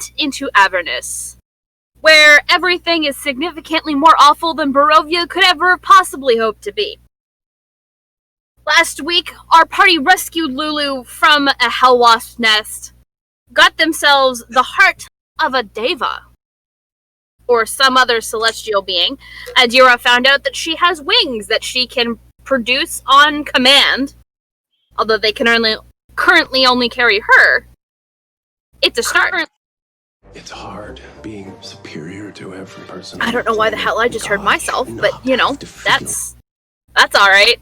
descent into Avernus, where everything is significantly more awful than Barovia could ever possibly hope to be. Last week, our party rescued Lulu from a hellwasp nest, got themselves the heart of a deva, or some other celestial being. Adira found out that she has wings that she can produce on command, although they can currently only carry her. It's a start. It's hard being superior to every person. I don't know why the hell I just heard myself, but that's alright.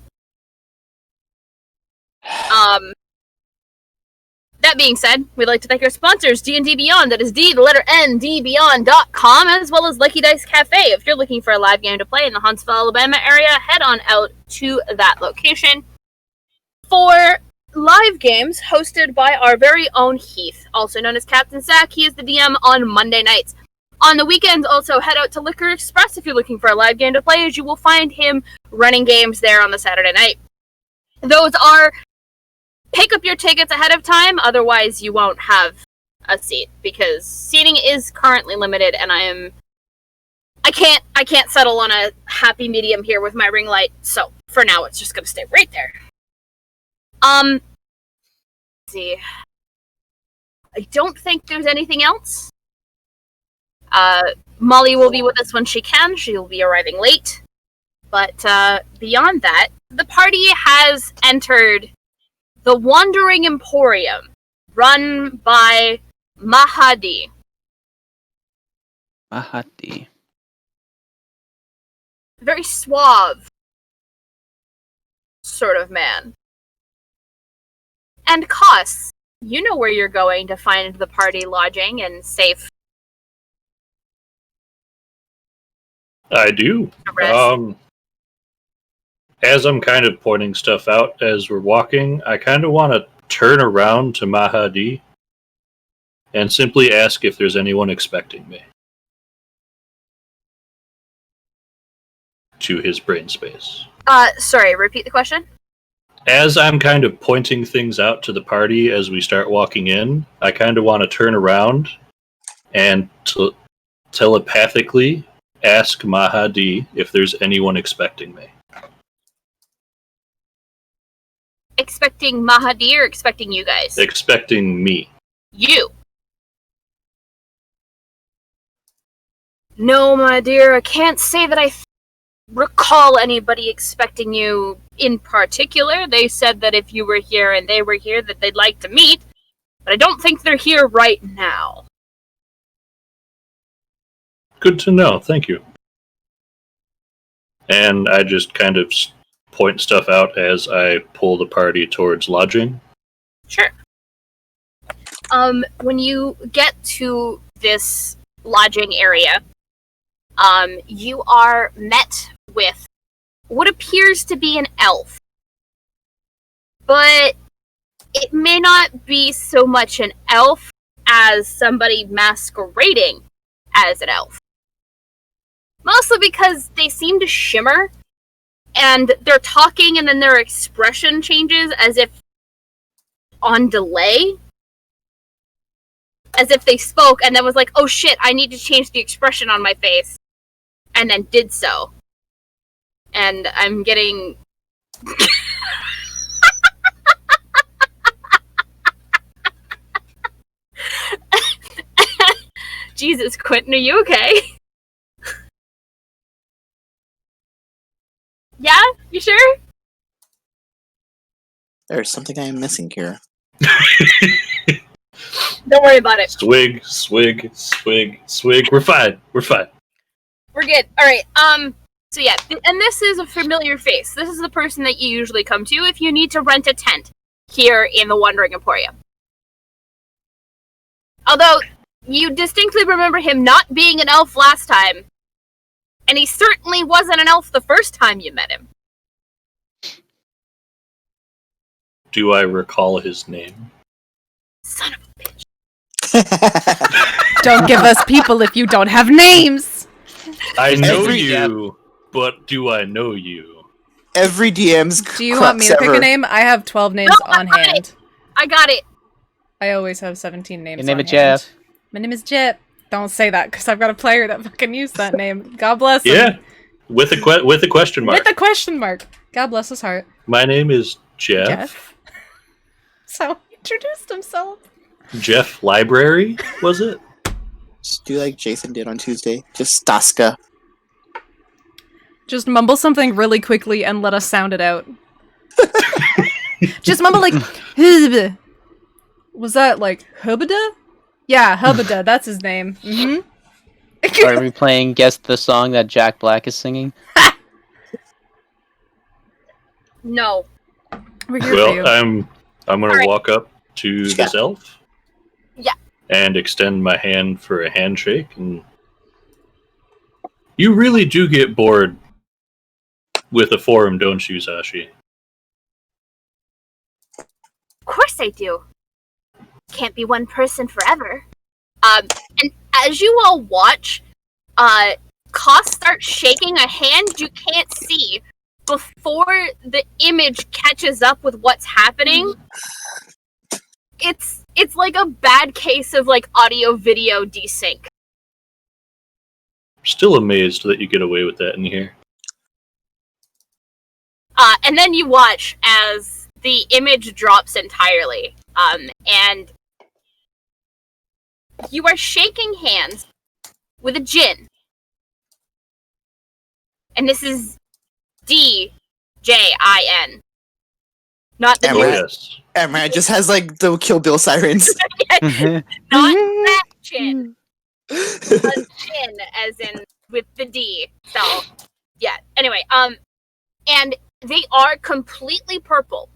That being said, we'd like to thank our sponsors, D&D Beyond, that is D, the letter N, dbeyond.com, as well as Lucky Dice Cafe. If you're looking for a live game to play in the Huntsville, Alabama area, head on out to that location for live games hosted by our very own Heath, also known as Captain Zach. He is the DM on Monday nights. On the weekends, also head out to Liquor Express if you're looking for a live game to play, as you will find him running games there on the Saturday night. Those are pick up your tickets ahead of time, otherwise you won't have a seat, because seating is currently limited, and I can't settle on a happy medium here with my ring light, so for now it's just gonna stay right there. Let's see. I don't think there's anything else. Molly will be with us when she can. She'll be arriving late. But beyond that, the party has entered the Wandering Emporium, run by Mahadi. Very suave sort of man. And Koss, you know where you're going to find the party lodging and safe. I do. As I'm kind of pointing stuff out as we're walking, I kind of want to turn around to Mahadi and simply ask if there's anyone expecting me. To his brain space. Sorry, repeat the question? As I'm kind of pointing things out to the party as we start walking in, I kind of want to turn around and telepathically ask Mahadi if there's anyone expecting me. Expecting Mahadi or expecting you guys? Expecting me. You. No, my dear, I can't say that I recall anybody expecting you in particular. They said that if you were here and they were here, that they'd like to meet, but I don't think they're here right now. Good to know, thank you. And I just kind of point stuff out as I pull the party towards lodging. Sure. When you get to this lodging area, you are met with what appears to be an elf. But it may not be so much an elf as somebody masquerading as an elf. Mostly because they seem to shimmer, and they're talking and then their expression changes as if on delay. As if they spoke and then was like, oh shit, I need to change the expression on my face. And then did so. And I'm getting... Jesus, Quentin, are you okay? Yeah? You sure? There's something I am missing here. Don't worry about it. Swig, swig, swig, swig. We're fine. We're fine. We're good. Alright, so yeah, and this is a familiar face. This is the person that you usually come to if you need to rent a tent here in the Wandering Emporium. Although, you distinctly remember him not being an elf last time, and he certainly wasn't an elf the first time you met him. Do I recall his name? Son of a bitch. Don't give us people if you don't have names! I know you, but do I know you? Every DM's Do you want me to pick a name? I have 12 names on hand. I got it. I always have 17 names Your name on is hand. Jeff. My name is Jip. Don't say that, because I've got a player that fucking used that name. God bless him. Yeah, with a question mark. With a question mark. God bless his heart. My name is Jeff. So, he introduced himself. Jeff Library, was it? Just do like Jason did on Tuesday. Just Staska. Just mumble something really quickly and let us sound it out. Just mumble like, "Hubba." Was that like Hubada? Yeah, Hubada, that's his name. Mm-hmm. Are we playing Guess the Song that Jack Black is singing? No. We're here for you. Well, I'm gonna walk up to this elf. Yeah. And extend my hand for a handshake. And you really do get bored with a forum, don't you, Zashi? Of course I do. Can't be one person forever. And as you all watch, Koss starts shaking a hand you can't see before the image catches up with what's happening. It's like a bad case of like audio video desync. Still amazed that you get away with that in here. And then you watch as the image drops entirely. And you are shaking hands with a djinn. And this is DJIN. Not the Yes. Emma just has like the Kill Bill sirens. Not that chin. But chin as in with the D. So yeah. Anyway, and they are completely purple.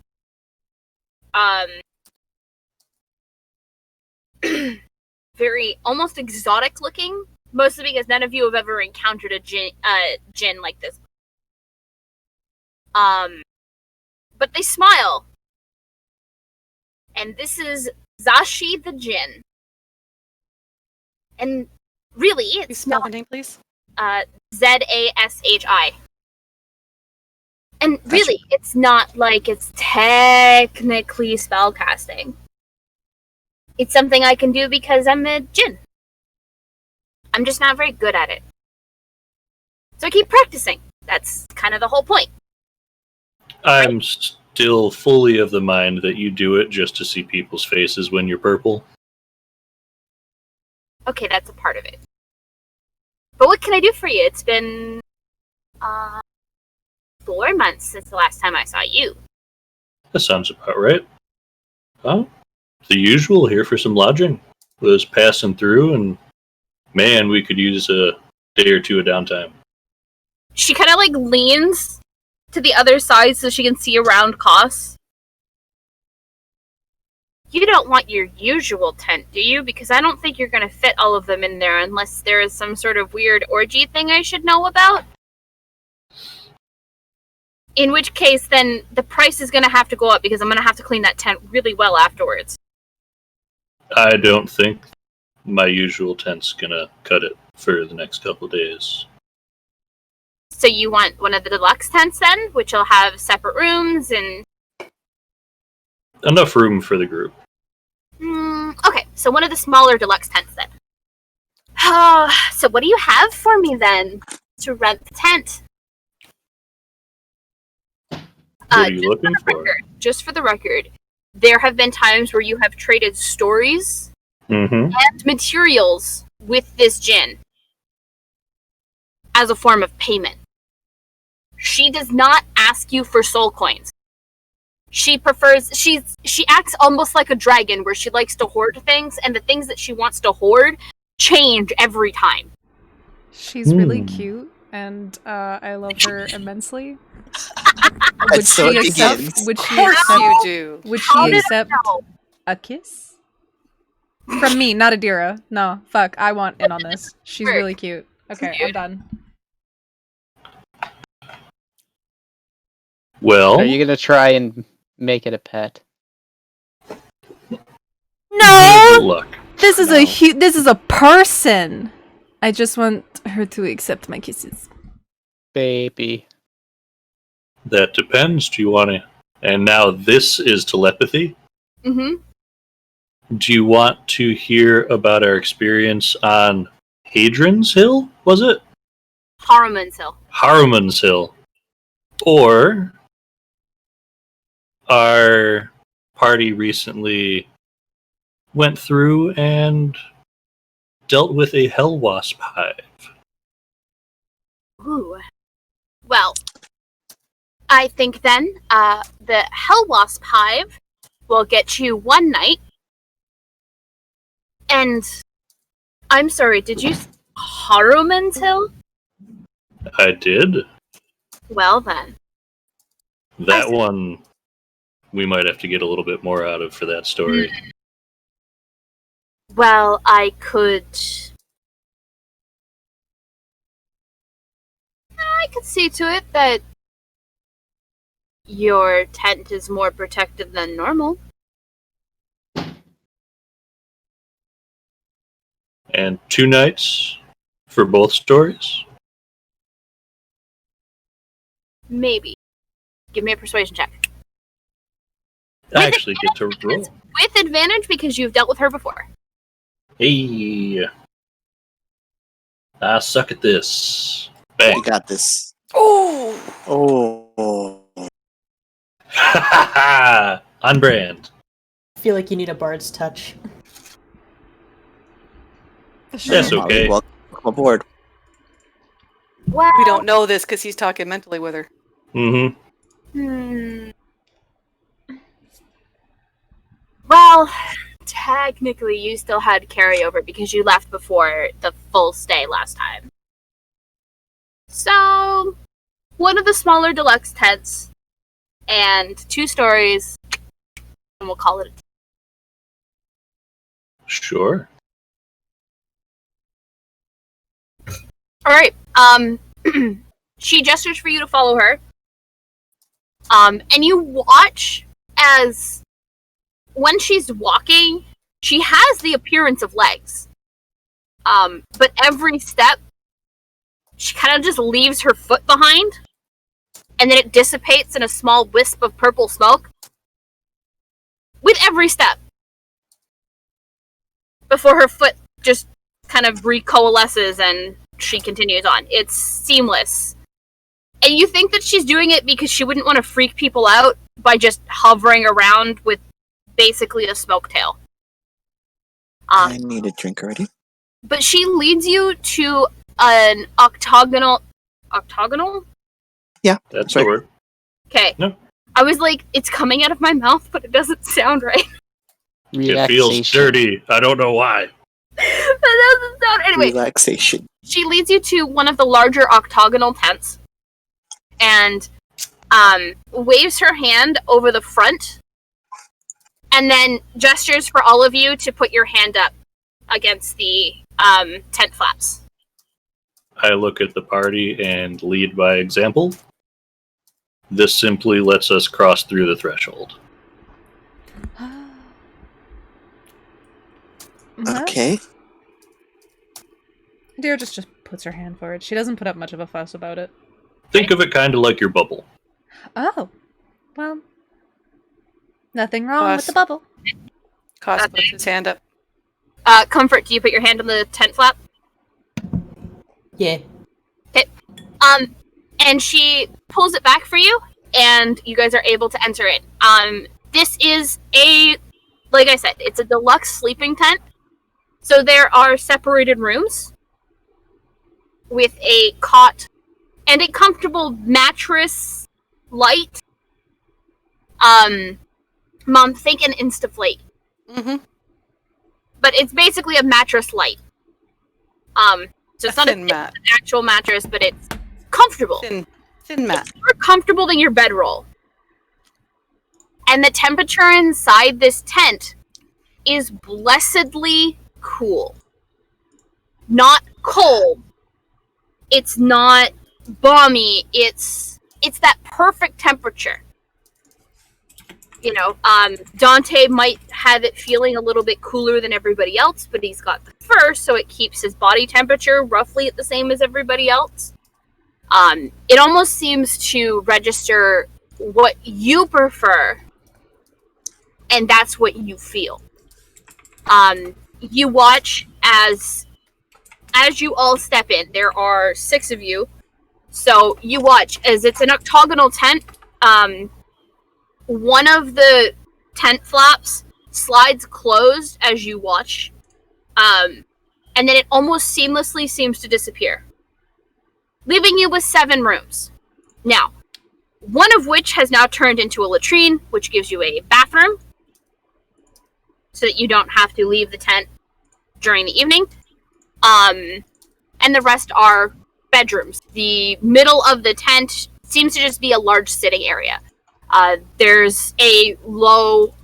Very almost exotic looking, mostly because none of you have ever encountered a djinn like this. But they smile. And this is Zashi the djinn. And really, Can you it's spell not the name, please? Zashi. And really, it's not like it's technically spellcasting. It's something I can do because I'm a djinn. I'm just not very good at it. So I keep practicing. That's kind of the whole point. I'm still fully of the mind that you do it just to see people's faces when you're purple. Okay, that's a part of it. But what can I do for you? It's been 4 months since the last time I saw you. That sounds about right. Oh, the usual here for some lodging. Was passing through, and man, we could use a day or two of downtime. She kind of like leans to the other side so she can see around Koss. You don't want your usual tent, do you? Because I don't think you're going to fit all of them in there unless there is some sort of weird orgy thing I should know about. In which case, then the price is going to have to go up because I'm going to have to clean that tent really well afterwards. I don't think my usual tent's gonna cut it for the next couple of days. So you want one of the deluxe tents then, which will have separate rooms and... Enough room for the group. Okay, so one of the smaller deluxe tents then. So what do you have for me then to rent the tent? What are you looking for? Just for the record, there have been times where you have traded stories and materials with this djinn as a form of payment. She does not ask you for soul coins. She acts almost like a dragon where she likes to hoard things, and the things that she wants to hoard change every time. She's really cute, and I love her immensely. Would So she it accept? begins. Would she Of course accept? you do. Would How she did I accept know? a kiss from me, not Adira? No, fuck. I want in on this. She's really cute. Okay, I'm done. Well, Are you gonna try and make it a pet? No, good luck. this is this is a person. I just want her to accept my kisses. Baby. That depends. Do you want to? And now this is telepathy. Mm-hmm. Do you want to hear about our experience on Hadrian's Hill, was it? Haruman's Hill. Haruman's Hill. Or our party recently went through and dealt with a hell wasp hive. Ooh. Well, I think then the Hell Wasp Hive will get you one night. And I'm sorry, did you Haruman's Hill? I did. Well then. That one we might have to get a little bit more out of for that story. Well, I could see to it that your tent is more protected than normal. And 2 nights for both stories? Maybe. Give me a persuasion check. I actually get to roll. With advantage because you've dealt with her before. Hey. I suck at this. Bang. You got this. Oh! Oh. Ha ha ha! On brand. I feel like you need a bard's touch. That's okay. Welcome aboard. Well, We don't know this because he's talking mentally with her. Mm-hmm. Well, technically you still had carryover because you left before the full stay last time. So, one of the smaller deluxe tents and 2 stories, and we'll call it a Sure. Alright, she gestures for you to follow her. And you watch as when she's walking, she has the appearance of legs. But every step, she kind of just leaves her foot behind, and then it dissipates in a small wisp of purple smoke. With every step. Before her foot just kind of recoalesces and she continues on. It's seamless. And you think that she's doing it because she wouldn't want to freak people out by just hovering around with basically a smoke tail. I need a drink already. But she leads you to an octagonal... Octagonal? That's the word. Okay. No. I was like, it's coming out of my mouth, but it doesn't sound right. It feels dirty. I don't know why. That doesn't sound... Anyway, Relaxation. she leads you to one of the larger octagonal tents and waves her hand over the front and then gestures for all of you to put your hand up against the tent flaps. I look at the party and lead by example. This simply lets us cross through the threshold. Okay. Dear just puts her hand forward. She doesn't put up much of a fuss about it. Think of it kind of like your bubble. Oh. Well. Nothing wrong with the bubble. Cost puts his hand up. Comfort, do you put your hand on the tent flap? Yeah. Okay. And she pulls it back for you, and you guys are able to enter it. This is like I said, it's a deluxe sleeping tent. So there are separated rooms with a cot and a comfortable mattress light. Mom, think an Instaflate. Mm-hmm. But it's basically a mattress light. So it's not thin mat. an actual mattress, but it's comfortable. Thin mat. It's more comfortable than your bedroll. And the temperature inside this tent is blessedly cool. Not cold. It's not balmy. It's that perfect temperature. You know, Dante might have it feeling a little bit cooler than everybody else, but he's got the fur, so it keeps his body temperature roughly at the same as everybody else. It almost seems to register what you prefer, and that's what you feel. You watch as you all step in. There are 6 of you. So you watch as it's an octagonal tent. One of the tent flaps slides closed as you watch. And then it almost seamlessly seems to disappear, leaving you with 7 rooms. Now, one of which has now turned into a latrine, which gives you a bathroom, so that you don't have to leave the tent during the evening. And the rest are bedrooms. The middle of the tent seems to just be a large sitting area. There's a low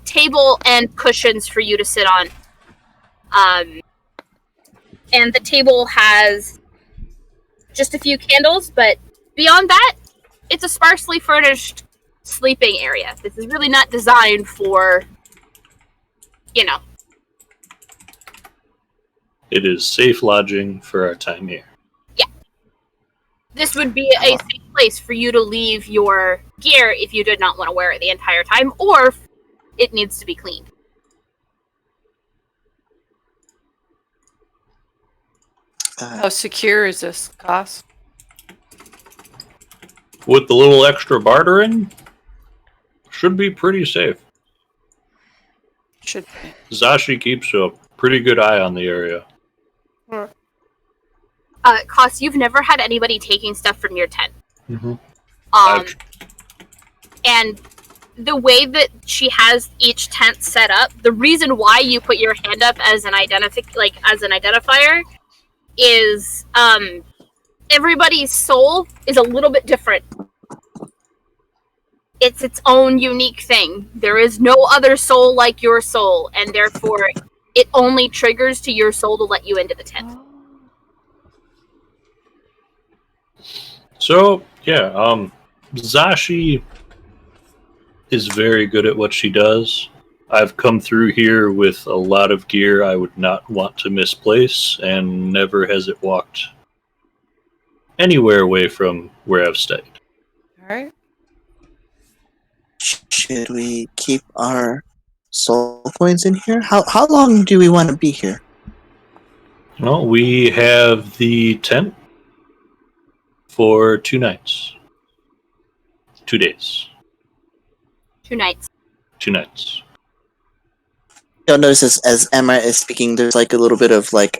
table and cushions for you to sit on. And the table has just a few candles, but beyond that, it's a sparsely furnished sleeping area. This is really not designed for, It is safe lodging for our time here. This would be a safe place for you to leave your gear if you did not want to wear it the entire time, or if it needs to be cleaned. How secure is this, Koss? With the little extra bartering, should be pretty safe. Should be. Zashi keeps a pretty good eye on the area. Koss, you've never had anybody taking stuff from your tent. Mm-hmm. And the way that she has each tent set up, the reason why you put your hand up as an identifier is everybody's soul is a little bit different. It's its own unique thing. There is no other soul like your soul, and therefore it only triggers to your soul to let you into the tent. So, yeah, Zashi is very good at what she does. I've come through here with a lot of gear I would not want to misplace, and never has it walked anywhere away from where I've stayed. Alright. Should we keep our soul coins in here? How long do we want to be here? Well, we have the tent for 2 nights. 2 days. 2 nights. 2 nights. You'll notice as Emma is speaking, there's like a little bit of like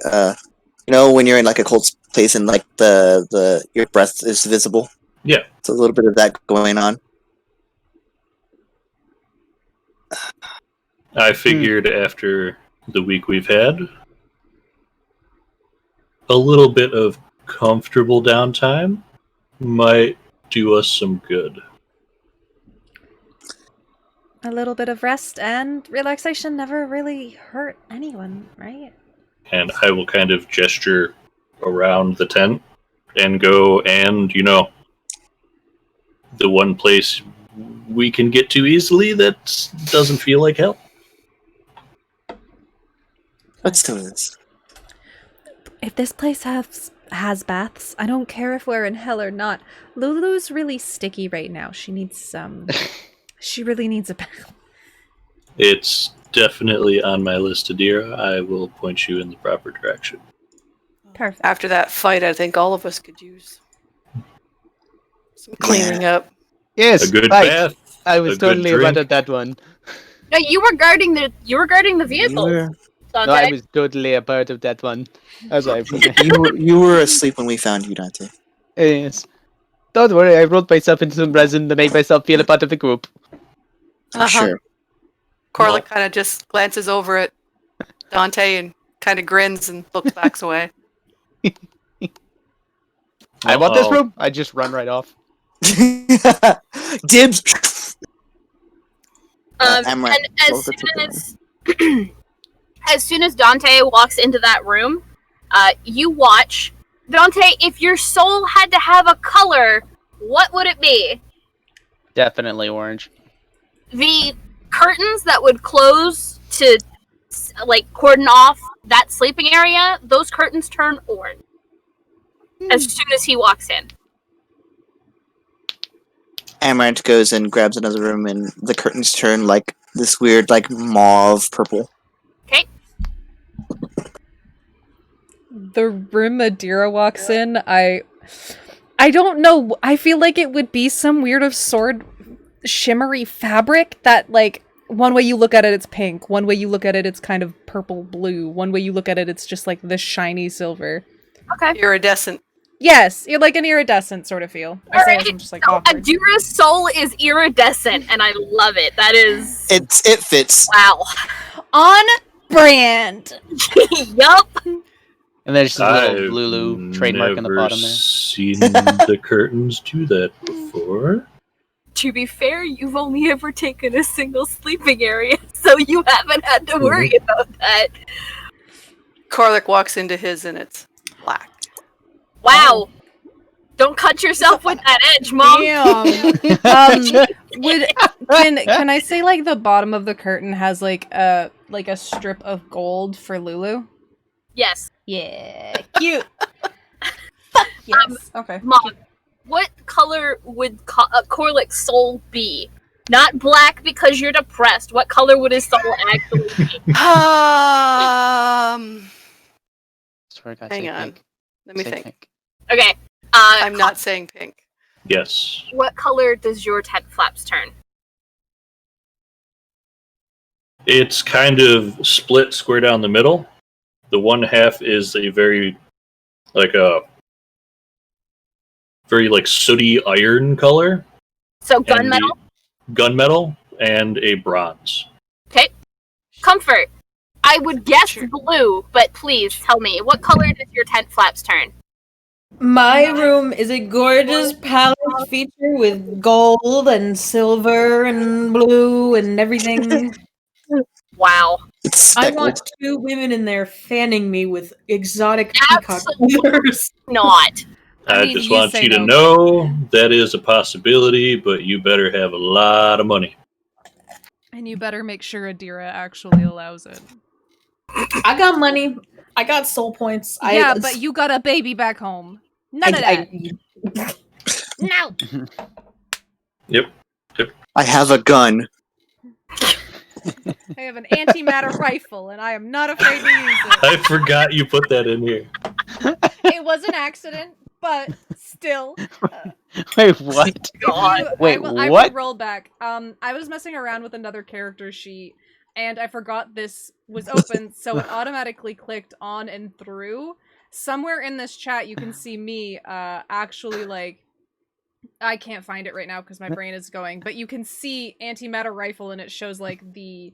when you're in like a cold place and like the your breath is visible. Yeah. It's a little bit of that going on. I figured after the week we've had, a little bit of comfortable downtime might do us some good. A little bit of rest and relaxation never really hurt anyone, right? And I will kind of gesture around the tent and go and, the one place we can get to easily that doesn't feel like hell. Let's do this. If this place has baths, I don't care if we're in hell or not. Lulu's really sticky right now. She needs some... She really needs a bath. It's definitely on my list, Adira. I will point you in the proper direction. Perfect. After that fight, I think all of us could use some cleaning up. Yes, A good right. bath. I was a good totally drink. about at that one. No, you were guarding the vehicle. You No, I was totally a part of that one. As I you were asleep when we found you, Dante. Yes. Don't worry, I rolled myself into some resin to make myself feel a part of the group. I'm sure. Corlick kind of just glances over at Dante and kind of grins and looks back away. I want this room. I just run right off. Dibs. And as soon as Dante walks into that room, you watch. Dante, if your soul had to have a color, what would it be? Definitely orange. The curtains that would close to, cordon off that sleeping area, those curtains turn orange as soon as he walks in. Amaranth goes and grabs another room, and the curtains turn like this weird, like mauve purple. Okay. the room Adira walks in, I don't know. I feel like it would be some weird of sword shimmery fabric that, like, one way you look at it, it's pink. One way you look at it, it's kind of purple blue. One way you look at it, it's just like this shiny silver. Okay. Iridescent. Yes, you're like an iridescent sort of feel. I say as I'm just like so awkward. Adira's soul is iridescent, and I love it. That is... It fits. Wow. On brand. Yup. And there's just a I've little Lulu trademark on the bottom there. seen the curtains do that before. To be fair, you've only ever taken a single sleeping area, so you haven't had to worry about that. Corlick walks into his and it's black. Wow. Don't cut yourself with that edge, Mom. Can I say like the bottom of the curtain has like a strip of gold for Lulu? Yes. Yeah, cute. Fuck yes. Okay. Mom, what color would Corlick's soul be? Not black because you're depressed. What color would his soul actually be? Hang on. Let me think. Pink. Okay. I'm not saying pink. Yes. What color does your tent flaps turn? It's kind of split square down the middle. The one half is a very sooty iron color. So gunmetal? Gunmetal and a bronze. Okay. Comfort. I would guess blue, but please tell me, what color does your tent flaps turn? My room is a gorgeous palette feature with gold and silver and blue and everything. Wow. It's I speckled. want 2 women in there fanning me with exotic peacock feathers. Not. I mean, just you want say you to no. know that is a possibility, but you better have a lot of money. And you better make sure Adira actually allows it. I got money. I got soul points. But you got a baby back home. None of that. No. Yep. I have a gun. I have an antimatter rifle, and I am not afraid to use it. I forgot you put that in here. It was an accident, but still. Wait, what? Wait, I what? will roll back. I was messing around with another character sheet, and I forgot this was open, so it automatically clicked on and through. Somewhere in this chat, you can see me actually, like, I can't find it right now because my brain is going, but you can see antimatter rifle, and it shows, like, the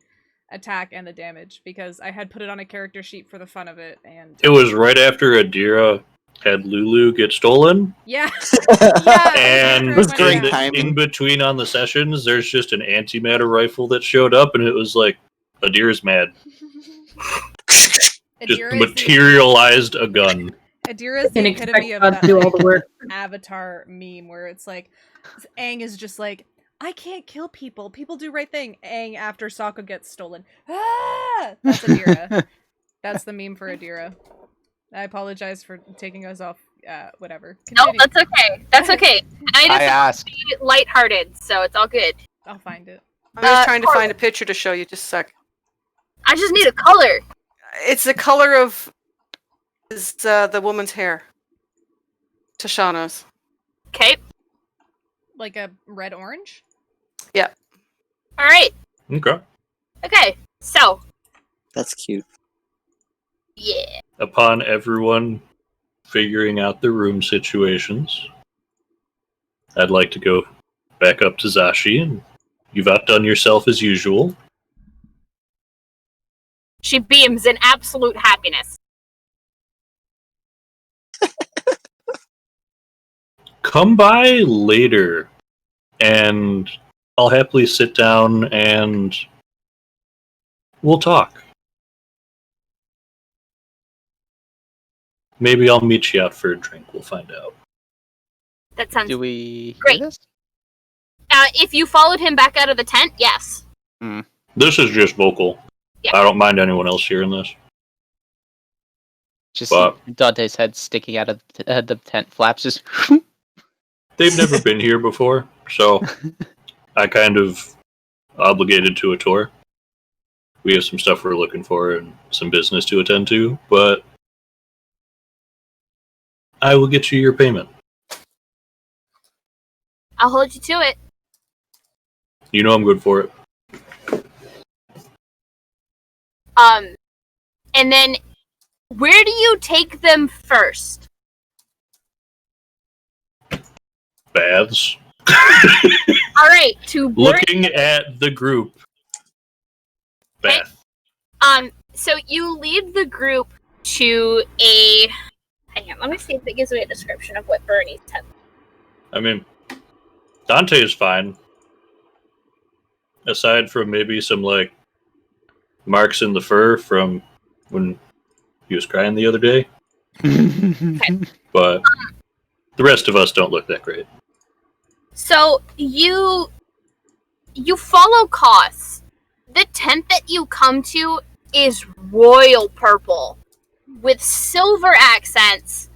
attack and the damage, because I had put it on a character sheet for the fun of it, and... It was right after Adira had Lulu get stolen. Yeah. Yeah. And It was great in, timing. in between on the sessions, there's just an antimatter rifle that showed up, and it was like, Adira's mad. Just materialized a gun. Adira is the Can epitome expect of God that to do all the work. Avatar meme where it's like, Aang is just like, I can't kill people. People do right thing. Aang after Sokka gets stolen. Ah! That's Adira. That's the meme for Adira. I apologize for taking us off. Whatever. No, Continue. that's okay. That's okay. I just asked. want to be lighthearted, so it's all good. I'll find it. I'm just trying to find a picture to show you. Just a sec. I just need a color. It's the color of the woman's hair. Tashana's. Okay. Like a red-orange? Yeah. All right. Okay. Okay. So, That's cute. yeah. Upon everyone figuring out the room situations, I'd like to go back up to Zashi, and you've outdone yourself as usual. She beams in absolute happiness. Come by later, and I'll happily sit down and we'll talk. Maybe I'll meet you out for a drink. We'll find out. That sounds Do we great. hear this? If you followed him back out of the tent, yes. This is just vocal. Yeah. I don't mind anyone else hearing this. Just But- see Dante's head sticking out of the tent flaps. Just They've never been here before, so I kind of obligated to a tour. We have some stuff we're looking for and some business to attend to, but I will get you your payment. I'll hold you to it. You know I'm good for it. And then, where do you take them first? Baths. All right, to Looking at the group. Bath. So you lead the group to a. Hang on, let me see if it gives me a description of what Bernie's tent. I mean, Dante is fine. Aside from maybe some, like, marks in the fur from when he was crying the other day. But the rest of us don't look that great. So you follow Koss. The tent that you come to is royal purple with silver accents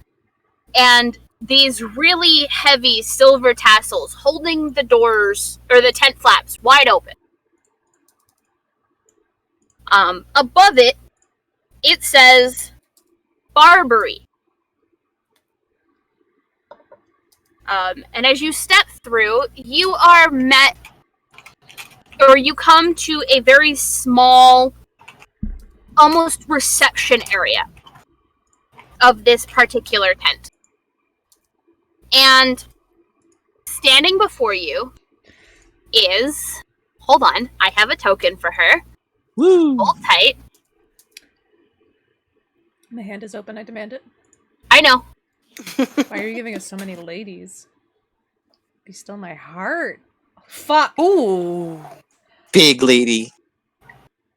and these really heavy silver tassels holding the doors or the tent flaps wide open. Above it, it says Barbary. And as you step through, you are met, or you come to a very small, almost reception area of this particular tent. And standing before you is, hold on, I have a token for her. Woo! Hold tight. My hand is open. I demand it. I know. Why are you giving us so many ladies? Be still my heart. Fuck. Ooh. Big lady.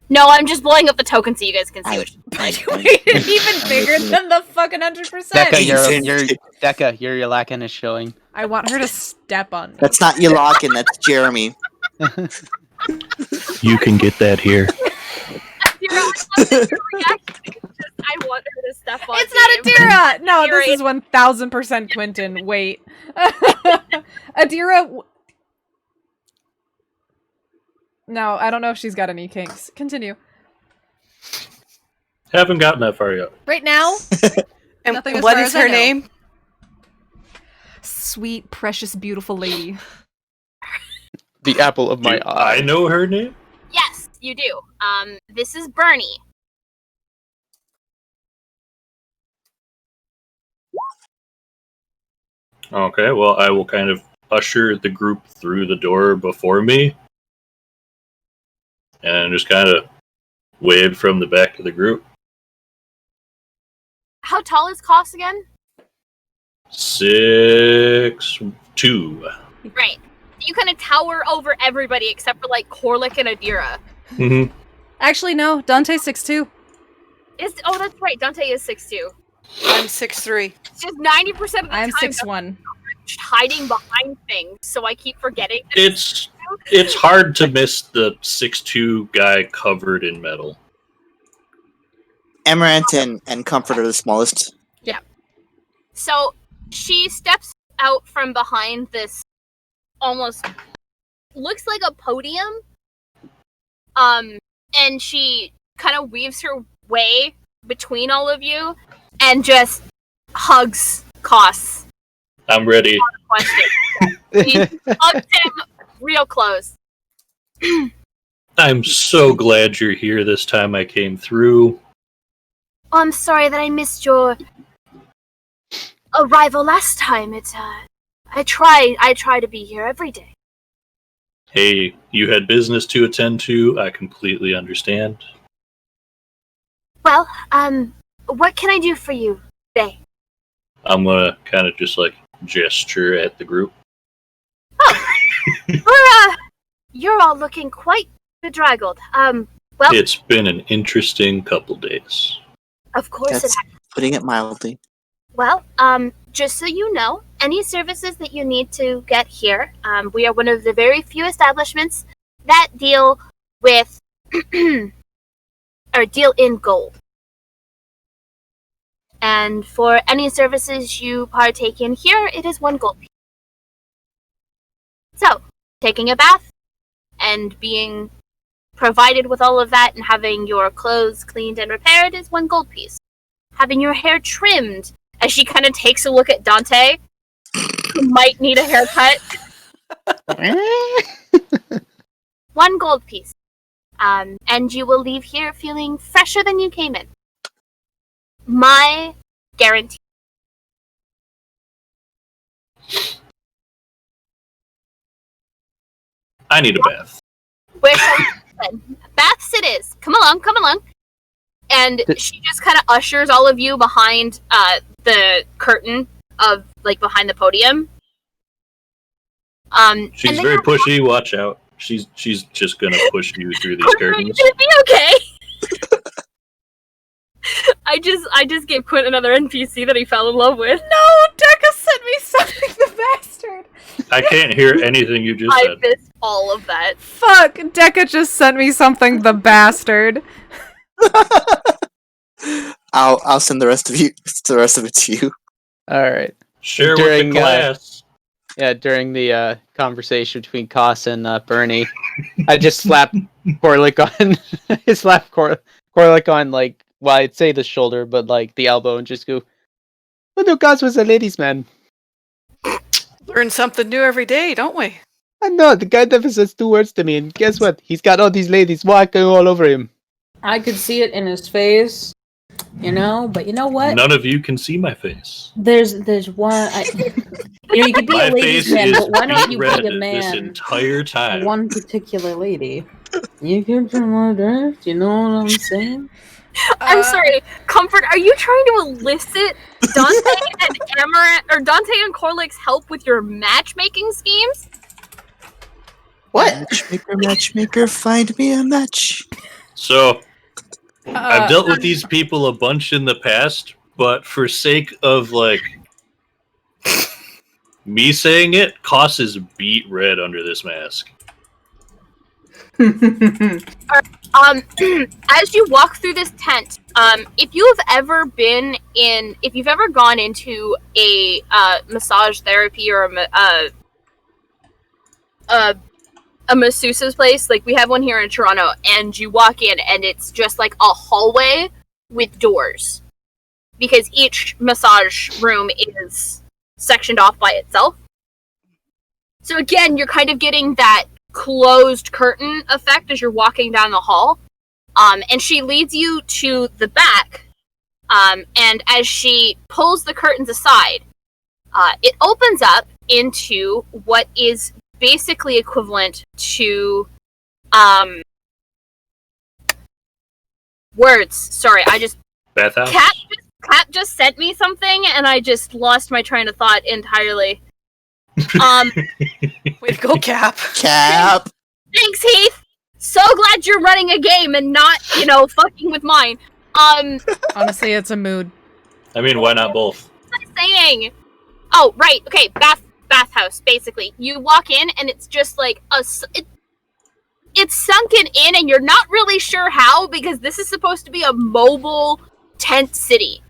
No, I'm just blowing up the token so you guys can see what she's like. Wait, even bigger than the fucking 100%. Decca, your Yalakan is showing. I want her to step on me. That's not Yalakin, that's Jeremy. You can get that here. I want her to step on It's not Adira! No, this is 1000% Quentin. Wait. Adira... No, I don't know if she's got any kinks. Continue. Haven't gotten that far yet. Right now, And nothing as what far is as I her know. name? Sweet, precious, beautiful lady. The apple of my Do eye. I know her name? Yes, you do. This is Bernie. Okay, well, I will kind of usher the group through the door before me. And just kind of wave from the back of the group. How tall is Koss again? 6'2". Right. You kind of tower over everybody except for, like, Corlick and Adira. Mm-hmm. Actually, no. Dante's 6'2". Oh, that's right. Dante is 6'2". I'm 6'3". It's just 90% of the I'm time 6'1". just hiding behind things, so I keep forgetting. That It's hard to miss the 6'2" guy covered in metal. Amaranth and Comfort are the smallest. So she steps out from behind this almost looks like a podium. And she kind of weaves her way between all of you and just hugs Koss. I'm ready. She hugs him real close. I'm so glad you're here this time I came through. Oh, I'm sorry that I missed your arrival last time. I try to be here every day. Hey, you had business to attend to. I completely understand. Well, what can I do for you today? I'm gonna kind of just like gesture at the group. You're all looking quite bedraggled. Well, It's been an interesting couple days. of course it That's has. putting it mildly. Well, just so you know, any services that you need to get here, we are one of the very few establishments that deal with or deal in gold. And for any services you partake in here, it is 1 gold piece. So, taking a bath and being provided with all of that and having your clothes cleaned and repaired is 1 gold piece. Having your hair trimmed as she kind of takes a look at Dante, who might need a haircut. 1 gold piece. And you will leave here feeling fresher than you came in. My guarantee. I need a bath. Where shall we begin? Baths it is. Come along, come along. And she just kind of ushers all of you behind the curtain of, like, behind the podium. She's very pushy. Watch out. She's just gonna push you through these curtains. You're gonna be okay. I just gave Quint another NPC that he fell in love with. No, Deca sent me something, the bastard. I can't hear anything you just I said. missed all of that. Fuck, Deca just sent me something, the bastard. I'll send the rest of it to you. All right. Share During, with the class. Yeah, during the conversation between Koss and Bernie, I just slapped Corlick on. I slapped Corlick on, like, well, I'd say the shoulder, but like the elbow, and just go, "Oh no, Koss was a ladies' man." Learn something new every day, don't we? I know, the guy never says 2 words to me, and guess what? He's got all these ladies walking all over him. I could see it in his face, but you know what? None of you can see my face. There's one. You could be My a ladies' face man, is but why don't beat you red be a this man? entire time. One particular lady. You can promote her. You know what I'm saying? I'm sorry, Comfort, are you trying to elicit Dante and Amaranth, or Dante and Corlick's help with your matchmaking schemes? What? Matchmaker, find me a match. So, I've dealt with these people a bunch in the past, but for sake of, like, me saying it, Koss is beat red under this mask. As you walk through this tent, if you've ever gone into a massage therapy or a masseuse's place, like we have one here in Toronto, and you walk in and it's just like a hallway with doors, because each massage room is sectioned off by itself. So again, you're kind of getting that closed curtain effect as you're walking down the hall. And she leads you to the back, and as she pulls the curtains aside, it opens up into what is basically equivalent to words. Sorry, I just Bathhouse? Cat just sent me something, and I just lost my train of thought entirely. Way to go, Cap. Cap. Thanks, Heath. So glad you're running a game and not, fucking with mine. Honestly, it's a mood. I mean, why not both? What am I saying? Oh, right. Okay, bathhouse, basically. You walk in, and it's just like it's sunken in, and you're not really sure how, because this is supposed to be a mobile tent city.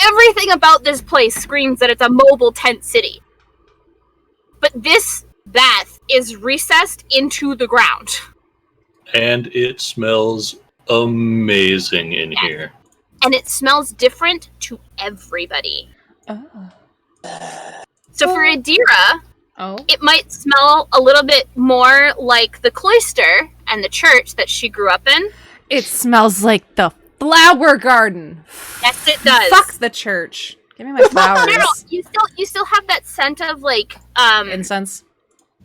Everything about this place screams that it's a mobile tent city. But this bath is recessed into the ground. And it smells amazing in here. And it smells different to everybody. Oh. So for Adira, Oh. it might smell a little bit more like the cloister and the church that she grew up in. It smells like the flower garden. Yes, it does. Fuck the church. Give me my flowers. No, you still have that scent of like Incense.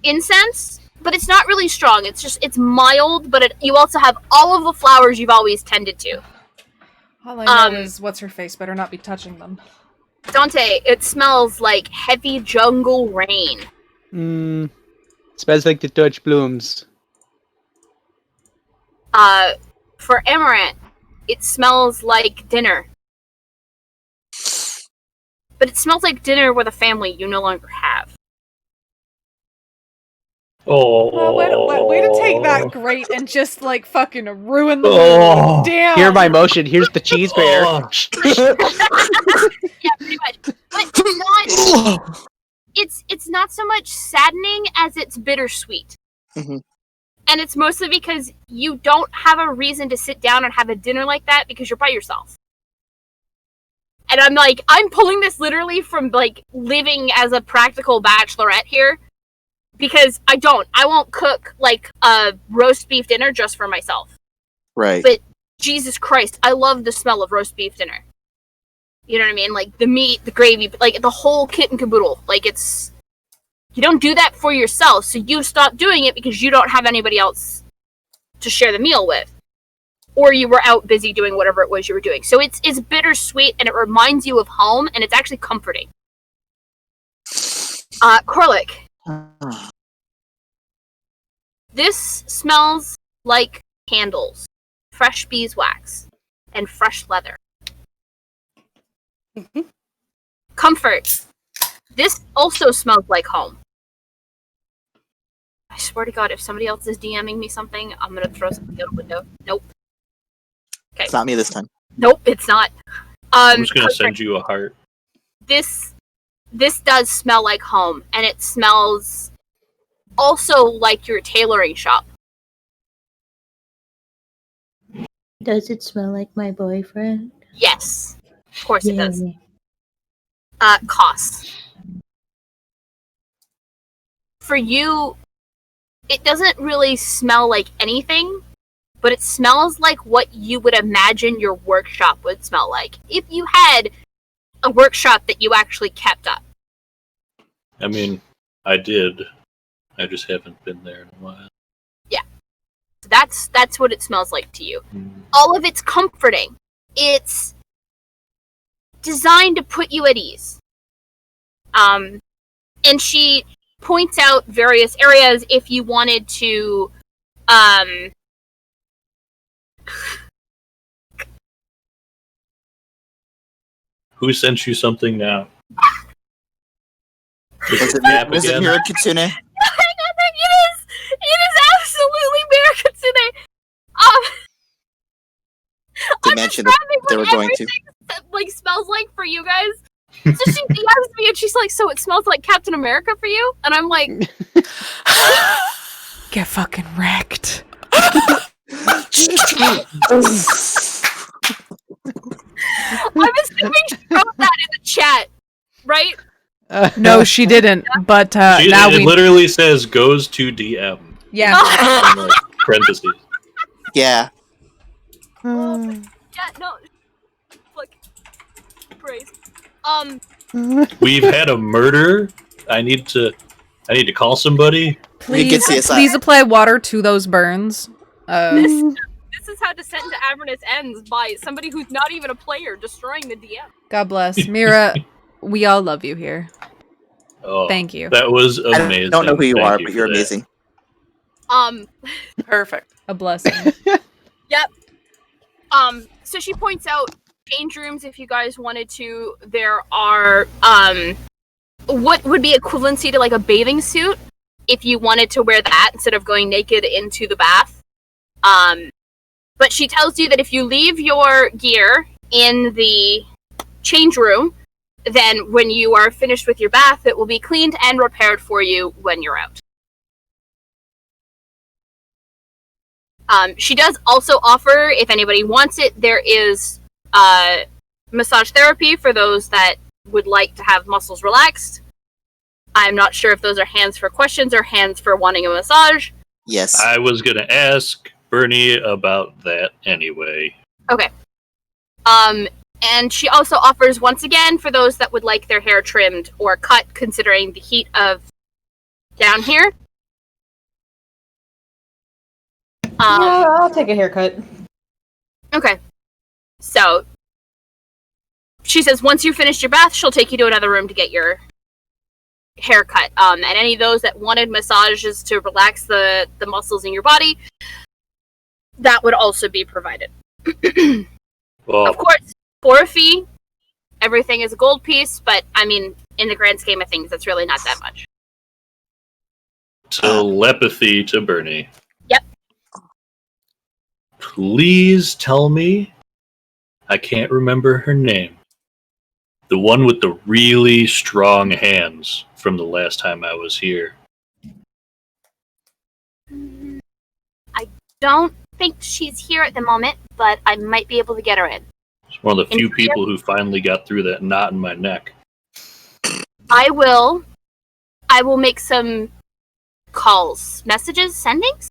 Incense, but it's not really strong. It's mild, but you also have all of the flowers you've always tended to. All I know is what's her face better not be touching them. Dante, it smells like heavy jungle rain. Smells like the Dutch blooms. For Amaranth, it smells like dinner. But it smells like dinner with a family you no longer have. Oh. Well, way to take that great and just like fucking ruin the Oh. mood. Damn. Hear my motion. Here's the cheese bear. Oh. Yeah, pretty much. But it's not so much saddening as it's bittersweet. Mhm. And it's mostly because you don't have a reason to sit down and have a dinner like that because you're by yourself. and I'm like, I'm pulling this literally from like living as a practical bachelorette here, because I won't cook like a roast beef dinner just for myself. Right. But Jesus Christ, I love the smell of roast beef dinner. You know what I mean? Like the meat, the gravy, like the whole kit and caboodle. Like it's, you don't do that for yourself, so you stop doing it because you don't have anybody else to share the meal with. Or you were out busy doing whatever it was you were doing. So it's bittersweet, and it reminds you of home, and it's actually comforting. Corlick. This smells like candles, fresh beeswax, and fresh leather. Mhm. Comfort. This also smells like home. I swear to God, if somebody else is DMing me something, I'm gonna throw something out the window. Nope. Okay. It's not me this time. Nope, it's not. I'm just gonna send you a heart. This does smell like home, and it smells also like your tailoring shop. Does it smell like my boyfriend? Yes, of course it does. Yay. Costs. For you, it doesn't really smell like anything, but it smells like what you would imagine your workshop would smell like if you had a workshop that you actually kept up. I mean, I did. I just haven't been there in a while. Yeah. That's what it smells like to you. Mm. All of it's comforting. It's designed to put you at ease. And she points out various areas if you wanted to Who sent you something now? Was it Nap Mira again? Kitsune? Hang on, it is absolutely Mira Kitsune. They I'm mentioned that describing they were what going to. everything like smells like for you guys. So she DMs me and she's like, "So it smells like Captain America for you?" And I'm like, Get fucking wrecked. I'm assuming she wrote that in the chat, right? No, she didn't. But now It we. literally says goes to DM. Yeah. In, like, parentheses. Yeah. Yeah, no. Look, praise. We've had a murder. I need to call somebody. Please, Please apply water to those burns. This is how Descent into Avernus ends, by somebody who's not even a player destroying the DM. God bless. Mira, we all love you here. Oh, Thank you. That was amazing. I don't know who you Thank are, you but for you're that. amazing. Perfect. A blessing. Yep. So she points out change rooms if you guys wanted to. There are what would be equivalency to like a bathing suit if you wanted to wear that instead of going naked into the bath. But she tells you that if you leave your gear in the change room, then when you are finished with your bath, it will be cleaned and repaired for you when you're out. She does also offer, if anybody wants it, there is massage therapy for those that would like to have muscles relaxed. I'm not sure if those are hands for questions or hands for wanting a massage. Yes. I was gonna ask Bernie about that anyway. Okay. And she also offers, once again, for those that would like their hair trimmed or cut, considering the heat of down here. Yeah, I'll take a haircut. Okay. So, she says once you finish your bath, she'll take you to another room to get your haircut. And any of those that wanted massages to relax the muscles in your body, that would also be provided. Well, Of course, for a fee, everything is a gold piece, but I mean, in the grand scheme of things, that's really not that much. telepathy to Bernie. Yep. Please tell me. I can't remember her name. The one with the really strong hands from the last time I was here. I don't think she's here at the moment, but I might be able to get her in. It's one of the few people who finally got through that knot in my neck. I will make some calls, messages, sendings.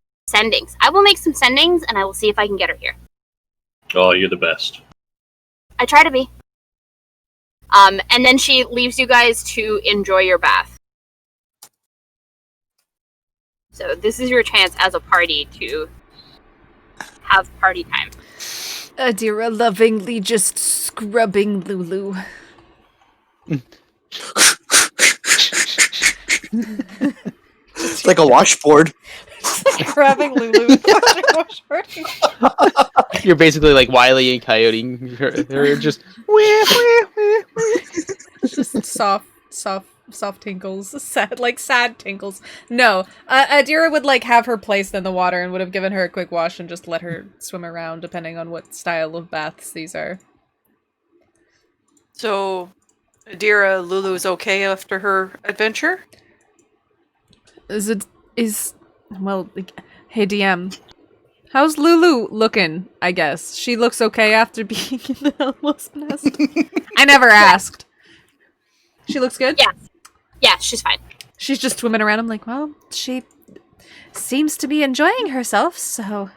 I will make some sendings, and I will see if I can get her here. Oh, you're the best. I try to be. And then she leaves you guys to enjoy your bath. So this is your chance as a party to have party time. Adira lovingly just scrubbing Lulu. It's like a washboard. Grabbing Lulu. You're basically like Wile E. Coyote. Her just just soft tinkles, sad tinkles. No, Adira would like have her placed in the water and would have given her a quick wash and just let her swim around, depending on what style of baths these are. So, Adira, Lulu's okay after her adventure? Well, hey DM, how's Lulu looking? I guess she looks okay after being in the Hellwasp nest. I never asked. She looks good? Yeah, she's fine. She's just swimming around. I'm like, well, she seems to be enjoying herself, so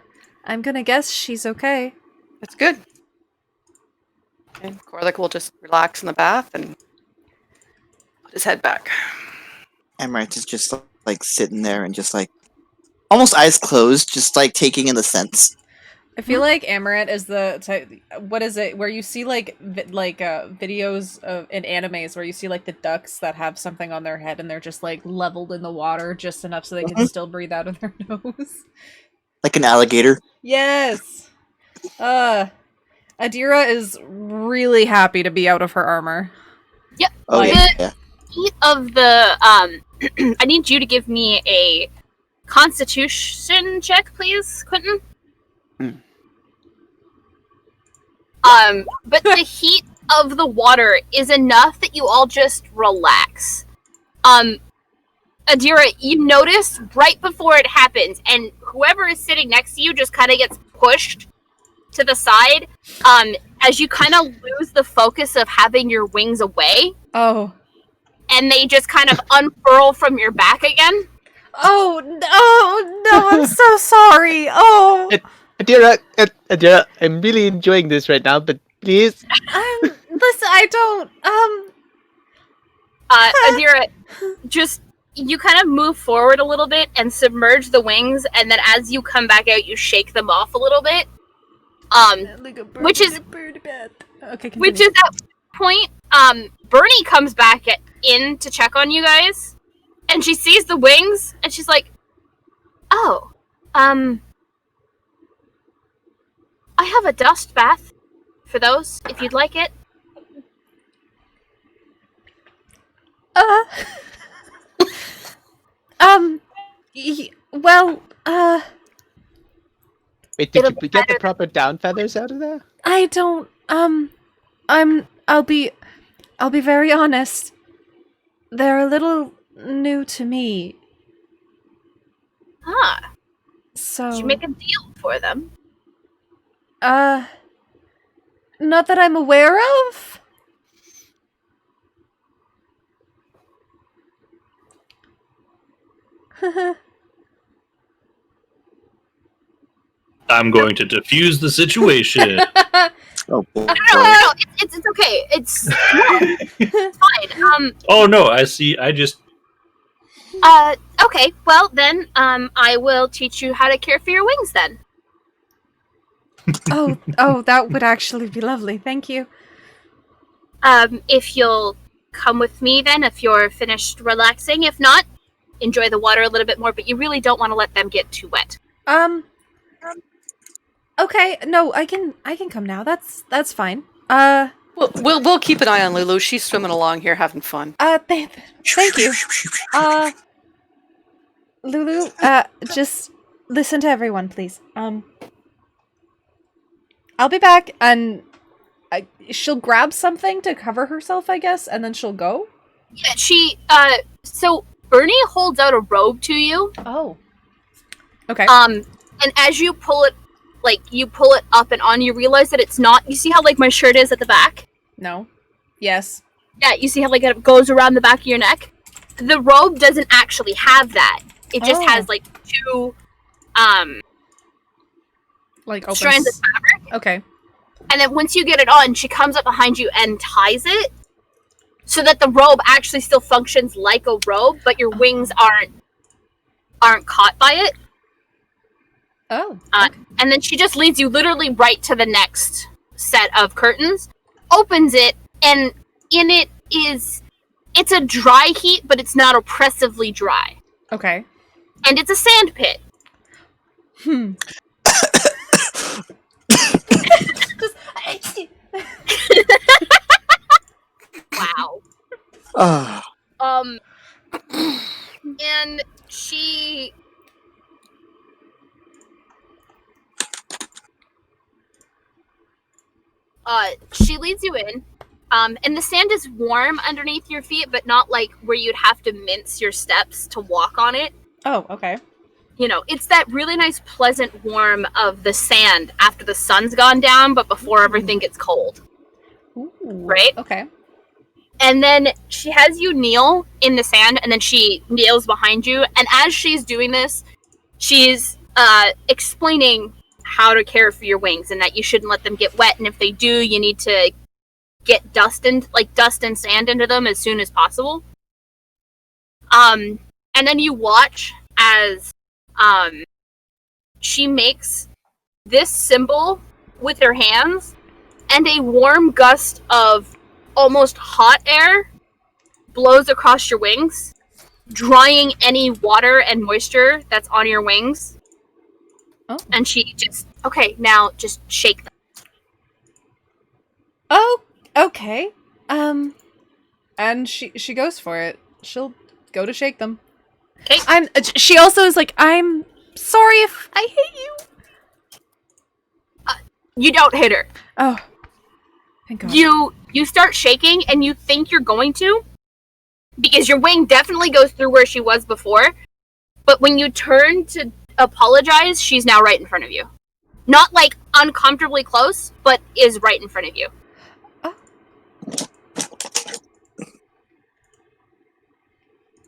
I'm gonna guess she's okay. That's good. And Corlick will just relax in the bath and put his head back. Amaranth is just like sitting there and just like almost eyes closed, just like taking in the scents. I feel like Amaranth is the type. What is it? Where you see like videos of in animes where you see like the ducks that have something on their head and they're just like leveled in the water just enough so they can still breathe out of their nose. Like an alligator. Yes. Adira is really happy to be out of her armor. Yep. Oh yeah. Heat of the I need you to give me a Constitution check, please, Quentin. But the heat of the water is enough that you all just relax. Adira, you notice right before it happens, and whoever is sitting next to you just kind of gets pushed to the side, as you kind of lose the focus of having your wings away. Oh. And they just kind of unfurl from your back again. Oh, no, I'm so sorry. Oh. Adira, I'm really enjoying this right now, but please. Listen, I don't, Adira, just, you kind of move forward a little bit and submerge the wings, and then as you come back out, you shake them off a little bit. Which is at point, Bernie comes back in to check on you guys, and she sees the wings, and she's like, oh, I have a dust bath for those, if you'd like it. Wait, did you get the proper down feathers out of there? I don't, I'll be very honest. They're a little new to me. Ah. So... Did you make a deal for them? Not that I'm aware of? I'm going to defuse the situation. Oh, boy. No. It's okay. It's fine. Oh no, I see. I just. Okay. Well then, I will teach you how to care for your wings then. Oh, that would actually be lovely. Thank you. If you'll come with me then, if you're finished relaxing. If not, enjoy the water a little bit more, but you really don't want to let them get too wet. Okay, no, I can come now. That's fine. We'll keep an eye on Lulu. She's swimming along here having fun. Thank you. Lulu, just listen to everyone, please. I'll be back, and she'll grab something to cover herself, I guess, and then she'll go? Yeah, so Bernie holds out a robe to you. Oh. Okay. And as you pull it, like, you pull it up and on, you realize that it's not... You see how, like, my shirt is at the back? No. Yes. Yeah, you see how, like, it goes around the back of your neck? The robe doesn't actually have that. It just has, like, two, like, open strands of fabric. Okay. And then once you get it on, she comes up behind you and ties it so that the robe actually still functions like a robe, but your wings aren't caught by it. Oh. And then she just leads you literally right to the next set of curtains, opens it, and in it it's a dry heat, but it's not oppressively dry. Okay. And it's a sand pit. Wow. And she leads you in. And the sand is warm underneath your feet, but not like where you'd have to mince your steps to walk on it. Oh, okay. You know, it's that really nice, pleasant warm of the sand after the sun's gone down, but before everything gets cold. Ooh, right? Okay. And then she has you kneel in the sand, and then she kneels behind you. And as she's doing this, she's explaining how to care for your wings and that you shouldn't let them get wet. And if they do, you need to get dust and sand into them as soon as possible. And then you watch as she makes this symbol with her hands, and a warm gust of almost hot air blows across your wings, drying any water and moisture that's on your wings. Oh. And she just, okay, now just shake them. Oh, okay. And she goes for it. She'll go to shake them. Okay. She also is like, I'm sorry if I hit you. You don't hit her. Oh. Thank God. You start shaking, and you think you're going to, because your wing definitely goes through where she was before, but when you turn to apologize, she's now right in front of you. Not, like, uncomfortably close, but is right in front of you.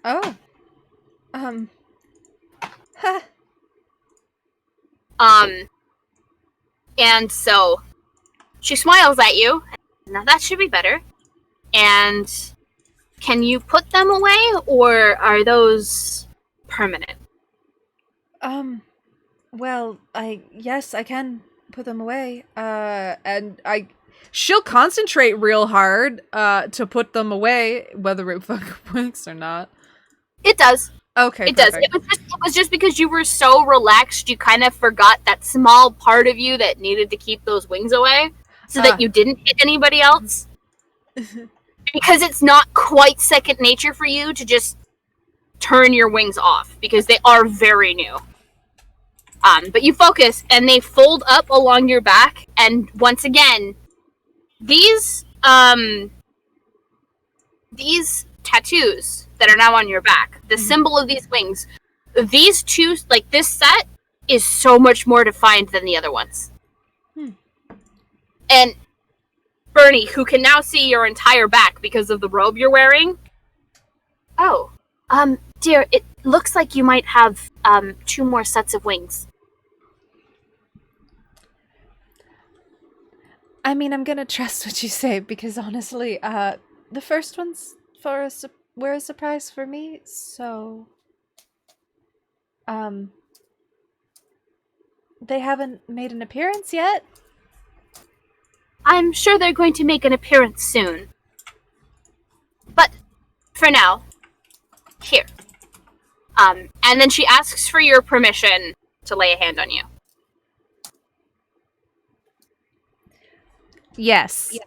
Oh. And so she smiles at you. Now that should be better. And can you put them away, or are those permanent? Well, yes, I can put them away. And she'll concentrate real hard, to put them away, whether it fucking works or not. It does. Okay, it does. It was just because you were so relaxed, you kind of forgot that small part of you that needed to keep those wings away, so that you didn't hit anybody else. Because it's not quite second nature for you to just turn your wings off, because they are very new. But you focus, and they fold up along your back, and once again, these tattoos that are now on your back, the symbol of these wings, these two, like, this set is so much more defined than the other ones. And Bernie, who can now see your entire back because of the robe you're wearing. Oh, dear, it looks like you might have, 2 more sets of wings. I mean, I'm gonna trust what you say, because honestly, the first ones were a surprise for me, so... They haven't made an appearance yet? I'm sure they're going to make an appearance soon. But, for now, here. And then she asks for your permission to lay a hand on you. Yes. Yeah.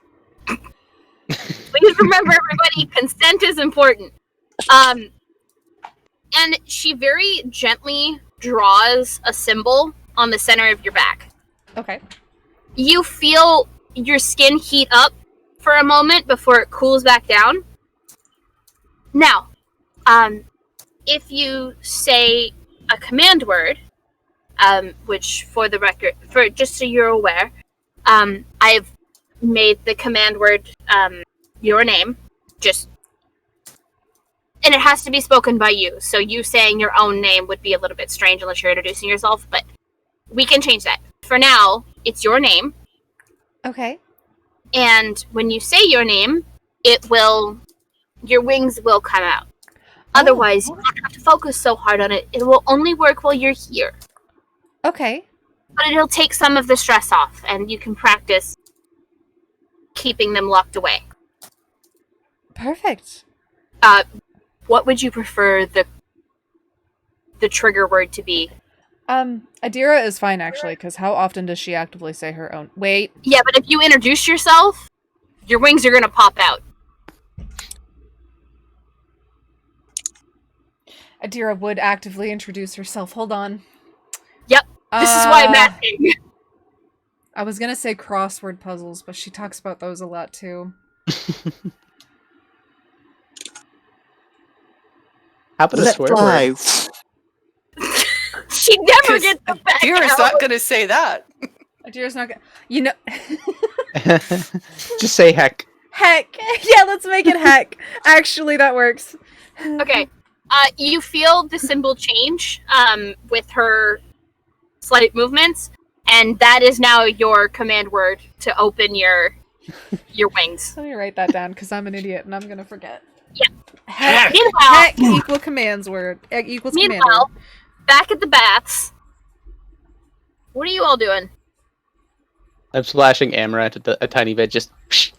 Please remember, everybody, consent is important. And she very gently draws a symbol on the center of your back. Okay. You feel your skin heat up for a moment before it cools back down. Now, if you say a command word, which for the record, for just so you're aware, I've made the command word your name, and it has to be spoken by you. So you saying your own name would be a little bit strange unless you're introducing yourself, but we can change that. For now, it's your name, Okay. and when you say your name, your wings will come out. Otherwise, you don't have to focus so hard on it. It will only work while you're here. Okay. But it'll take some of the stress off, and you can practice keeping them locked away. Perfect. What would you prefer the trigger word to be? Adira is fine actually, because how often does she actively say her own? Wait. Yeah, but if you introduce yourself, your wings are gonna pop out. Adira would actively introduce herself. Hold on. Yep. This is why I'm asking. I was gonna say crossword puzzles, but she talks about those a lot too. How about a Let swear fly. word? She never gets the back Adira's out. not gonna say that. Adira's not gonna. You know. Just say heck. Heck. Yeah, let's make it heck. Actually, that works. Okay. You feel the symbol change with her slight movements, and that is now your command word to open your wings. Let me write that down because I'm an idiot and I'm gonna forget. Yeah. Heck. Meanwhile, Heck equal commands word. Equals command meanwhile, word. back at the baths, what are you all doing? I'm splashing Amaranth a tiny bit, just. Just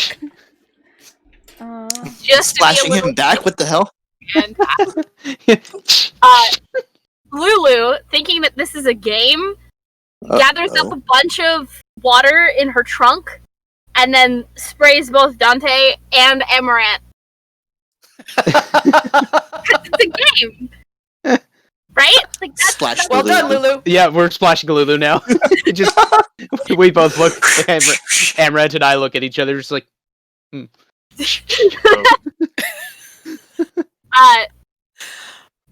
to be a Flashing little him back? What the hell? and Lulu, thinking that this is a game, gathers up a bunch of water in her trunk and then sprays both Dante and Amaranth. It's a game. Right? Like that's Splash Well done, Lulu. Yeah, we're splashing Lulu now. Just we both look. Amaranth and I look at each other, just like.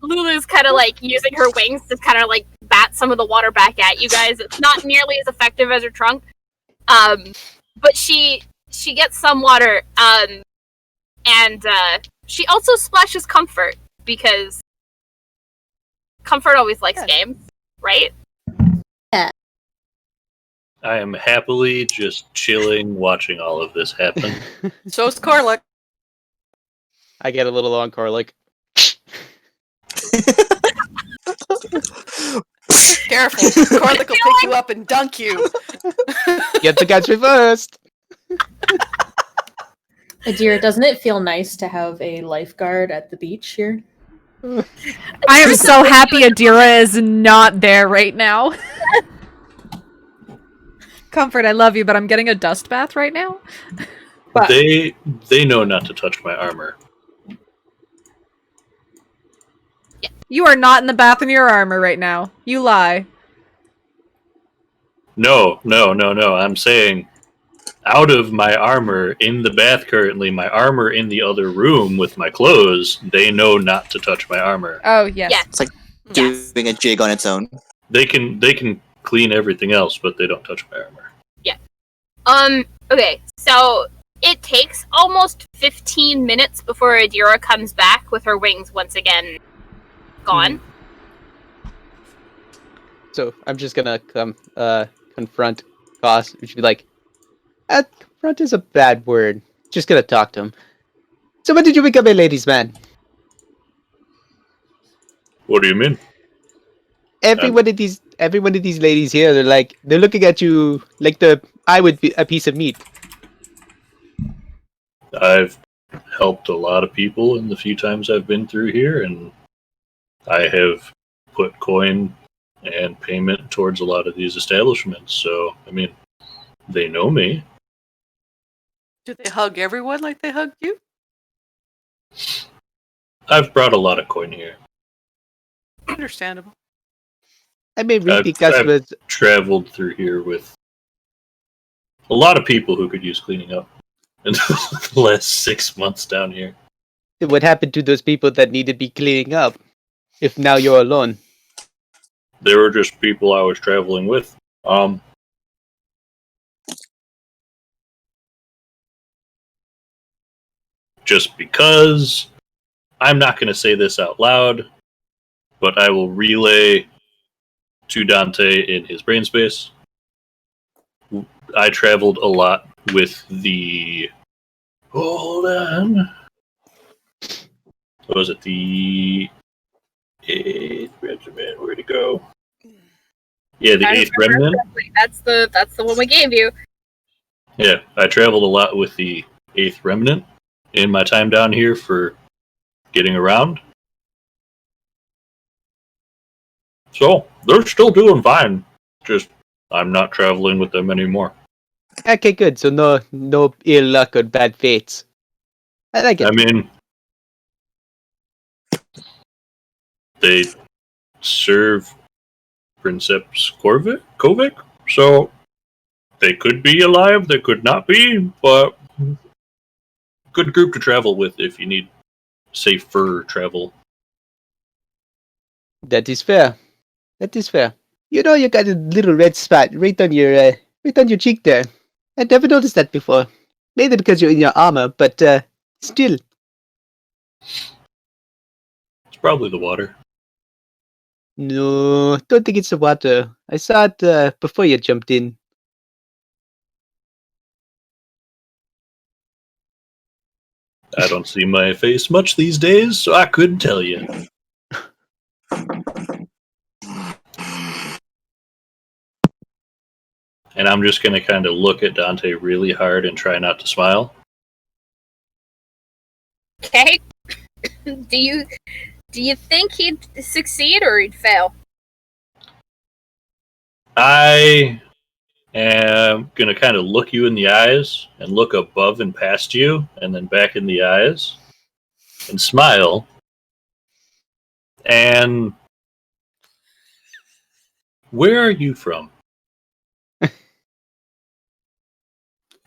Lulu's kind of like using her wings to kind of like bat some of the water back at you guys. It's not nearly as effective as her trunk, but she gets some water, and she also splashes Comfort because Comfort always likes games, right? I am happily just chilling, watching all of this happen. So's Corlick. I get a little on Corlick. Careful. Corlick will pick you up and dunk you. Get the guys reversed. Adira, doesn't it feel nice to have a lifeguard at the beach here? I am so happy Adira is not there right now. Comfort, I love you, but I'm getting a dust bath right now. But They know not to touch my armor. You are not in the bath in your armor right now. You lie. No. I'm saying out of my armor in the bath currently, my armor in the other room with my clothes, they know not to touch my armor. Oh, yes. Yes. It's like Yes. doing a jig on its own. They can clean everything else, but they don't touch my armor. Okay, so it takes almost 15 minutes before Adira comes back with her wings once again gone. So I'm just gonna confront Goss, which would be like, confront is a bad word. Just gonna talk to him. So when did you become a ladies' man? What do you mean? Every one of these ladies here, they're looking at you like I would be a piece of meat. I've helped a lot of people in the few times I've been through here, and I have put coin and payment towards a lot of these establishments. So, I mean, they know me. Do they hug everyone like they hugged you? I've brought a lot of coin here. Understandable. I made repeat customers. I've traveled through here with a lot of people who could use cleaning up in the last 6 months down here. What happened to those people that need to be cleaning up? If now you're alone. They were just people I was traveling with. Just because I'm not going to say this out loud, but I will relay to Dante in his brain space. I traveled a lot with the. Hold on. What was it? The 8th Regiment. Where'd it go? Yeah, the 8th Remnant. That's the one we gave you. Yeah, I traveled a lot with the 8th Remnant in my time down here for getting around. So, they're still doing fine. Just, I'm not traveling with them anymore. Okay, good. So no ill luck or bad fates. I like it. I mean, they serve Princeps Kovic, so they could be alive, they could not be, but good group to travel with if you need safer travel. That is fair. That is fair. You know, you got a little red spot right on your cheek there. I never noticed that before. Maybe because you're in your armor, but still. It's probably the water. No, don't think it's the water. I saw it before you jumped in. I don't see my face much these days, so I couldn't tell you. And I'm just going to kind of look at Dante really hard and try not to smile. Okay. Do you think he'd succeed or he'd fail? I am going to kind of look you in the eyes and look above and past you and then back in the eyes and smile. And where are you from?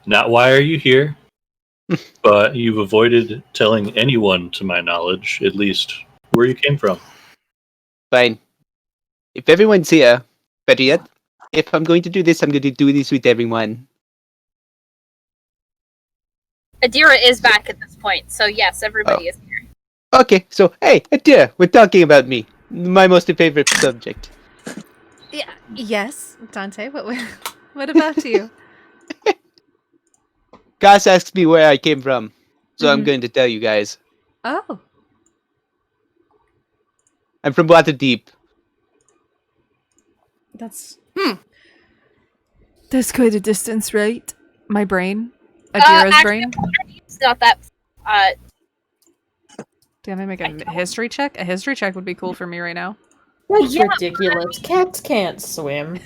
Not why are you here, but you've avoided telling anyone, to my knowledge, at least where you came from. Fine. If everyone's here, better yet, if I'm going to do this, I'm going to do this with everyone. Adira is back at this point, so yes, everybody is here. Okay, so hey, Adira, we're talking about me, my most favorite subject. Yeah. Yes, Dante. What about you? Gus asked me where I came from, so I'm Mhm. going to tell you guys. Oh. I'm from Waterdeep. That's That's quite a distance, right? My brain, Adira's Actually, brain. it's not that. Damn, I make a history check. A history check would be cool for me right now. That's Yeah. ridiculous. Cats can't swim.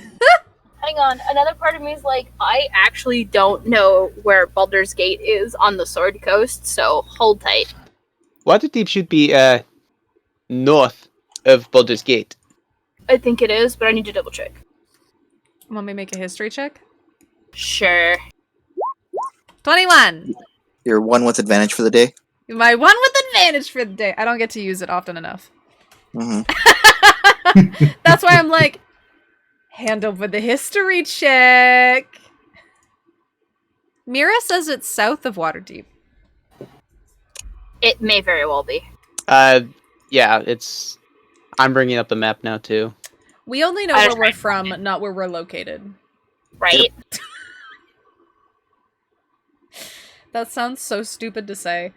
Hang on. Another part of me is like, I actually don't know where Baldur's Gate is on the Sword Coast, so hold tight. Waterdeep should be north of Baldur's Gate. I think it is, but I need to double check. Want me to make a history check? Sure. 21. You're one with advantage for the day. My one with advantage for the day. I don't get to use it often enough. Hmm. That's why I'm like, hand over the history check. Mira says it's south of Waterdeep. It may very well be. Yeah, it's. I'm bringing up the map now too. We only know where we're from, not where we're located. Right? That sounds so stupid to say.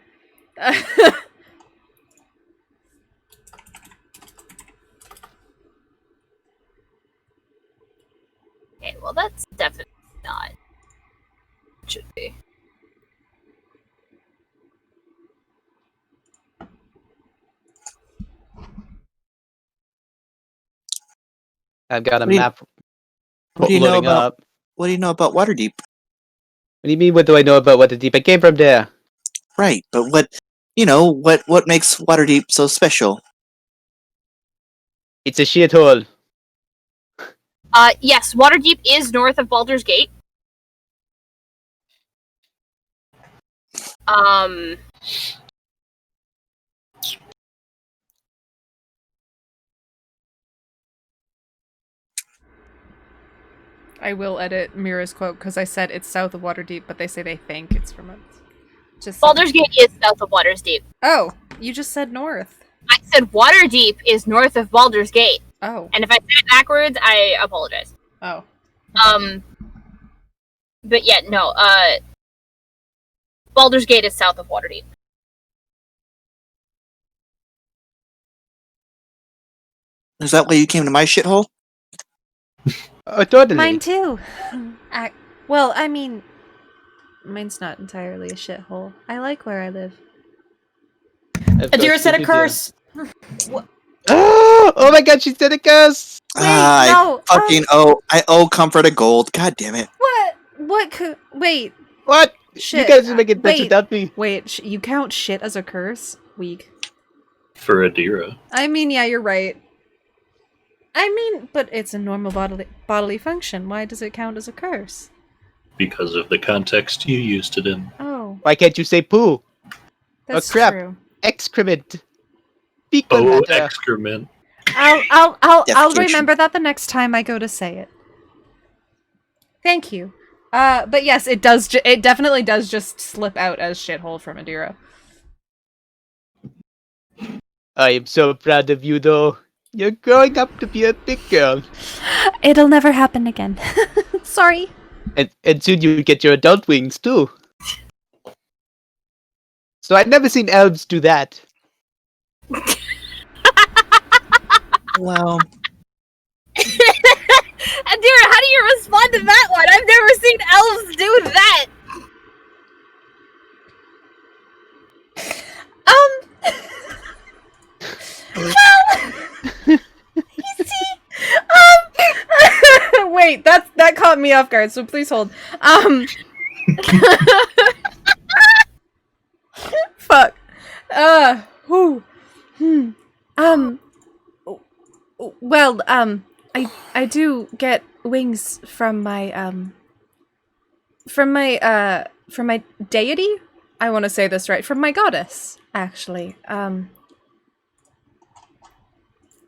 Okay, well that's definitely not. It should be. I've got a What do you- map What do you know loading about? up. What do you know about Waterdeep? What do you mean? What do I know about Waterdeep? I came from there. Right, but what makes Waterdeep so special? It's a shithole. Yes, Waterdeep is north of Baldur's Gate. I will edit Mira's quote because I said it's south of Waterdeep, but they say they think it's from just. Baldur's Gate is south of Waterdeep. Oh, you just said north. I said Waterdeep is north of Baldur's Gate. Oh. And if I said it backwards, I apologize. Oh. But yeah, no. Baldur's Gate is south of Waterdeep. Is that why you came to my shithole? Oh, totally. Mine too. Well, I mean, mine's not entirely a shithole. I like where I live. Adira said a curse. Oh my god, she said a curse! Wait, no. I owe Comfort a gold. God damn it. What? What could... Wait. What? Shit. You guys are making bets without me. Wait, you count shit as a curse? Weak. For Adira. I mean, yeah, you're right. I mean, but it's a normal bodily function. Why does it count as a curse? Because of the context you used it in. Oh. Why can't you say poo? That's crap. true. Excrement. Excrement. I'll remember that the next time I go to say it. Thank you. But yes, it does. It definitely does just slip out as shithole from Adira. I am so proud of you, though. You're growing up to be a big girl. It'll never happen again. Sorry. And soon you get your adult wings, too. So I've never seen elves do that. Wow. Adira, how do you respond to that one? I've never seen elves do that. Wait, that caught me off guard, so please hold. Fuck. Whew. Well, I do get wings from my deity? I want to say this right. From my goddess, actually.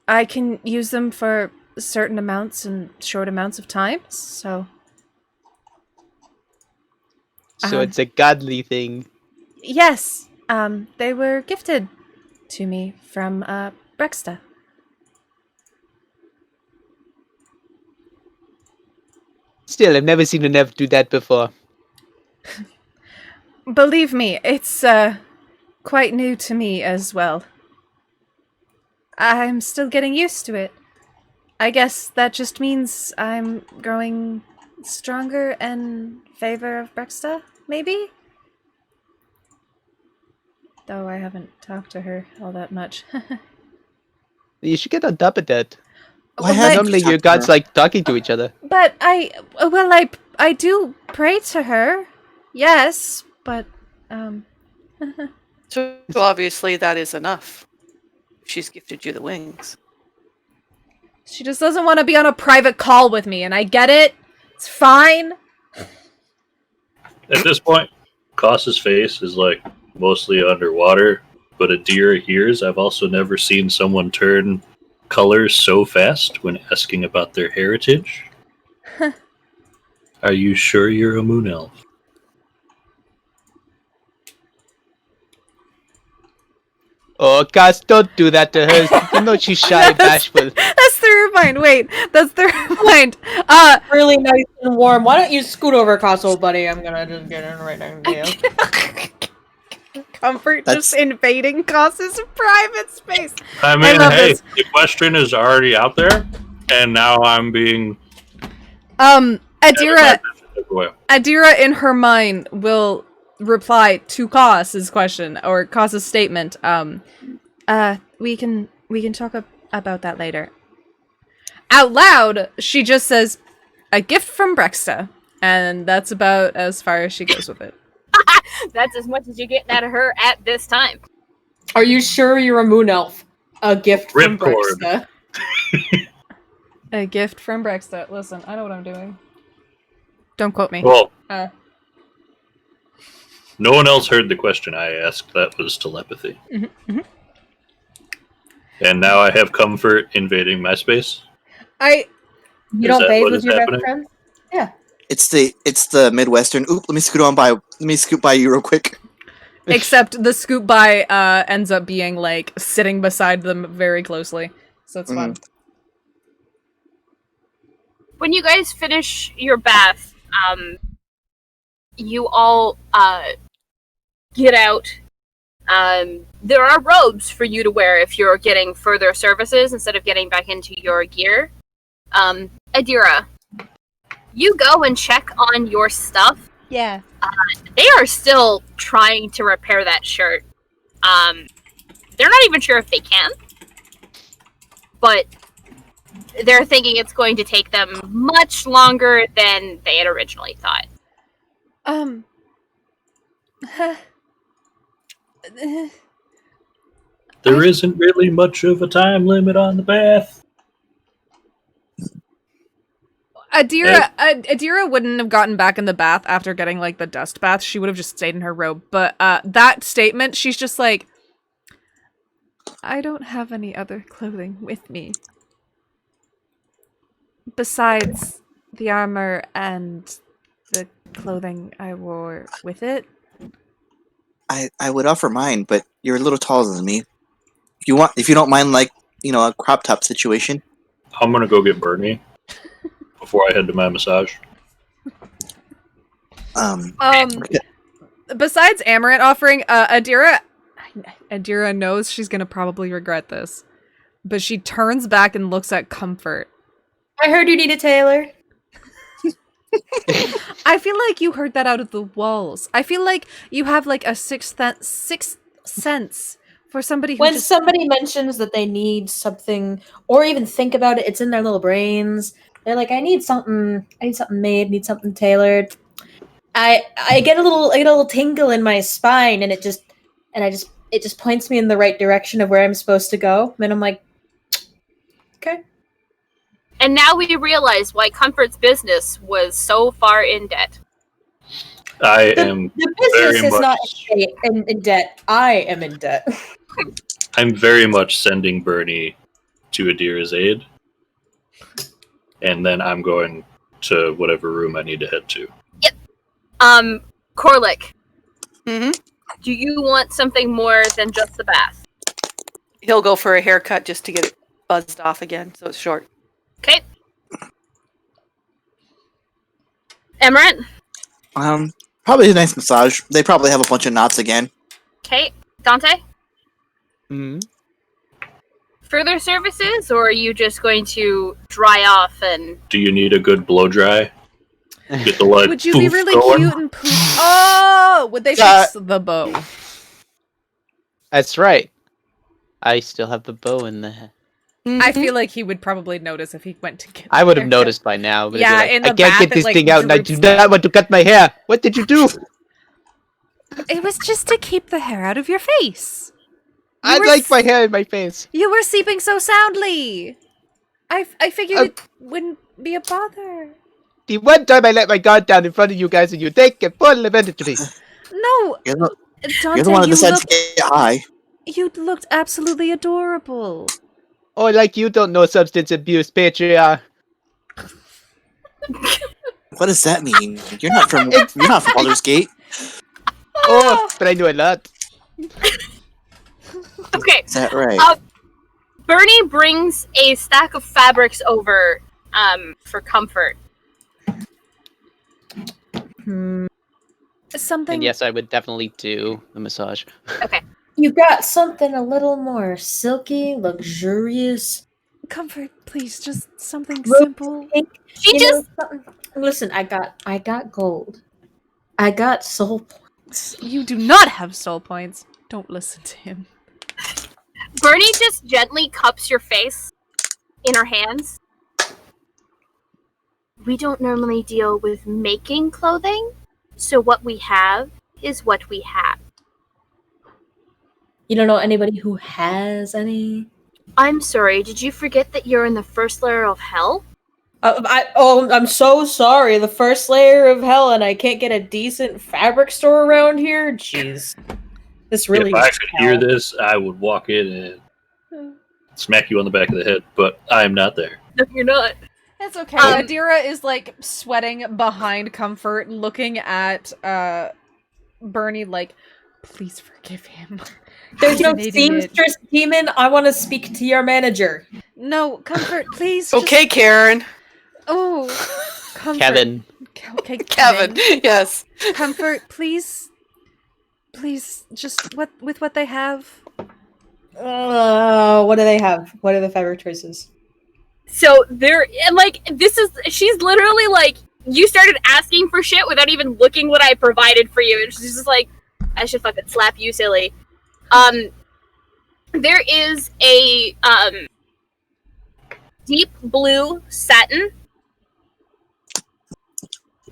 I can use them for certain amounts and short amounts of time, so... So it's a godly thing. Yes, they were gifted to me from, Brexta. Still, I've never seen an elf do that before. Believe me, it's, quite new to me as well. I'm still getting used to it. I guess that just means I'm growing stronger in favor of Brexta, maybe? Though I haven't talked to her all that much. You should get on top of that. Well, Normally your gods like talking to each other. But I do pray to her. Yes, but, So obviously that is enough. She's gifted you the wings. she just doesn't want to be on a private call with me, and I get it. It's fine. At this point, Koss's face is like mostly underwater, but Adira hears. I've also never seen someone turn colors so fast when asking about their heritage. Are you sure you're a moon elf? Oh, Cass, don't do that to her. You know she's shy and bashful. That's the remind. Wait, that's the remind. Really nice and warm. Why don't you scoot over, Castle, buddy? I'm gonna just get in right now. Comfort just invading Koss's private space. I mean, love hey, this. the question is already out there, and now I'm being... Adira in her mind will reply to Koss's question or Koss's statement. We can talk about that later. Out loud, she just says, "A gift from Brexta," and that's about as far as she goes with it. That's as much as you get out of her at this time. Are you sure you're a moon elf? A gift from Ripcord. Brexta. A gift from Brexta. Listen, I know what I'm doing. Don't quote me. Well, no one else heard the question I asked. That was telepathy. Mm-hmm. And now I have comfort invading my space. You don't that bathe what with is your happening? best friends? Yeah. It's the Midwestern. Oop, let me scoot by you real quick. Except the scoop by ends up being like sitting beside them very closely, so it's fun. When you guys finish your bath, you all get out. There are robes for you to wear if you're getting further services instead of getting back into your gear. Adira, you go and check on your stuff. Yeah. They are still trying to repair that shirt. They're not even sure if they can, but they're thinking it's going to take them much longer than they had originally thought. There isn't really much of a time limit on the bath. Adira wouldn't have gotten back in the bath after getting like the dust bath. She would have just stayed in her robe. But that statement, she's just like, I don't have any other clothing with me besides the armor and the clothing I wore with it. I would offer mine, but you're a little taller than me. If you don't mind, like, a crop top situation. I'm gonna go get Bernie before I head to my massage. Besides Amaranth offering, Adira knows she's gonna probably regret this, but she turns back and looks at Comfort. I heard you need a tailor. I feel like you heard that out of the walls. I feel like you have like a sixth sense for somebody who When somebody mentions that they need something, or even think about it, it's in their little brains. They're like, I need something made, need something tailored. I get a little tingle in my spine, and it just points me in the right direction of where I'm supposed to go. And I'm like, okay. And now we realize why Comfort's business was so far in debt. The business is not in debt. I am in debt. I'm very much sending Bernie to Adira's aid. And then I'm going to whatever room I need to head to. Yep. Corlick. Mm-hmm. Do you want something more than just the bath? He'll go for a haircut just to get it buzzed off again, so it's short. Okay. Amaranth? Probably a nice massage. They probably have a bunch of knots again. Okay. Dante? Mm-hmm. Further services, or are you just going to dry off and... Do you need a good blow dry? Get the light. Would you be really cute and poof? Oh! Would they fix the bow? That's right. I still have the bow in there. I feel like he would probably notice if he went to get. I would have noticed by now. But Yeah, like, in the I can't bath, get it, this like, thing out, and I do droops not want to cut my hair. What did you do? It was just to keep the hair out of your face. I like my hair in my face. You were sleeping so soundly. I figured it wouldn't be a bother. The one time I let my guard down in front of you guys, and you take full advantage of me. No, You're Dante, the one that decided to get high. You looked absolutely adorable. Oh, like you don't know substance abuse, patriarch. What does that mean? You're not from Baldur's Gate. Oh, but I knew a lot. Okay. Is that right? Bernie brings a stack of fabrics over for Comfort. Something. And yes, I would definitely do the massage. Okay. You got something a little more silky, luxurious. Comfort, please, just something Rose simple. pink, She just... Listen, I got gold. I got soul points. You do not have soul points. Don't listen to him. Bernie just gently cups your face in her hands. We don't normally deal with making clothing, so what we have is what we have. You don't know anybody who has any? I'm sorry, did you forget that you're in the first layer of hell? I'm so sorry. The first layer of hell, and I can't get a decent fabric store around here? Jeez. This really If I is could hell. hear this, I would walk in and smack you on the back of the head, but I am not there. No, you're not. It's okay. Adira is like sweating behind Comfort, looking at Bernie like, please forgive him. There's no He's an idiot. seamstress demon. I want to speak to your manager. No, Comfort, please. Okay, Karen. Oh, Comfort. Kevin. Okay, Kevin. Yes. Comfort, please, just with what they have. What do they have? What are the fabric choices? So she's literally like, you started asking for shit without even looking what I provided for you, and she's just like, I should fucking slap you, silly. There is a deep blue satin.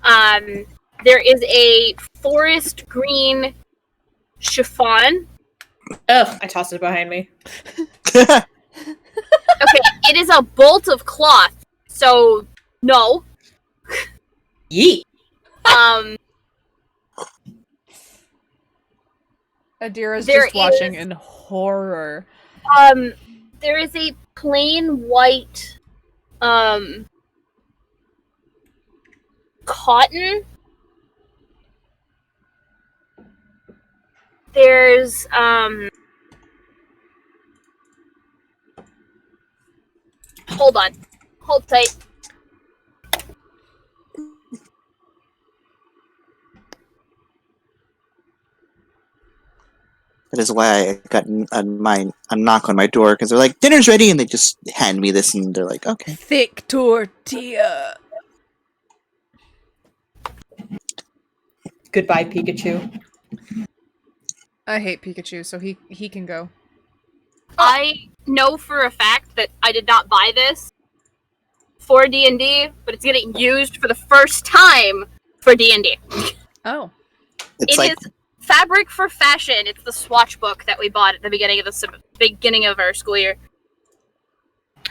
There is a forest green chiffon. Ugh, I tossed it behind me. Okay, it is a bolt of cloth, so no. Yeet. Adira's just watching in horror. There is a plain white, cotton. There's, hold on. Hold tight. That is why I got a knock on my door, because they're like, dinner's ready, and they just hand me this, and they're like, okay. Thick tortilla. Goodbye, Pikachu. I hate Pikachu, so he can go. I know for a fact that I did not buy this for D&D, but it's getting used for the first time for D&D. Oh. It's It is fabric for fashion. It's the swatch book that we bought at the beginning of our school year.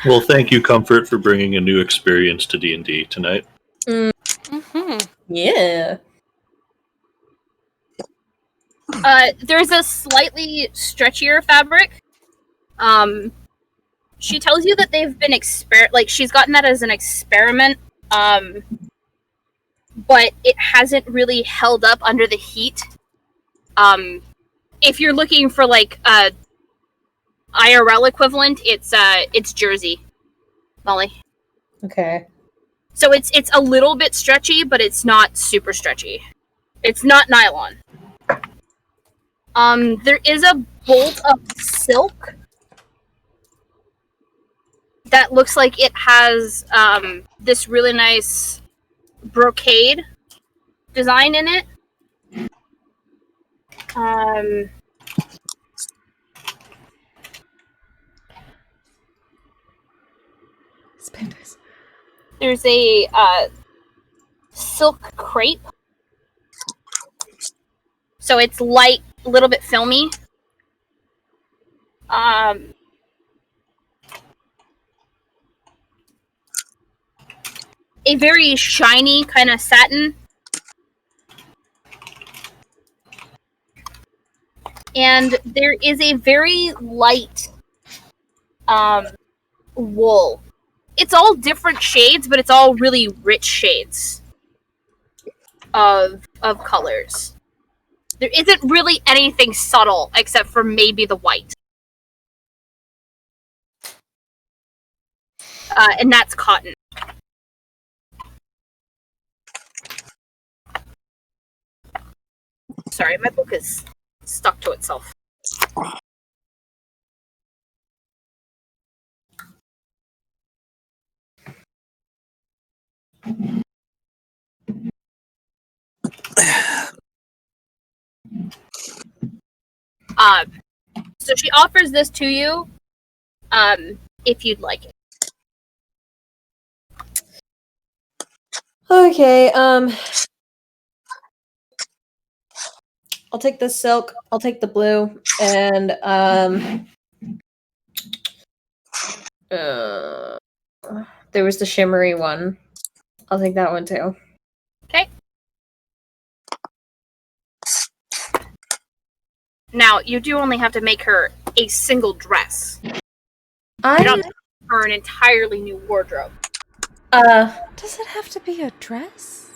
Well, thank you, Comfort, for bringing a new experience to D&D tonight. Yeah. There's a slightly stretchier fabric. She tells you that they've been she's gotten that as an experiment, but it hasn't really held up under the heat. If you're looking for like a IRL equivalent, it's jersey, Molly. Okay. So it's a little bit stretchy, but it's not super stretchy. It's not nylon. There is a bolt of silk that looks like it has this really nice brocade design in it. There's a silk crepe. So it's light, a little bit filmy. A very shiny kind of satin. And there is a very light wool. It's all different shades, but it's all really rich shades of colors. There isn't really anything subtle except for maybe the white. And that's cotton. Sorry, my book is stuck to itself. So she offers this to you, if you'd like it. Okay, I'll take the silk, I'll take the blue, and there was the shimmery one. I'll take that one too. Okay. Now, you do only have to make her a single dress. You don't have to make her an entirely new wardrobe. Does it have to be a dress?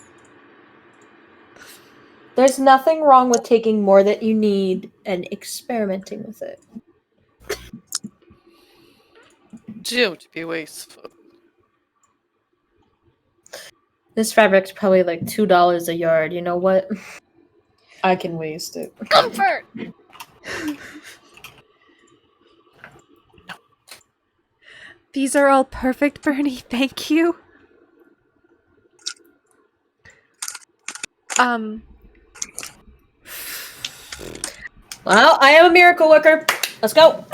There's nothing wrong with taking more that you need and experimenting with it. Don't be wasteful. This fabric's probably like $2 a yard. You know what? I can waste it. Comfort! These are all perfect, Bernie. Thank you. Well, I am a miracle worker. Let's go.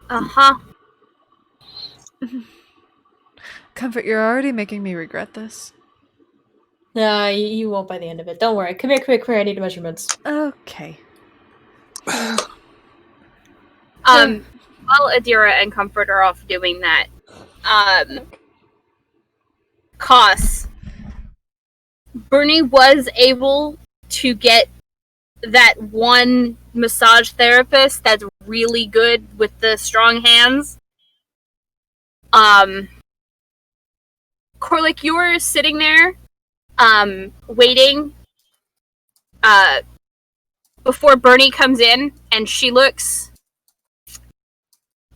Uh-huh. Comfort, you're already making me regret this. Nah, you won't by the end of it. Don't worry. Come here, come here. I need measurements. Okay. While Adira and Comfort are off doing that, Koss, Bernie was able to get that one massage therapist that's really good with the strong hands. Corlick, you were sitting there, waiting, before Bernie comes in, and she looks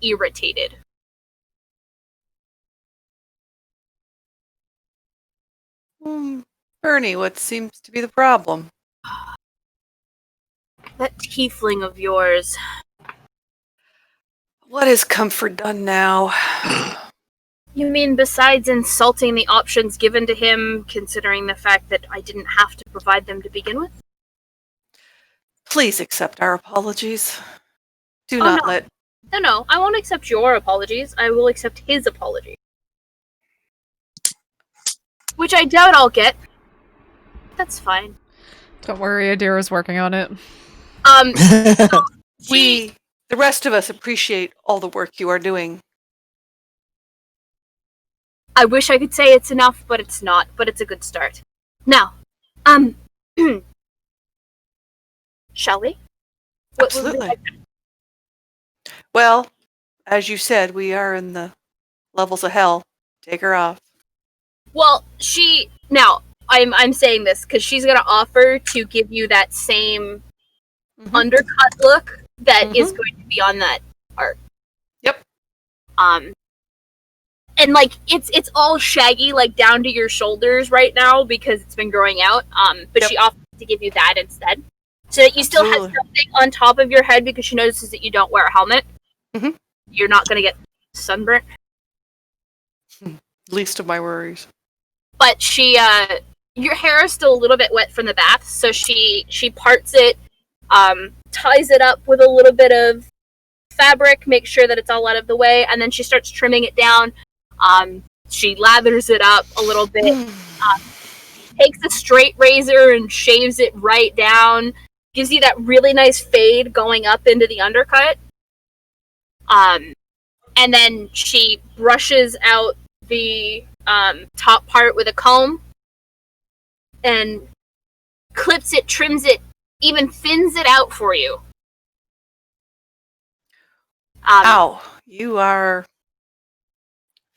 irritated. Bernie, what seems to be the problem? That tiefling of yours. What has Comfort done now? You mean besides insulting the options given to him, considering the fact that I didn't have to provide them to begin with? Please accept our apologies. Do not let... No, I won't accept your apologies. I will accept his apology. Which I doubt I'll get. That's fine. Don't worry, Adira's working on it. We, the rest of us, appreciate all the work you are doing. I wish I could say it's enough, but it's not. But it's a good start. Now, shall we? What would we Absolutely. like? Well, as you said, we are in the levels of hell. Take her off. Well, now I'm saying this because she's gonna offer to give you that same undercut look that is going to be on that art. Yep. And like it's all shaggy, like down to your shoulders right now because it's been growing out. But she offered to give you that instead, so that you still have something on top of your head because she notices that you don't wear a helmet. You're not gonna get sunburnt. Least of my worries. But your hair is still a little bit wet from the bath, so she parts it, ties it up with a little bit of fabric, makes sure that it's all out of the way, and then she starts trimming it down. She lathers it up a little bit, takes a straight razor and shaves it right down, gives you that really nice fade going up into the undercut. And then she brushes out the top part with a comb and clips it, trims it, even thins it out for you. Ow, you are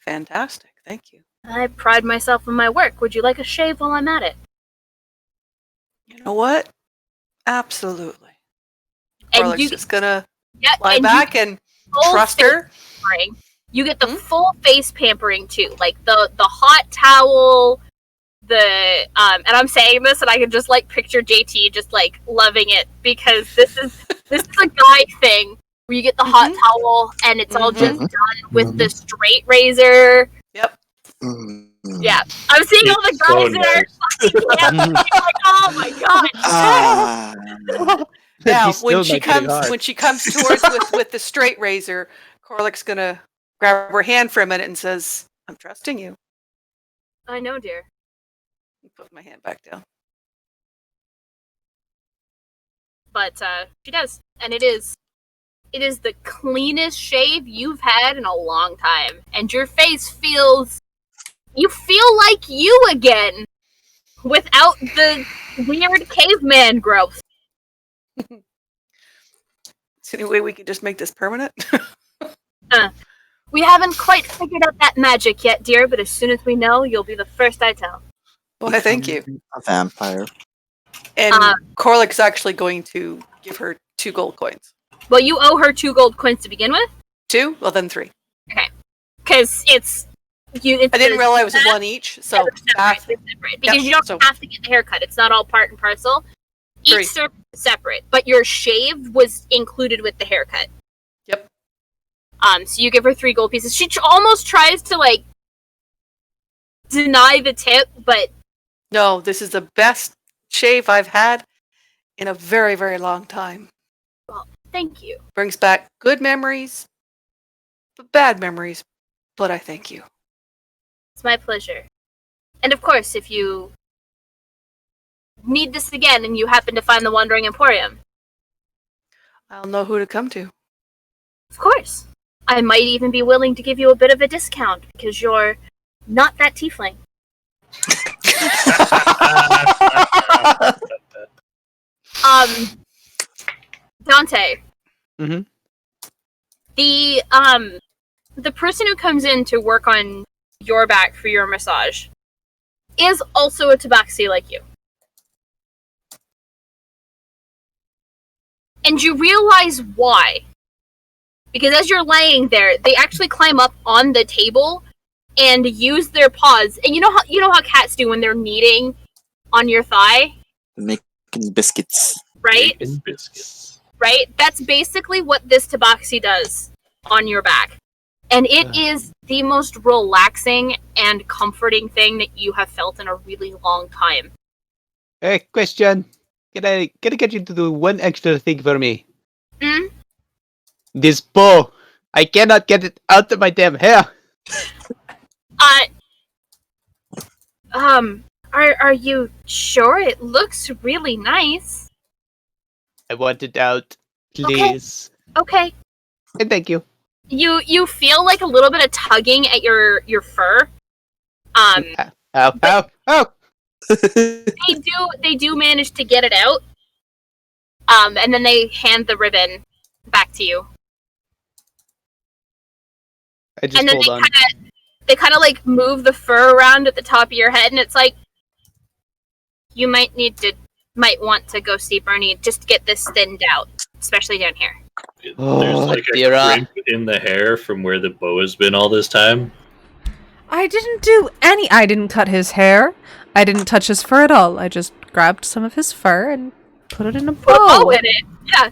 fantastic. Thank you. I pride myself in my work. Would you like a shave while I'm at it? You know what? Absolutely. And Corlick's just gonna lie and back and trust her. Pampering. You get the full face pampering too, like the hot towel, and I'm saying this, and I can just like picture JT just like loving it because this is a guy thing where you get the hot towel and it's all just done with the straight razor. Yep. Yeah, I'm seeing all the guys that are fucking like, oh my god. Now, when she comes towards with the straight razor, Corlick's gonna grab her hand for a minute and says, "I'm trusting you." I know, dear. Put my hand back down. But she does, and it is the cleanest shave you've had in a long time, and your face you feel like you again, without the weird caveman growth. Is there any way we could just make this permanent? We haven't quite figured out that magic yet, dear, but as soon as we know, you'll be the first I tell. Well, I thank you. A vampire. And Corlic's actually going to give her 2 gold coins. Well, you owe her 2 gold coins to begin with? 2? Well, then 3. Okay. Because it's I didn't realize it was 1 each, so separate, because you don't have to get the haircut. It's not all part and parcel. Each service is separate, but your shave was included with the haircut. Yep. So you give her 3 gold pieces. She almost tries to like deny the tip, but no, this is the best shave I've had in a very, very long time. Well, thank you. Brings back good memories, but bad memories, but I thank you. It's my pleasure. And of course, if you need this again and you happen to find the Wandering Emporium, I'll know who to come to. Of course. I might even be willing to give you a bit of a discount because you're not that tiefling. Dante. Mm-hmm. The person who comes in to work on your back for your massage is also a tabaxi like you. And you realize why. Because as you're laying there, they actually climb up on the table and use their paws. And you know how cats do when they're kneading on your thigh? Making biscuits. Right? Making biscuits. Right? That's basically what this tabaxi does on your back. And it is the most relaxing and comforting thing that you have felt in a really long time. Hey, question. Can I get you to do one extra thing for me? Hmm? This bow. I cannot get it out of my damn hair. Are you sure? It looks really nice. I want it out, please. Okay. And thank you. You feel like a little bit of tugging at your fur. Ow. They do manage to get it out. And then they hand the ribbon back to you. I just And then hold on. they kind of like move the fur around at the top of your head, and it's like you might want to go see Bernie just to get this thinned out, especially down here. There's like a crimp in the hair from where the bow has been all this time. I didn't cut his hair. I didn't touch his fur at all. I just grabbed some of his fur and put it in a bow. Oh, in it. Yeah.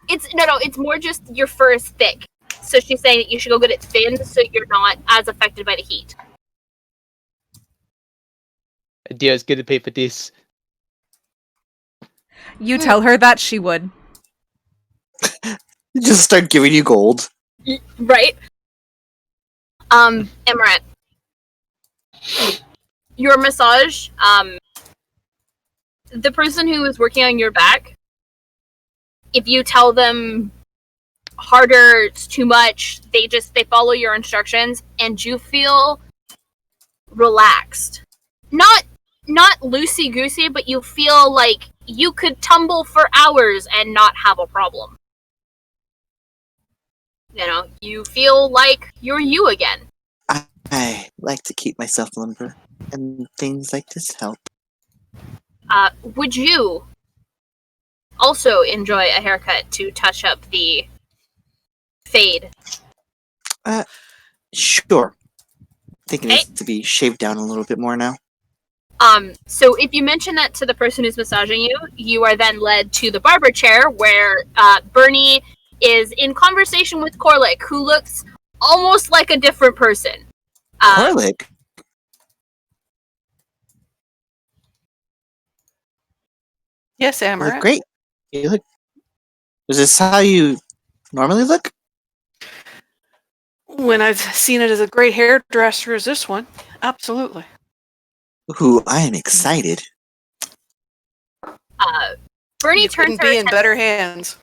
It's more just your fur is thick. So she's saying that you should go get it thinned so you're not as affected by the heat. Dia's gonna pay for this. You tell her that she would. Just start giving you gold. Right? Emrat. Your massage, the person who is working on your back, if you tell them harder, it's too much, they follow your instructions and you feel relaxed. Not loosey-goosey, but you feel like you could tumble for hours and not have a problem. You feel like you're you again. I like to keep myself limber, and things like this help. Would you also enjoy a haircut to touch up the fade? Sure. I think it needs to be shaved down a little bit more now. So if you mention that to the person who's massaging you, you are then led to the barber chair where Bernie is in conversation with Corlic, who looks almost like a different person. Corlic? Yes, You Amaranth. look great. Is this how you normally look? When I've seen it as a great hairdresser as this one, absolutely. Ooh, I am excited. Bernie You turns couldn't be in better hands.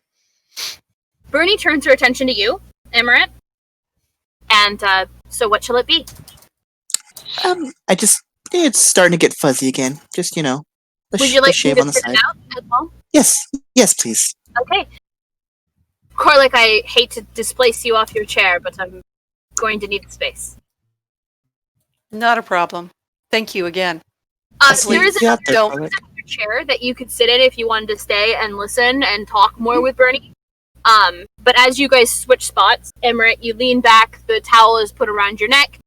Bernie turns her attention to you, Amaranth. And so what shall it be? It's starting to get fuzzy again. Just, Would you like me shave to on the thin side. it out as well? Yes, please. Okay. Corlick, I hate to displace you off your chair, but I'm going to need space. Not a problem. Thank you again. There is another chair that you could sit in if you wanted to stay and listen and talk more with Bernie. But as you guys switch spots, Amaranth, you lean back, the towel is put around your neck.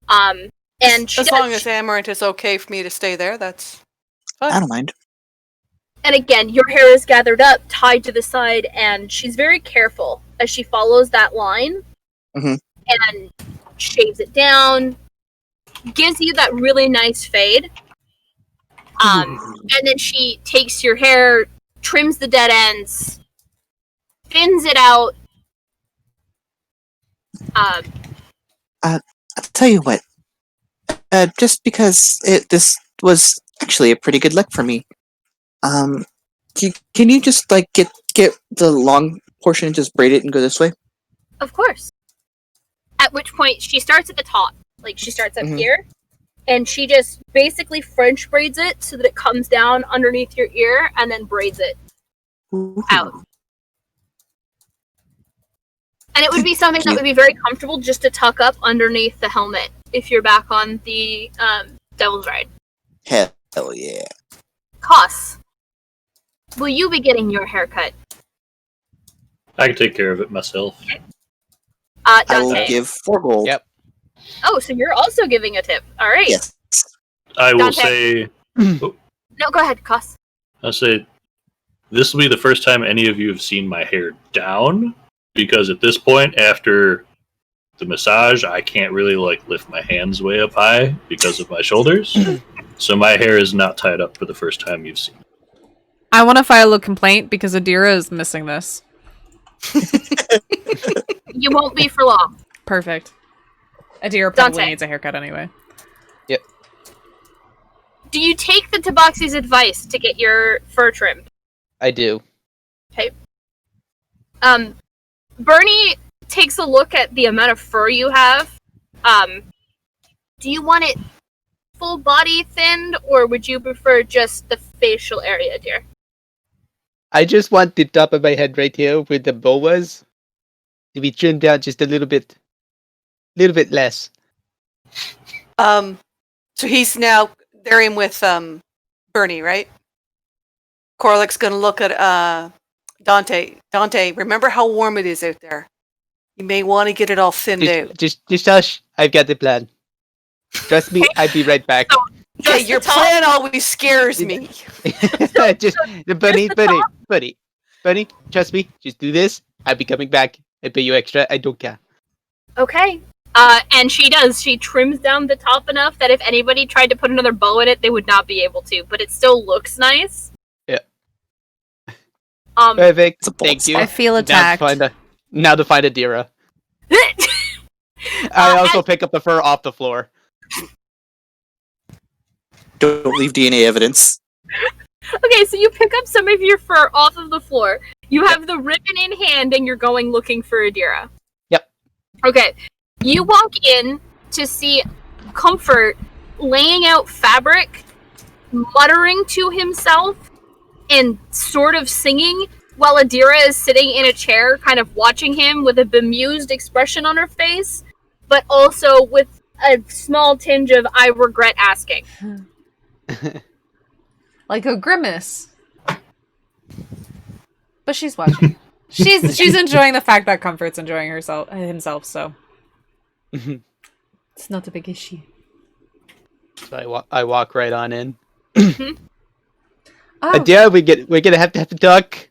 And as long as Amaranth is okay for me to stay there, that's fine. I don't mind. And again, your hair is gathered up, tied to the side, and she's very careful as she follows that line and shaves it down, gives you that really nice fade. And then she takes your hair, trims the dead ends, thins it out. I'll tell you what. Just because this was actually a pretty good look for me. Can you just like get the long portion and just braid it and go this way? Of course. At which point she starts at the top, like she starts up here, and she just basically French braids it so that it comes down underneath your ear, and then braids it out. And it would be something that would be very comfortable just to tuck up underneath the helmet if you're back on the Devil's Ride. Hell yeah. Koss, will you be getting your haircut? I can take care of it myself. Okay. I Dante. will give 4 gold. Yep. Oh, so you're also giving a tip. All right. Yes. I will Dante. say... No, go ahead, Koss. I'll say this will be the first time any of you have seen my hair down, because at this point, after the massage, I can't really like lift my hands way up high because of my shoulders. So my hair is not tied up for the first time you've seen. I want to file a complaint because Adira is missing this. You won't be for long. Perfect. Adira probably Dante. needs a haircut anyway. Yep. Do you take the Tabaxi's advice to get your fur trimmed? I do. Okay. Bernie takes a look at the amount of fur you have. Do you want it full body thinned, or would you prefer just the facial area, dear? I just want the top of my head right here where the bow was to be trimmed down just a little bit less. So he's now they're in with Bernie, right? Corlick's gonna look at Dante. Dante, remember how warm it is out there. You may want to get it all thinned out. Just hush. I've got the plan. Trust me, I'll be right back. Okay, your plan always scares me. Just the bunny. Trust me. Just do this. I'll be coming back. I pay you extra. I don't care. Okay. And she does. She trims down the top enough that if anybody tried to put another bow in it, they would not be able to. But it still looks nice. Yeah. Perfect. Thank you. I feel attacked. Now to find Adira. I also pick up the fur off the floor. Don't leave DNA evidence. Okay, so you pick up some of your fur off of the floor. You have the ribbon in hand, and you're going looking for Adira. Yep. Okay. You walk in to see Comfort laying out fabric, muttering to himself, and sort of singing, while Adira is sitting in a chair, kind of watching him with a bemused expression on her face, but also with a small tinge of "I regret asking." Like a grimace. But she's watching. she's enjoying the fact that Comfort's enjoying himself, so it's not a big issue. So I walk right on in. Oh. Adira, we're gonna have to have a talk.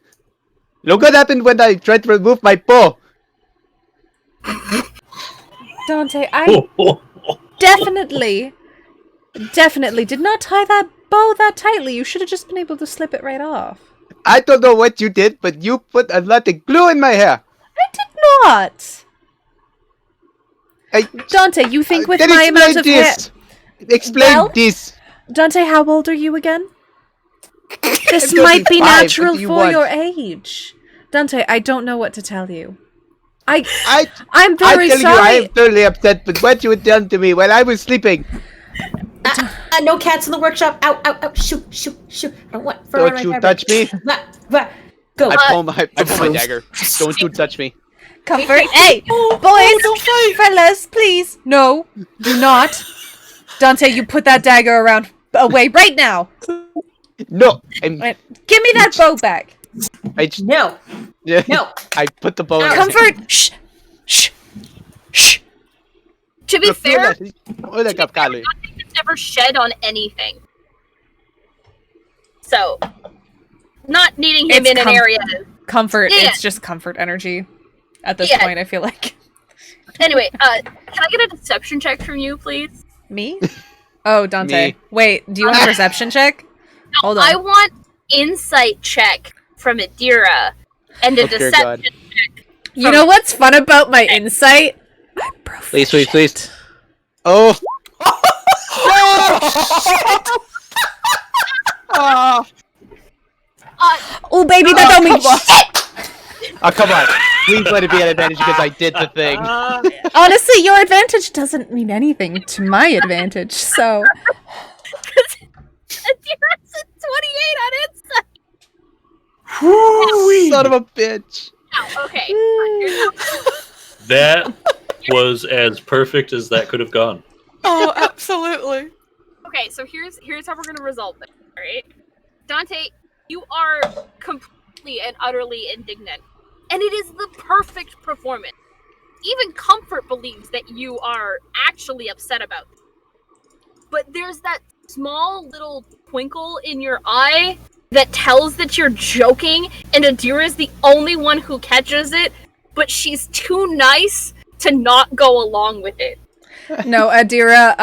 Look what happened when I tried to remove my bow. Dante, I definitely did not tie that bow that tightly. You should have just been able to slip it right off. I don't know what you did, but you put a lot of glue in my hair. I did not. Dante, you think with Then my amount of hair... Explain this. Dante, how old are you again? This might be natural for your age. Dante, I don't know what to tell you. I'm very sorry. I am totally upset with what you had done to me while I was sleeping. No cats in the workshop. Ow, ow, ow. Shoot. I don't want fur Don't on my you fabric. touch me. Go Go. I pull my dagger. Don't you touch me. Comfort. Hey, boys, don't fight. Fellas, please. No, do not. Dante, you put that dagger away right now. No. Give me that bow back. No. No. I put the bow in his Comfort. Shh. Shh. Shh. To be fair, hand. it's never shed on anything. So, not needing him in an area. Comfort. Yeah. It's just comfort energy. At this Yeah. point, I feel like. Anyway, can I get a deception check from you, please? Me? Oh, Dante. Me. Wait, do you want a perception check? Hold on. I want insight check from Adira and a Oh, dear deception God. check. You know what's fun about my insight? I'm Please, proficient. please. Oh. Oh, baby, that don't mean come on. shit! Oh, come on. Please let it be an advantage because I did the thing. Honestly, your advantage doesn't mean anything to my advantage, so... Adira's a 28 on insight. Son of a bitch. Oh, okay. That was as perfect as that could have gone. Oh, absolutely. Okay, so here's how we're gonna resolve this, alright? Dante, you are completely and utterly indignant. And it is the perfect performance. Even Comfort believes that you are actually upset about it. But there's that small little twinkle in your eye that tells that you're joking, and Adira is the only one who catches it, but she's too nice to not go along with it. No, Adira,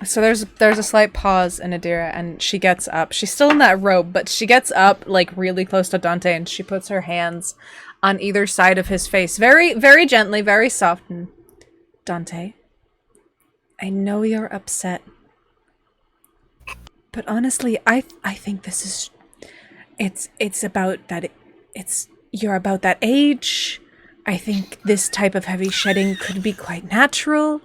so there's a slight pause in Adira, and she gets up. She's still in that robe, but she gets up, like, really close to Dante, and she puts her hands on either side of his face. Very, very gently, very soft. And, Dante, I know you're upset. But honestly, I think this is... It's about that... You're about that age. I think this type of heavy shedding could be quite natural.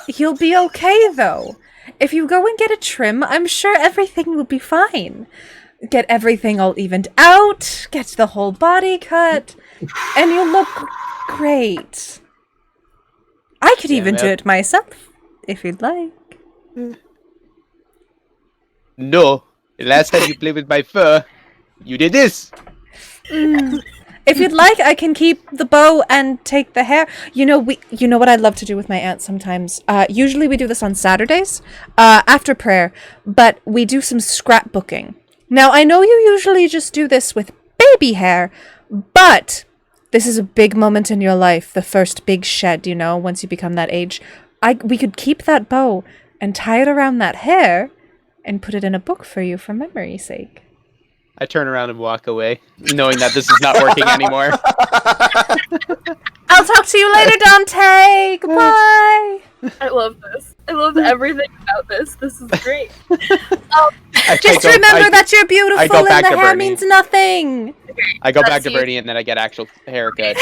You'll be okay, though. If you go and get a trim, I'm sure everything will be fine. Get everything all evened out, get the whole body cut, and you'll look great. I could even do it myself, if you'd like. No. The last time you played with my fur, you did this. If you'd like, I can keep the bow and take the hair. You know what I love to do with my aunt sometimes. Usually we do this on Saturdays, after prayer, but we do some scrapbooking. Now, I know you usually just do this with baby hair, but this is a big moment in your life, the first big shed, once you become that age. We could keep that bow and tie it around that hair and put it in a book for you for memory's sake. I turn around and walk away, knowing that this is not working anymore. I'll talk to you later, Dante! Goodbye! I love this. I love everything about this. This is great. Just remember that you're beautiful I go and back the to hair Bernie. means nothing! I go back Let's to see. Bernie and then I get actual haircut.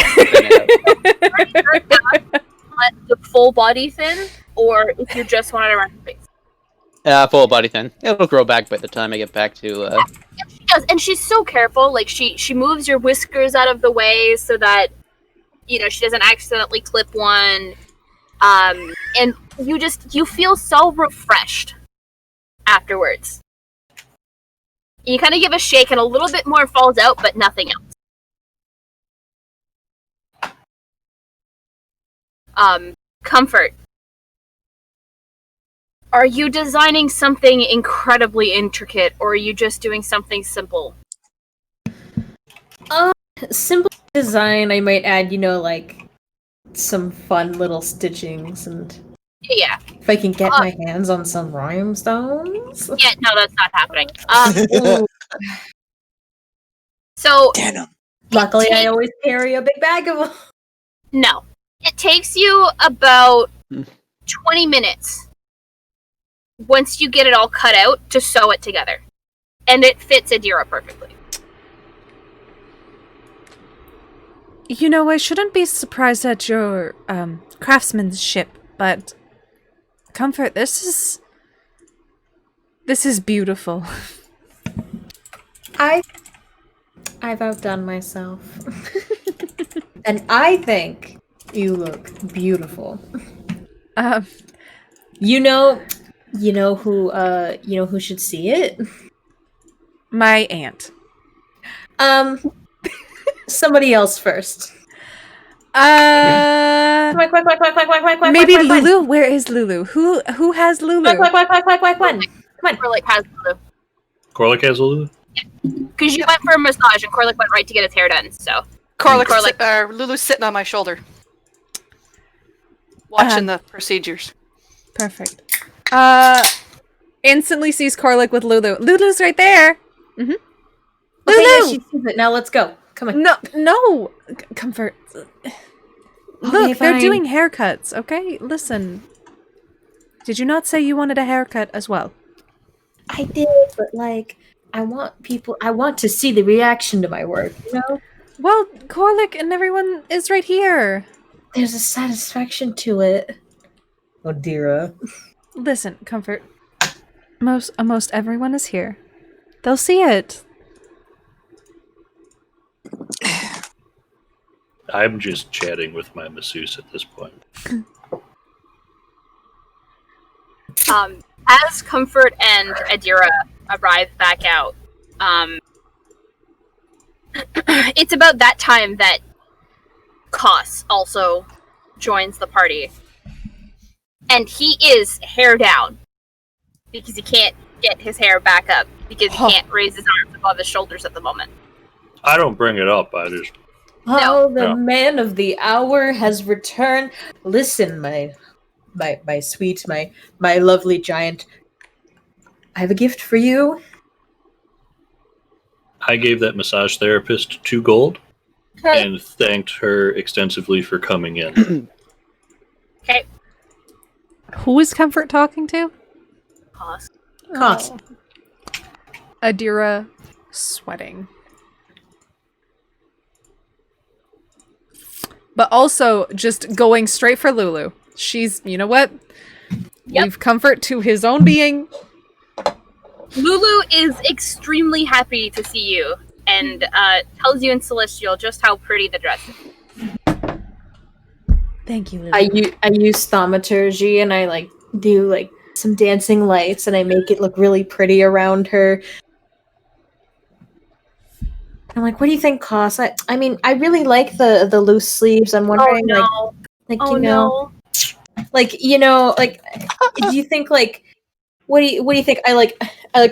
Want the full body thin, or if you just want it around your face. Full body thin. It'll grow back by the time I get back to. She does, and she's so careful. Like she moves your whiskers out of the way so that she doesn't accidentally clip one. And you feel so refreshed afterwards. You kind of give a shake, and a little bit more falls out, but nothing else. Comfort. Are you designing something incredibly intricate, or are you just doing something simple? Simple design, I might add, like, some fun little stitchings, and Yeah. if I can get my hands on some rhinestones. Yeah, no, that's not happening. So, Denim. Luckily, I always carry a big bag of them. no. It takes you about 20 minutes once you get it all cut out to sew it together. And it fits Adira perfectly. I shouldn't be surprised at your craftsmanship, but Comfort, this This is beautiful. I've outdone myself. And I think you look beautiful. You know who should see it? My aunt. Somebody else first. Quack, quack, quack, quack, quack, quack, quack, quack, Maybe quack, quack, Lulu? Where is Lulu? Who has Lulu? quack, quack, quack, quack, quack, quack. Come on. Corlick has Lulu. Corlick has Lulu? Because you went for a massage and Corlick went right to get his hair done, so. Lulu's sitting on my shoulder. Watching the procedures. Perfect. Instantly sees Corlick with Lulu. Lulu's right there. Mm-hmm. Okay, yeah, Lulu! she sees it. Now let's go. Come on. No! Comfort. Look, they're fine. doing haircuts, okay? Listen. Did you not say you wanted a haircut as well? I did, but like, I want to see the reaction to my work, you know? Well, Corlick and everyone is right here. There's a satisfaction to it. Oh, dear. Listen, Comfort. Most everyone is here. They'll see it. I'm just chatting with my masseuse at this point. As Comfort and Adira arrive back out, it's about that time that Koss also joins the party. And he is hair down. Because he can't get his hair back up. Because he can't raise his arms above his shoulders at the moment. I don't bring it up, I just... Oh, the No. man of the hour has returned. Listen, my sweet, my lovely giant. I have a gift for you. I gave that massage therapist 2 gold and thanked her extensively for coming in. Okay. Who is Comfort talking to? Koss. Koss. Adira sweating. But also just going straight for Lulu. She's, you know what? Yep. Leave Comfort to his own being. Lulu is extremely happy to see you. And tells you in Celestial just how pretty the dress is. Thank you, Lulu. I use thaumaturgy and I like do like some dancing lights and I make it look really pretty around her. I'm like, what do you think, Koss? I mean, I really like the loose sleeves. I'm wondering, like Oh you know, no. like you know, like do you think like what do you think? I like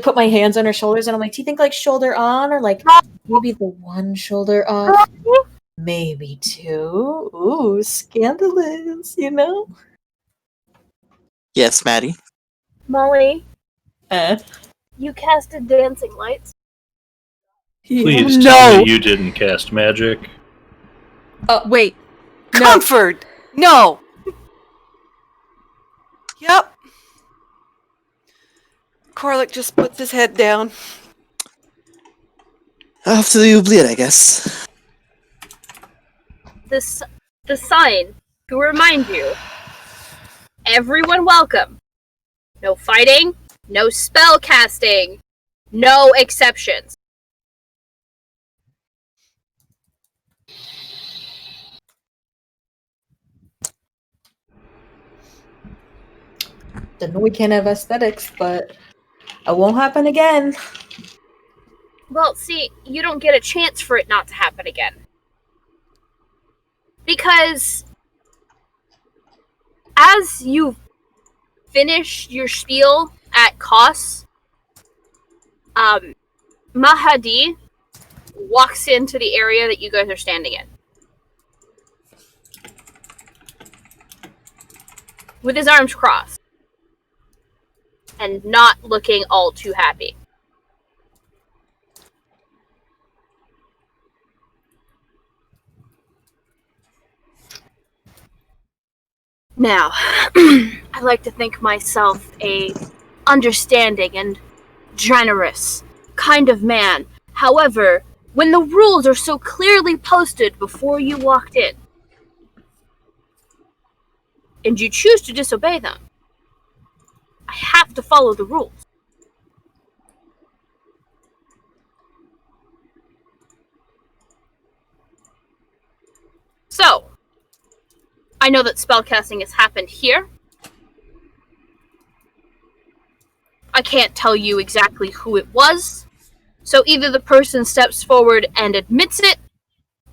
put my hands on her shoulders and I'm like, do you think like shoulder on or like maybe the one shoulder off? Maybe 2. Ooh, scandalous, you know? Yes, Maddie. Molly, you casted dancing lights. Please No. tell me you didn't cast magic. Wait. No. Comfort! No! Yep. Corlick just puts his head down. After the oubliette, I guess. The sign to remind you. Everyone welcome. No fighting, no spell casting, no exceptions. Don't know we can't have aesthetics, but it won't happen again. Well, see, you don't get a chance for it not to happen again. Because as you finish your spiel at Koss, Mahadi walks into the area that you guys are standing in. With his arms crossed. And not looking all too happy. Now, I like to think myself a understanding and generous kind of man. However, when the rules are so clearly posted before you walked in, and you choose to disobey them, I have to follow the rules. I know that spellcasting has happened here. I can't tell you exactly who it was. So either the person steps forward and admits it,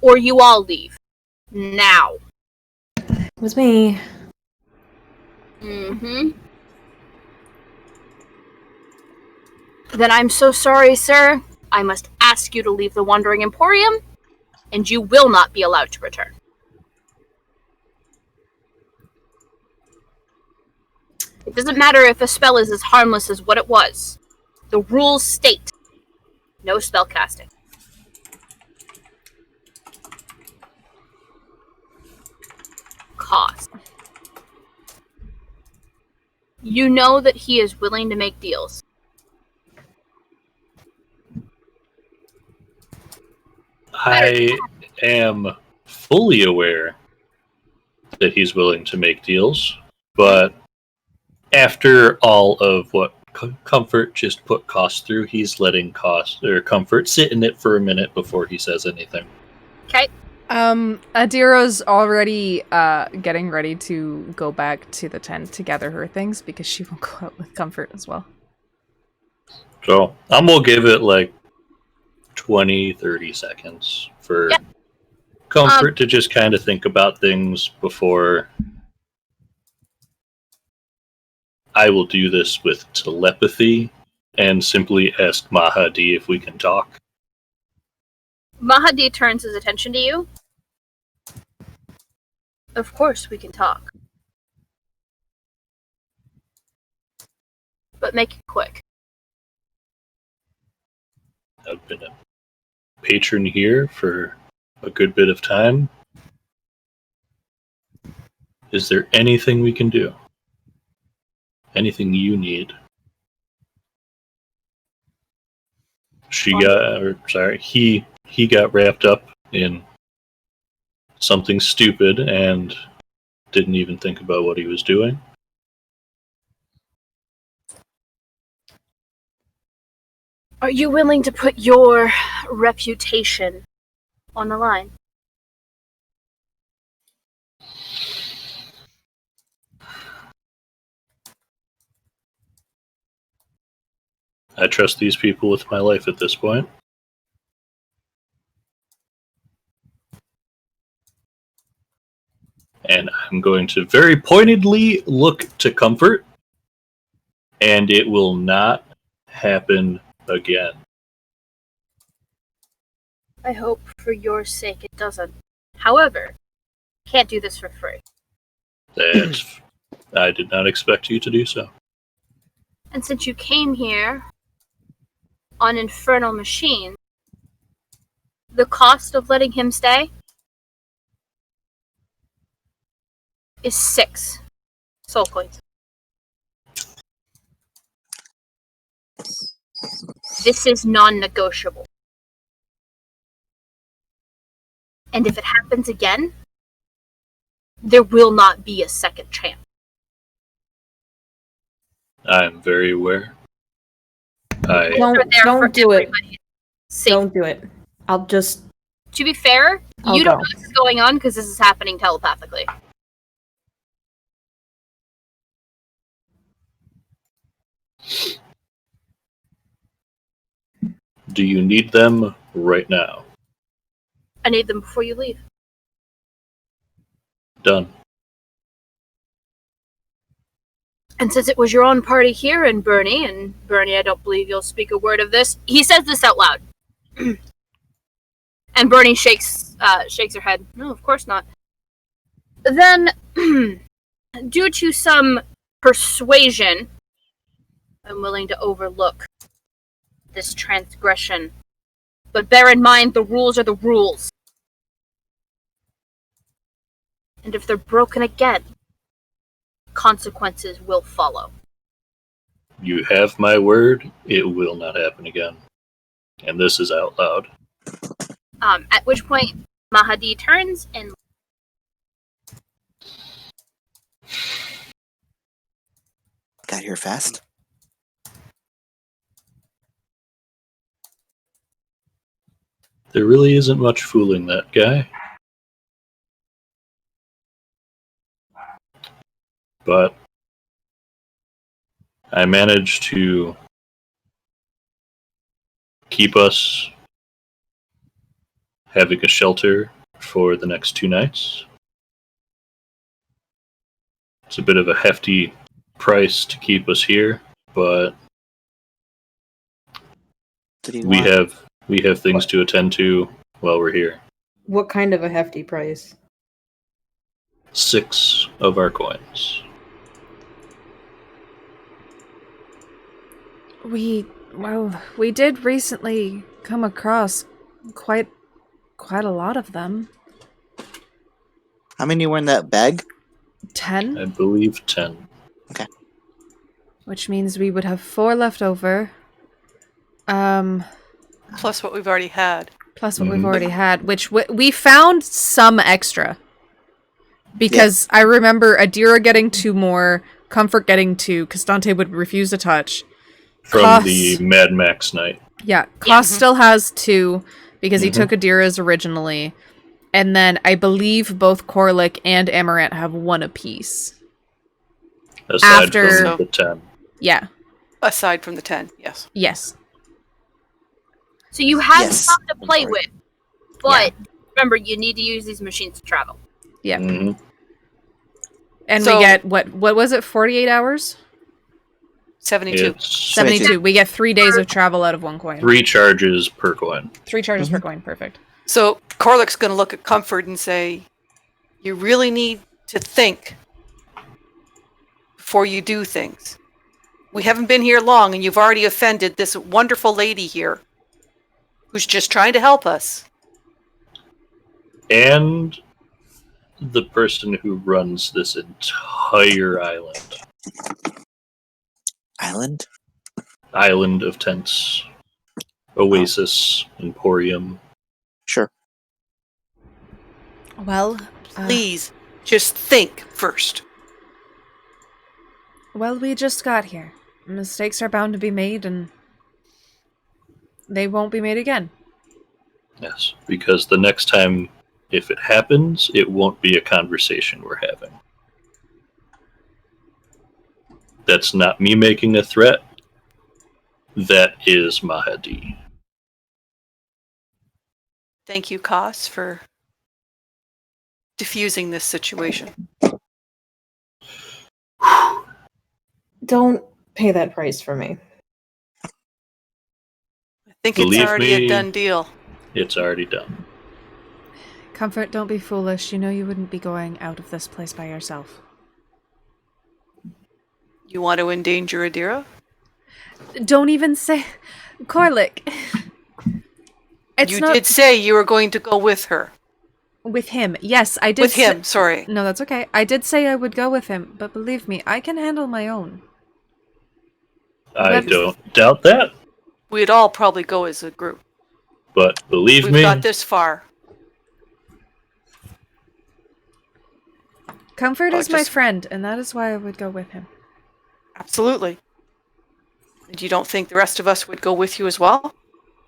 or you all leave. Now. It was me. Mm-hmm. Then I'm so sorry, sir. I must ask you to leave the Wandering Emporium, and you will not be allowed to return. It doesn't matter if a spell is as harmless as what it was. The rules state no spell casting. Cost. You know that he is willing to make deals. I am fully aware that he's willing to make deals, but after all of what Comfort just put Cost through, he's letting Cost or Comfort sit in it for a minute before he says anything. Okay. Adira's already getting ready to go back to the tent to gather her things because she will go out with Comfort as well. So I'm gonna give it like 20, 30 seconds for Comfort to just kind of think about things before I will do this with telepathy and simply ask Mahadi if we can talk. Mahadi turns his attention to you. Of course we can talk. But make it quick. I've been a patron here for a good bit of time. Is there anything we can do? Anything you need? He got wrapped up in something stupid and didn't even think about what he was doing. Are you willing to put your reputation on the line? I trust these people with my life at this point. And I'm going to very pointedly look to Comfort, and it will not happen again. I hope for your sake it doesn't. However, can't do this for free. I did not expect you to do so. And since you came here on Infernal Machine, the cost of letting him stay is 6 soul coins. This is non-negotiable. And if it happens again, there will not be a second chance. I am very aware. I Don't do it. Safe. Don't do it. I'll just. To be fair, I'll you don't go. know this is going on because this is happening telepathically. Do you need them right now? I need them before you leave. Done. And since it was your own party here, and Bernie, I don't believe you'll speak a word of this. He says this out loud. And Bernie shakes her head. No, of course not. Then, due to some persuasion, I'm willing to overlook this transgression. But bear in mind, the rules are the rules. And if they're broken again, consequences will follow. You have my word, it will not happen again. And this is out loud. At which point, Mahadi turns and... Got here fast. There really isn't much fooling that guy. but I managed to keep us having a shelter for the next 2 nights. It's a bit of a hefty price to keep us here, but we have things to attend to while we're here. What kind of a hefty price? 6 of our coins. We did recently come across quite a lot of them. How many were in that bag? 10, I believe 10. which means we would have 4 left over. Plus what we've already had. Plus what we've already had, which we found some extra. Because I remember Adira getting 2 more, Comfort getting 2, because Dante would refuse to touch. From the Mad Max night. Yeah, Koss still has 2, because he took Adira's originally. And then I believe both Corlick and Amaranth have 1 apiece. Aside from the 10. Yeah. Aside from the 10, yes. Yes. So you have stuff to play with, but remember, you need to use these machines to travel. Yeah. Mm-hmm. And we get, what was it, 48 hours? 72. 72. We get 3 days of travel out of 1 coin. 3 charges per coin. 3 charges per coin, perfect. So Corlick's going to look at Comfort and say, you really need to think before you do things. We haven't been here long, and you've already offended this wonderful lady here who's just trying to help us. And the person who runs this entire island. Island of tents. Oasis. Emporium. Sure. Well, please, just think first. Well, we just got here. Mistakes are bound to be made, and they won't be made again. Yes, because the next time, if it happens, it won't be a conversation we're having. That's not me making a threat. That is Mahadi. Thank you, Koss, for diffusing this situation. Don't pay that price for me. I think Believe it's already me, a done deal. It's already done. Comfort, don't be foolish. You know you wouldn't be going out of this place by yourself. You want to endanger Adira? Don't even say... Corlick. You did say you were going to go with her. With him. Yes, I did. With him, sorry. No, that's okay. I did say I would go with him, but believe me, I can handle my own. I don't doubt that. We'd all probably go as a group. But believe me... We've got this far. Comfort is my friend, and that is why I would go with him. Absolutely. And you don't think the rest of us would go with you as well?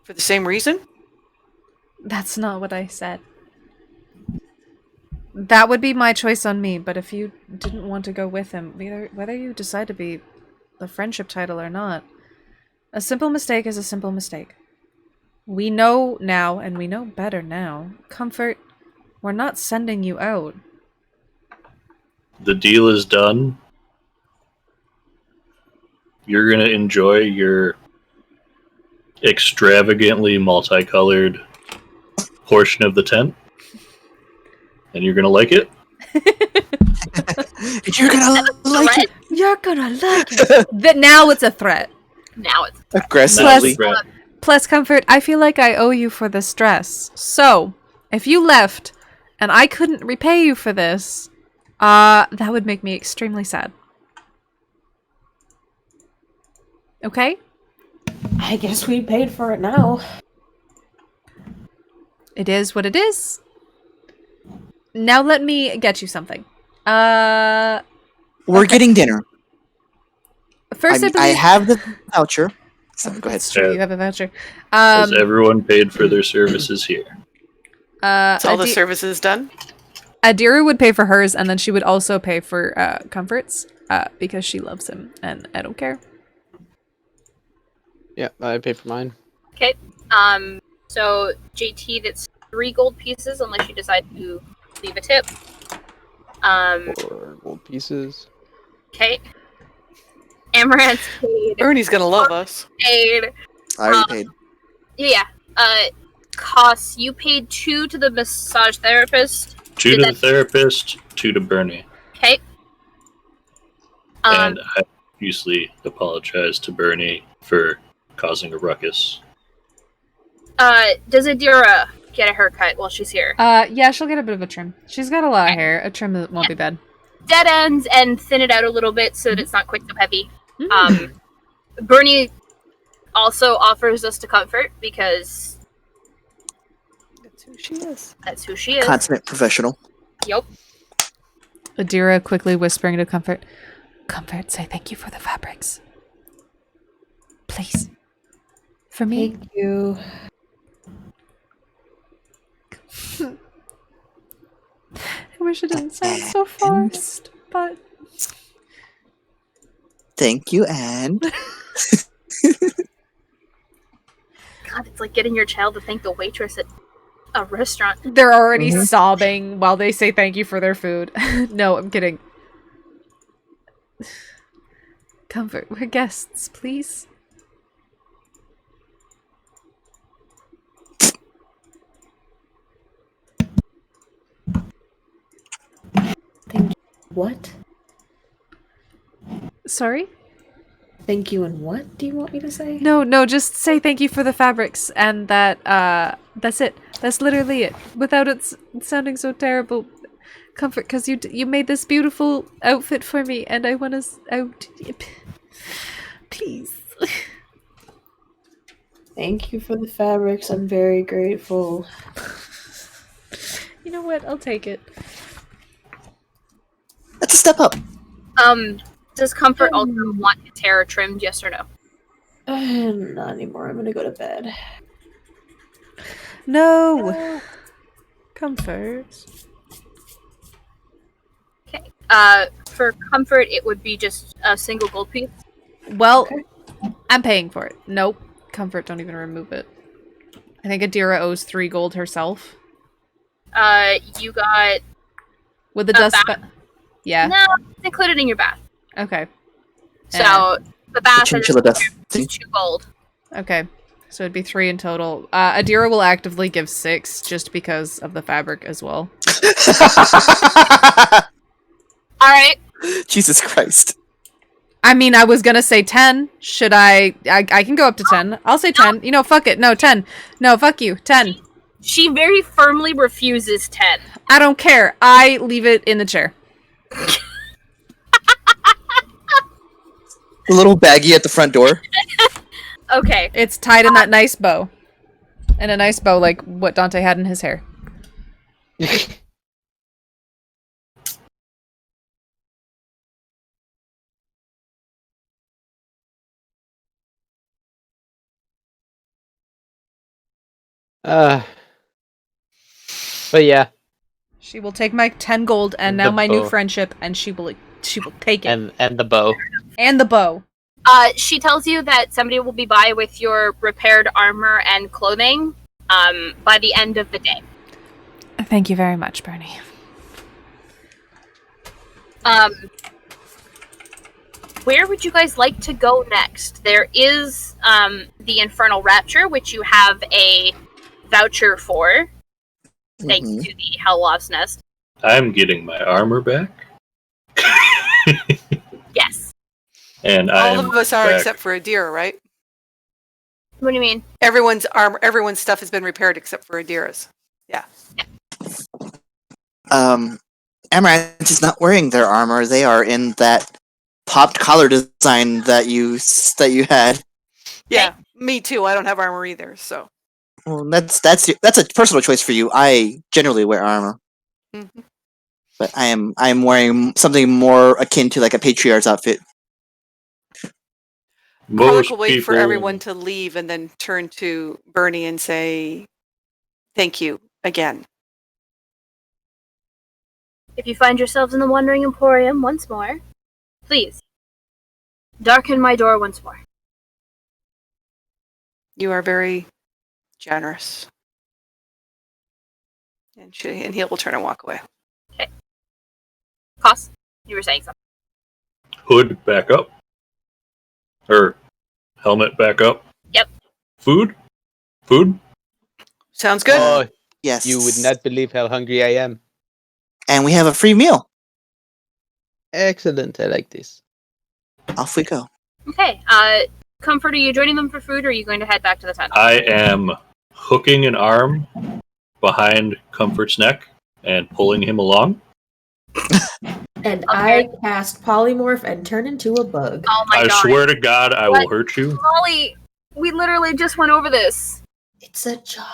For the same reason? That's not what I said. That would be my choice on me, but if you didn't want to go with him, whether you decide to be the friendship title or not, a simple mistake is a simple mistake. We know now, and we know better now. Comfort, we're not sending you out. The deal is done. You're going to enjoy your extravagantly multicolored portion of the tent. And you're going to like it? You're going to like it. You're gonna like it. Now it's a threat. Now it's aggressively. Plus, Comfort, I feel like I owe you for this dress. So, if you left and I couldn't repay you for this, that would make me extremely sad. Okay? I guess we paid for it now. It is what it is. Now let me get you something. We're getting dinner. First, I have the voucher. So, go ahead. You have a voucher. Has everyone paid for their services here? Is all the services done? Adira would pay for hers, and then she would also pay for Comfort's because she loves him, and I don't care. Yeah, I pay for mine. Okay. So JT, that's 3 gold pieces, unless you decide to leave a tip. 4 gold pieces. Okay. Amaranth paid. Bernie's gonna love us. Paid. I already paid. Yeah. Costs. You paid 2 to the massage therapist. 2 to the therapist, 2 to Bernie. Okay. And I usually apologize to Bernie for causing a ruckus. Does Adira get a haircut while she's here? Yeah, she'll get a bit of a trim. She's got a lot of hair. A trim won't be bad. Dead ends and thin it out a little bit so that it's not quite so heavy. Mm. Bernie also offers us to comfort because That's who she is. that's who she is. Consummate professional. Yep. Adira quickly whispering to Comfort. Comfort, say thank you for the fabrics. Please. For me. Thank you. I wish it didn't sound so forced, but... Thank you, and God, it's like getting your child to thank the waitress at a restaurant. They're already sobbing while they say thank you for their food. No, I'm kidding. Comfort, we're guests, please. Thank you. What? Sorry? Thank you and what do you want me to say? No, just say thank you for the fabrics and that's it. That's literally it. Without it sounding so terrible. Comfort, because you made this beautiful outfit for me and I want to... Please. Thank you for the fabrics. I'm very grateful. You know what? I'll take it. that's a step up. Does Comfort also want his hair trimmed, yes or no? Not anymore. I'm gonna go to bed. No! Comfort. Okay. For Comfort, it would be just a single gold piece. Well, I'm paying for it. Nope. Comfort, don't even remove it. I think Adira owes 3 gold herself. You got... With the A dust... bath? Yeah. No, it's included in your bath. Okay. So, the bath is Chinchilla death thing. 2 gold. Okay. So it'd be 3 in total. Adira will actively give 6 just because of the fabric as well. Alright. Jesus Christ. I mean, I was gonna say 10. Should I can go up to 10. I'll say 10. You know, fuck it. No, 10. No, fuck you. 10. She very firmly refuses 10. I don't care. I leave it in the chair. The little baggie at the front door. Okay. It's tied in that nice bow. And a nice bow like what Dante had in his hair. But yeah, She will take my 10 gold and now The my new bow. friendship and she will take it. and the bow. And the bow. She tells you that somebody will be by with your repaired armor and clothing by the end of the day. Thank you very much, Bernie. Where would you guys like to go next? There is the Infernal Rapture, which you have a voucher for, thanks Mhm. to the Hell Wasp's Nest. I'm getting my armor back. Yes. And All I'm of us are back. except for Adira, right? What do you mean? Everyone's armor, everyone's stuff has been repaired except for Adira's. Yeah. Amaranth is not wearing their armor. They are in that popped collar design that you had. Yeah, me too. I don't have armor either, so. Well, that's a personal choice for you. I generally wear armor, Mhm. but I am wearing something more akin to like a patriarch's outfit. Corlick Most will wait for people- everyone to leave and then turn to Bernie and say, thank you again. If you find yourselves in the Wandering Emporium once more, please, darken my door once more. You are very generous. And he will turn and walk away. Okay. Koss, you were saying something. Hood back up. Or helmet back up. Yep. Food? Food? Sounds good. Oh, Yes. you would not believe how hungry I am. And we have a free meal. Excellent. I like this. Off we go. Okay, Comfort, are you joining them for food, or are you going to head back to the tent? I am hooking an arm behind Comfort's neck and pulling him along. And Okay. I cast polymorph and turn into a bug. Oh my I god. swear to God, I will hurt you. Molly, we literally just went over this. It's a joke.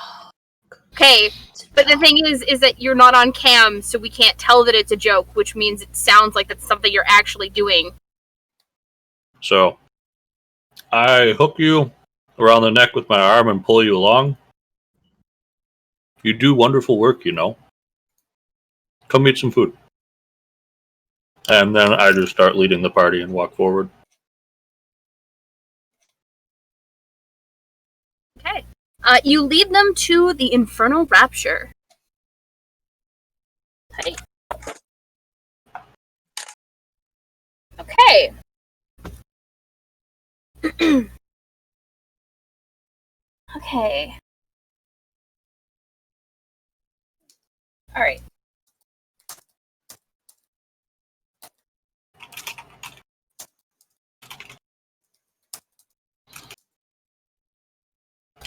Okay, but the thing is that you're not on cam, so we can't tell that it's a joke, which means it sounds like that's something you're actually doing. So, I hook you around the neck with my arm and pull you along. You do wonderful work, you know. Come eat some food. And then I just start leading the party and walk forward. Okay. You lead them to the Infernal Rapture. Hey. Okay. Okay. Alright.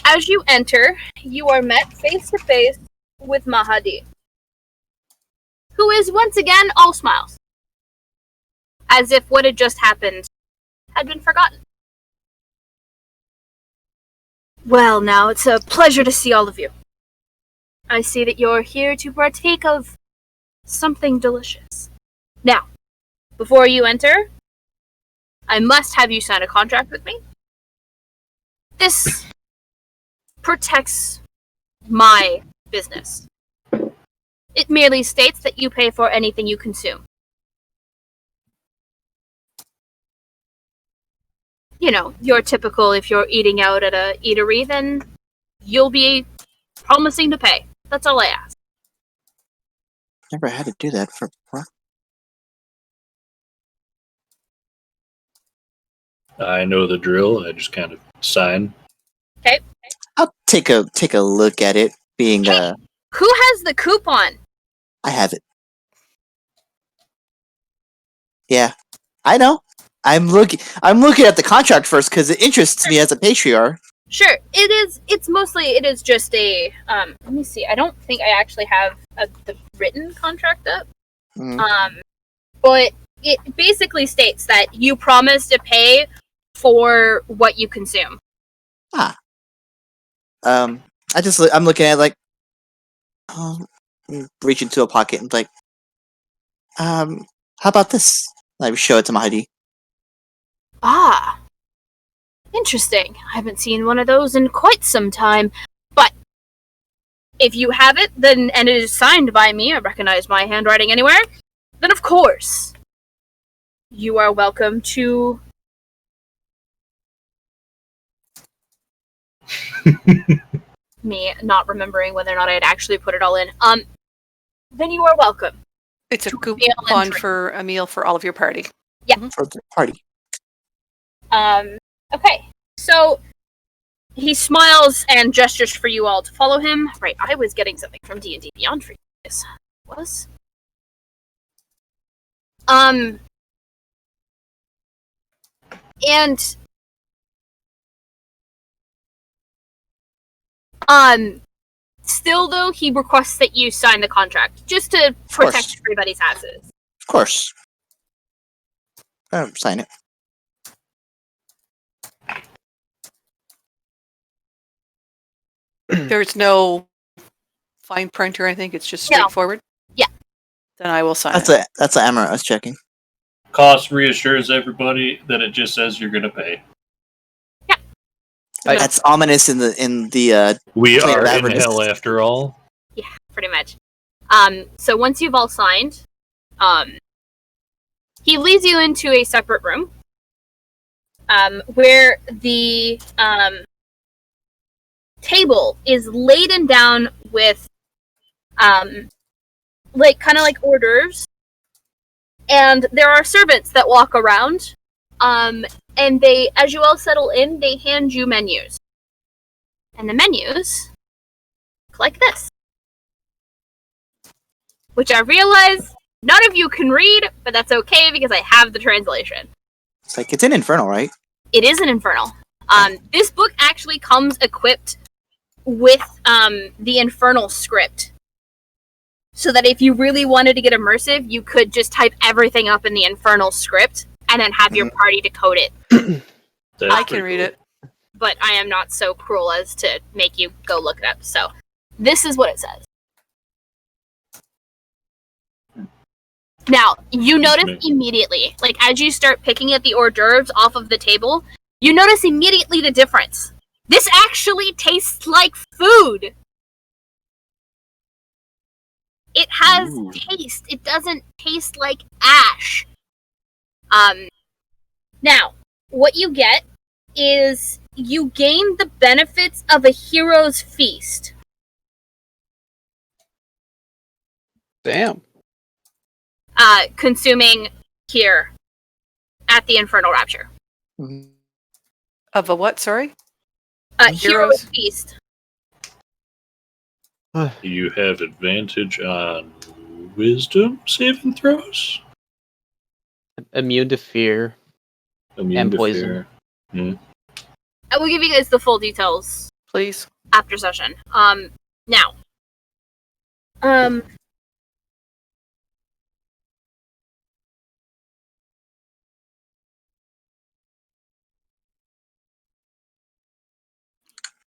As you enter, you are met face to face with Mahadi, who is once again all smiles, as if what had just happened had been forgotten. Well, now, it's a pleasure to see all of you. I see that you're here to partake of something delicious. Now, before you enter, I must have you sign a contract with me. This protects my business. It merely states that you pay for anything you consume. You know, your typical, if you're eating out at a eatery, then you'll be promising to pay. That's all I ask. Never had to do that for. I know the drill. I just kind of sign. Okay. I'll take a look at it. Being Hey, who has the coupon? I have it. Yeah, I know. I'm looking at the contract first because it interests me as a patriarch. Sure, it is. It is just a. Let me see. I don't think I actually have the written contract up. Mhm. But it basically states that you promise to pay for what you consume. I'm looking at it like, reach into a pocket and like, how about this? I show it to Mahdi. Ah, interesting. I haven't seen one of those in quite some time. But if you have it, then and it is signed by me, I recognize my handwriting anywhere. Then of course, you are welcome to. Me not remembering whether or not I had actually put it all in. Then you are welcome. It's a meal coupon and for a meal for all of your party. For the party. Okay. So he smiles and gestures for you all to follow him. Right, I was getting something from D&D Beyond for you guys. Was? And still though, he requests that you sign the contract just to protect everybody's asses. Of course. Sign it. There's no fine print or anything. It's just No. straightforward. Yeah. Then I will sign That's it. the Emma I was checking. Cost reassures everybody that it just says you're going to pay. That's ominous in the We Planet are in Avernus. hell after all. Yeah, pretty much. So once you've all signed, He leads you into a separate room, where the table is laden down with, like kind of like hors d'oeuvres, and there are servants that walk around, and they, as you all settle in, they hand you menus, and the menus look like this, which I realize none of you can read, but that's okay because I have the translation. It's like it's an infernal, right? It is an infernal. This book actually comes equipped with the infernal script, so that if you really wanted to get immersive, you could just type everything up in the infernal script and then have your party decode it. I can read it. But I am not so cruel as to make you go look it up. So this is what it says. Now, you notice immediately, like as you start picking at the hors d'oeuvres off of the table, you notice immediately the difference. This actually tastes like food. It has taste. It doesn't taste like ash. Now, what you get is you gain the benefits of a hero's feast. Damn. Consuming here at the Infernal Rapture. Of a what? Sorry. Hero's feast. You have advantage on wisdom saving throws? Immune to fear. Immune and to poison. fear. I will give you guys the full details, please, after session. Now.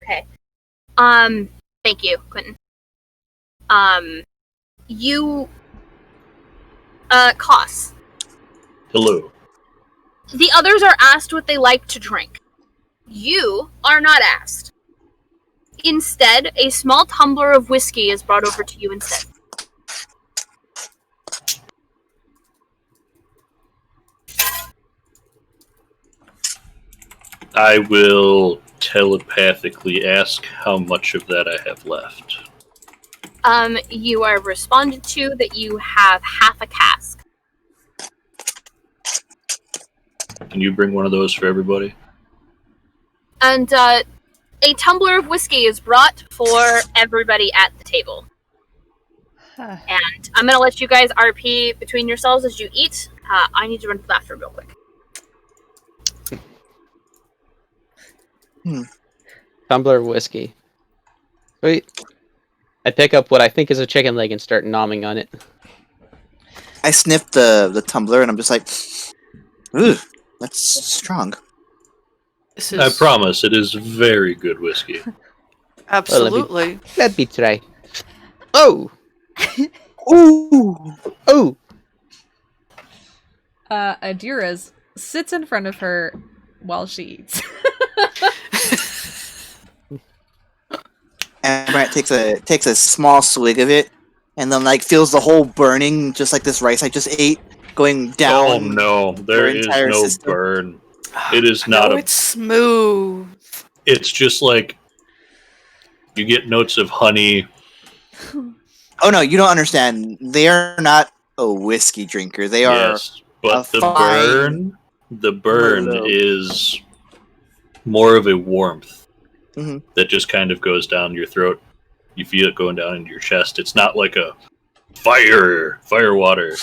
Okay. Thank you, Quentin. You, Koss. Hello. The others are asked what they like to drink. You are not asked. Instead, a small tumbler of whiskey is brought over to you instead. I will telepathically ask how much of that I have left. You are responded to that you have half a cask. Can you bring one of those for everybody? And, a tumbler of whiskey is brought for everybody at the table. And I'm gonna let you guys RP between yourselves as you eat. I need to run to the bathroom real quick. Tumbler of whiskey. Wait. I pick up what I think is a chicken leg and start nomming on it. I sniff the tumbler and I'm just like, ooh, that's strong. I promise, it is very good whiskey. Absolutely. Let me try. Oh! Ooh! Oh! Adira's sits in front of her while she eats. Amaranth takes a small swig of it, and then like feels the whole burning, just like this rice I just ate, going down. Oh no, there is no system. burn. It is not it's smooth. It's just like you get notes of honey. Oh no, you don't understand. They are not a whiskey drinker. They are. Yes, but the fine the burn Merlot. is more of a warmth Mhm. that just kind of goes down your throat. You feel it going down into your chest. It's not like a fire water.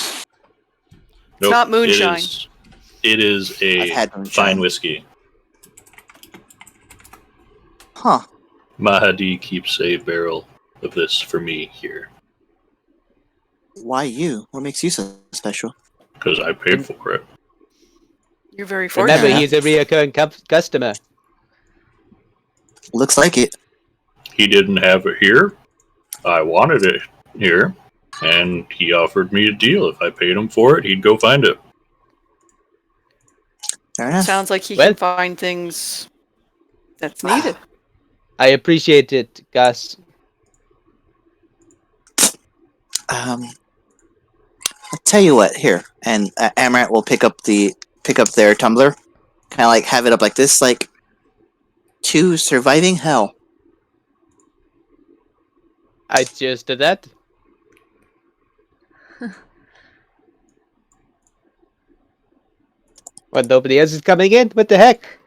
Nope, not moonshine. It is I've a had moonshine. fine whiskey. Huh. Mahadi keeps a barrel of this for me here. Why you? What makes you so special? Because I paid for it. You're very fortunate. Remember, he's a recurring customer. Looks like it. He didn't have it here. I wanted it here. And he offered me a deal. If I paid him for it, he'd go find it. Fair enough. Sounds like he can find things that's needed. I appreciate it, Gus. I'll tell you what, here, and Amaranth will pick up their tumbler, kind of like have it up like this, like to surviving hell. I just did that. What, nobody else is coming in? What the heck?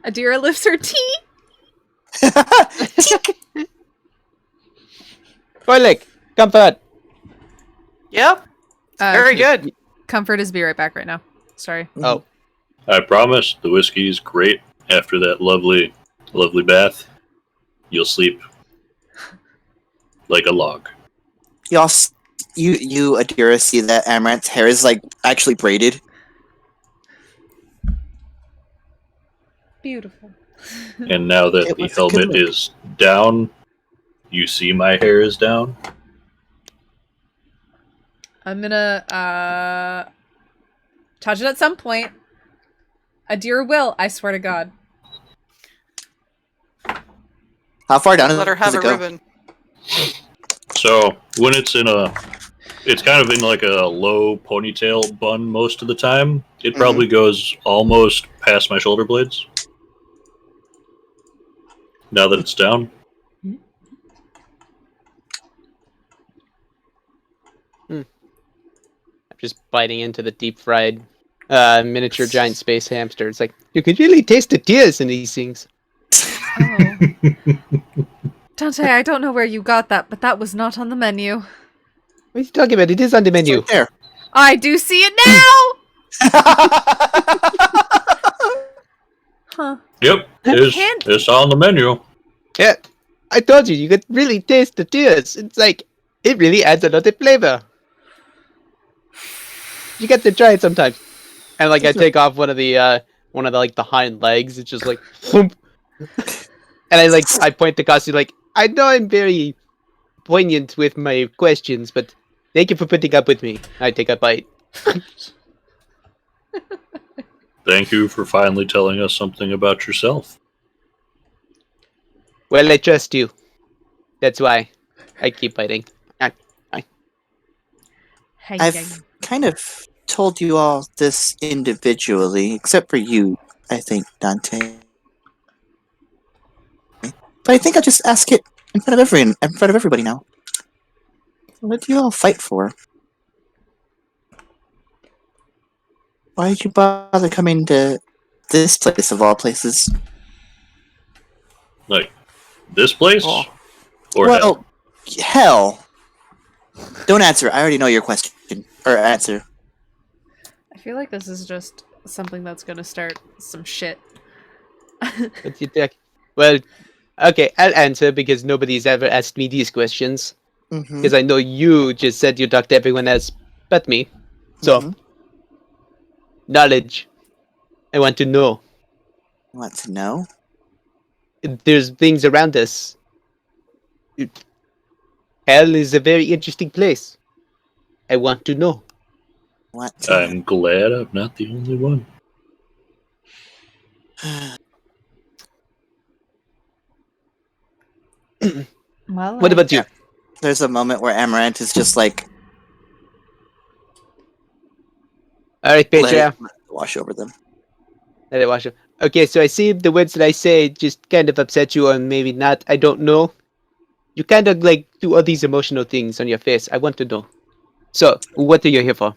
Adira lifts her tea. Corlick, comfort. Yep. Very good. Comfort is be right back right now. Sorry. Oh, I promise the whiskey is great. After that lovely bath, you'll sleep like a log. You Adira see that Amaranth's hair is like actually braided. Beautiful. And now that It the was a good helmet look. is down, you see my hair is down. I'm gonna touch it at some point. Adira will, I swear to God. How far down Let her does have it a go? ribbon. So when it's kind of in like a low ponytail bun most of the time. It probably goes almost past my shoulder blades. Now that it's down. I'm just biting into the deep fried miniature giant space hamster. It's like, you can really taste the tears in these things. Oh. Dante, I don't know where you got that, but that was not on the menu. What are you talking about? It is on the menu. Right there. I do see it now! Huh. Yep, it's on the menu. Yeah, I told you, you could really taste the tears. It's like, it really adds another flavor. You get to try it sometimes. And like, I take off one of the like the hind legs. It's just like, thump. And I point to Cassie like, I know I'm very poignant with my questions, but thank you for putting up with me. I take a bite. Thank you for finally telling us something about yourself. Well, I trust you. That's why I keep biting. Hey, I've kind of told you all this individually, except for you, I think, Dante. But I think I'll just ask it in front of everybody now. What do you all fight for? Why did you bother coming to this place of all places? Like, this place? Oh. Or hell? Hell. Don't answer. I already know your question. Or answer. I feel like this is just something that's gonna start some shit. What do you think? Well, okay, I'll answer because nobody's ever asked me these questions. Mm-hmm. Because I know you just said you talked to everyone else but me. So, knowledge. I want to know. You want to know? There's things around us. Hell is a very interesting place. I want to know. Want to I'm glad I'm not the only one. Well, What about you? There's a moment where Amaranth is just like, Alright, let Petra. it wash over them. Let it wash up. Okay, so I see the words that I say just kind of upset you, or maybe not. I don't know. You kind of like do all these emotional things on your face. I want to know. So, what are you here for?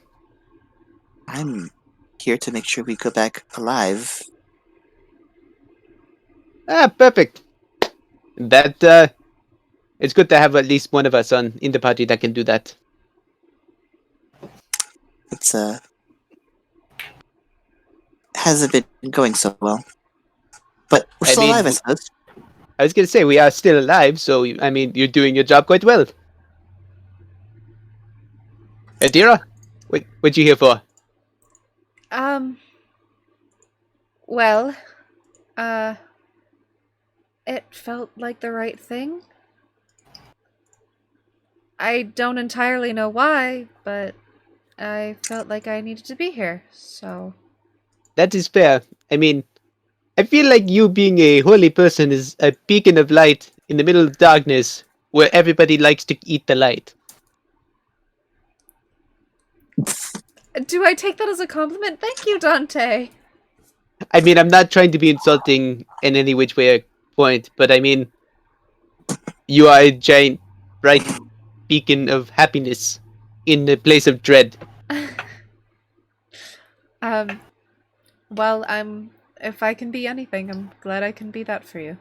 I'm here to make sure we go back alive. Ah, perfect. That, it's good to have at least one of us in the party that can do that. It's hasn't been going so well. But we're I still mean, alive, I suppose. I was gonna say, we are still alive, so, I mean, you're doing your job quite well. Adira, what you here for? Well, it felt like the right thing. I don't entirely know why, but I felt like I needed to be here, so... That is fair. I mean, I feel like you being a holy person is a beacon of light in the middle of darkness where everybody likes to eat the light. Do I take that as a compliment? Thank you, Dante. I mean, I'm not trying to be insulting in any which way or point, but I mean, you are a giant, bright beacon of happiness in the place of dread. Well, if I can be anything, I'm glad I can be that for you.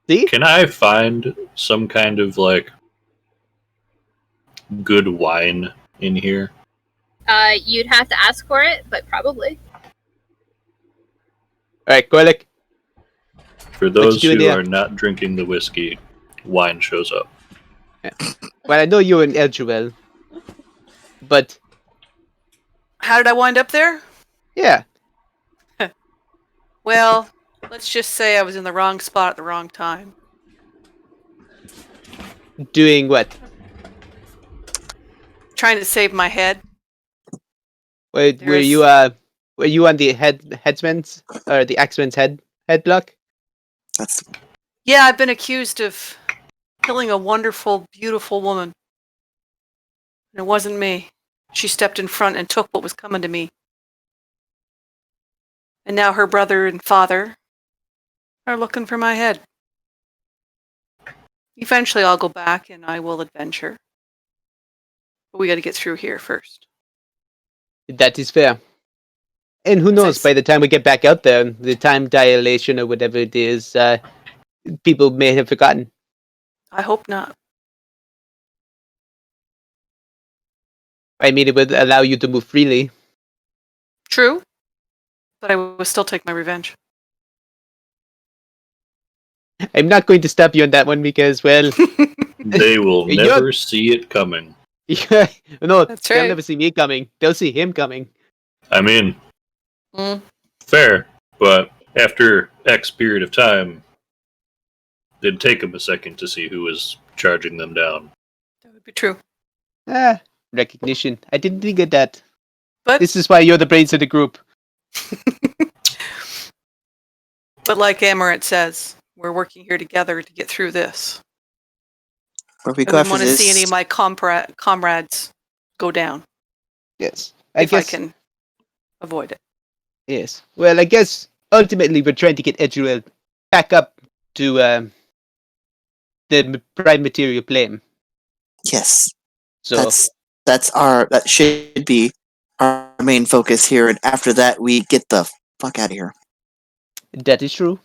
See? Can I find some kind of like good wine in here? You'd have to ask for it, but probably. Alright, Korlik. For those doing who there? are not drinking the whiskey, wine shows up. Well, I know you're an Elduel, but How did I wind up there? yeah, Well, let's just say I was in the wrong spot at the wrong time. doing what? Trying to save my head. Were you on the headsman's or the axeman's head block? That's Yeah, I've been accused of killing a wonderful, beautiful woman. And it wasn't me. She stepped in front and took what was coming to me. And now her brother and father are looking for my head. Eventually I'll go back and I will adventure. But we gotta get through here first. That is fair. And who As I knows, by the time we get back out there, the time dilation or whatever it is, people may have forgotten. I hope not. I mean, it would allow you to move freely. True. But I will still take my revenge. I'm not going to stop you on that one because, well, They will You're- never see it coming. no, That's they'll right. never see me coming. They'll see him coming. I mean, Mm. fair, but after X period of time, it'd take them a second to see who was charging them down. That would be true. Recognition. I didn't think of that. But This is why you're the brains of the group. but like Amaranth says, we're working here together to get through this. where we I go wouldn't after want to this. see any of my comrades go down Yes. if I can avoid it. Yes. Well, I guess ultimately we're trying to get Edruel back up to the prime material plane. Yes, So that should be our main focus here, and after that we get the fuck out of here. that is true.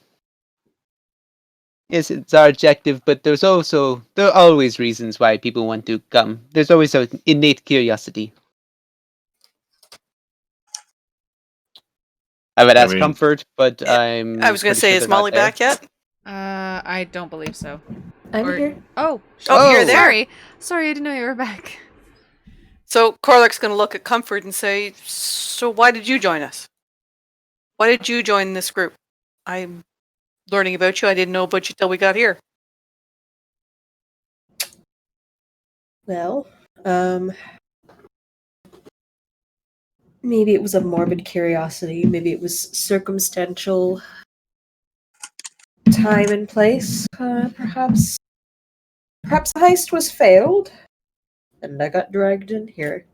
Yes, it's our objective, but there are always reasons why people want to come. There's always an innate curiosity. I would ask mean- Comfort, but I was going to say, is Molly back yet? I don't believe so. I'm Or- here. Oh, Oh, you're there. Sorry, I didn't know you were back. So Korlek's going to look at Comfort and say, so why did you join us? Why did you join this group? I'm learning about you. I didn't know about you till we got here. Well, maybe it was a morbid curiosity. Maybe it was circumstantial time and place. Perhaps the heist was failed, and I got dragged in here.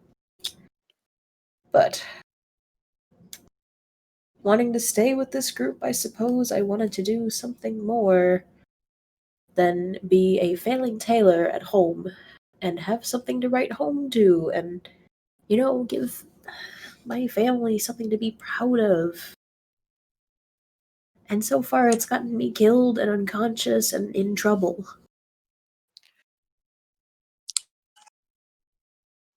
But wanting to stay with this group, I suppose I wanted to do something more than be a failing tailor at home and have something to write home to and, give my family something to be proud of. And so far, it's gotten me killed and unconscious and in trouble.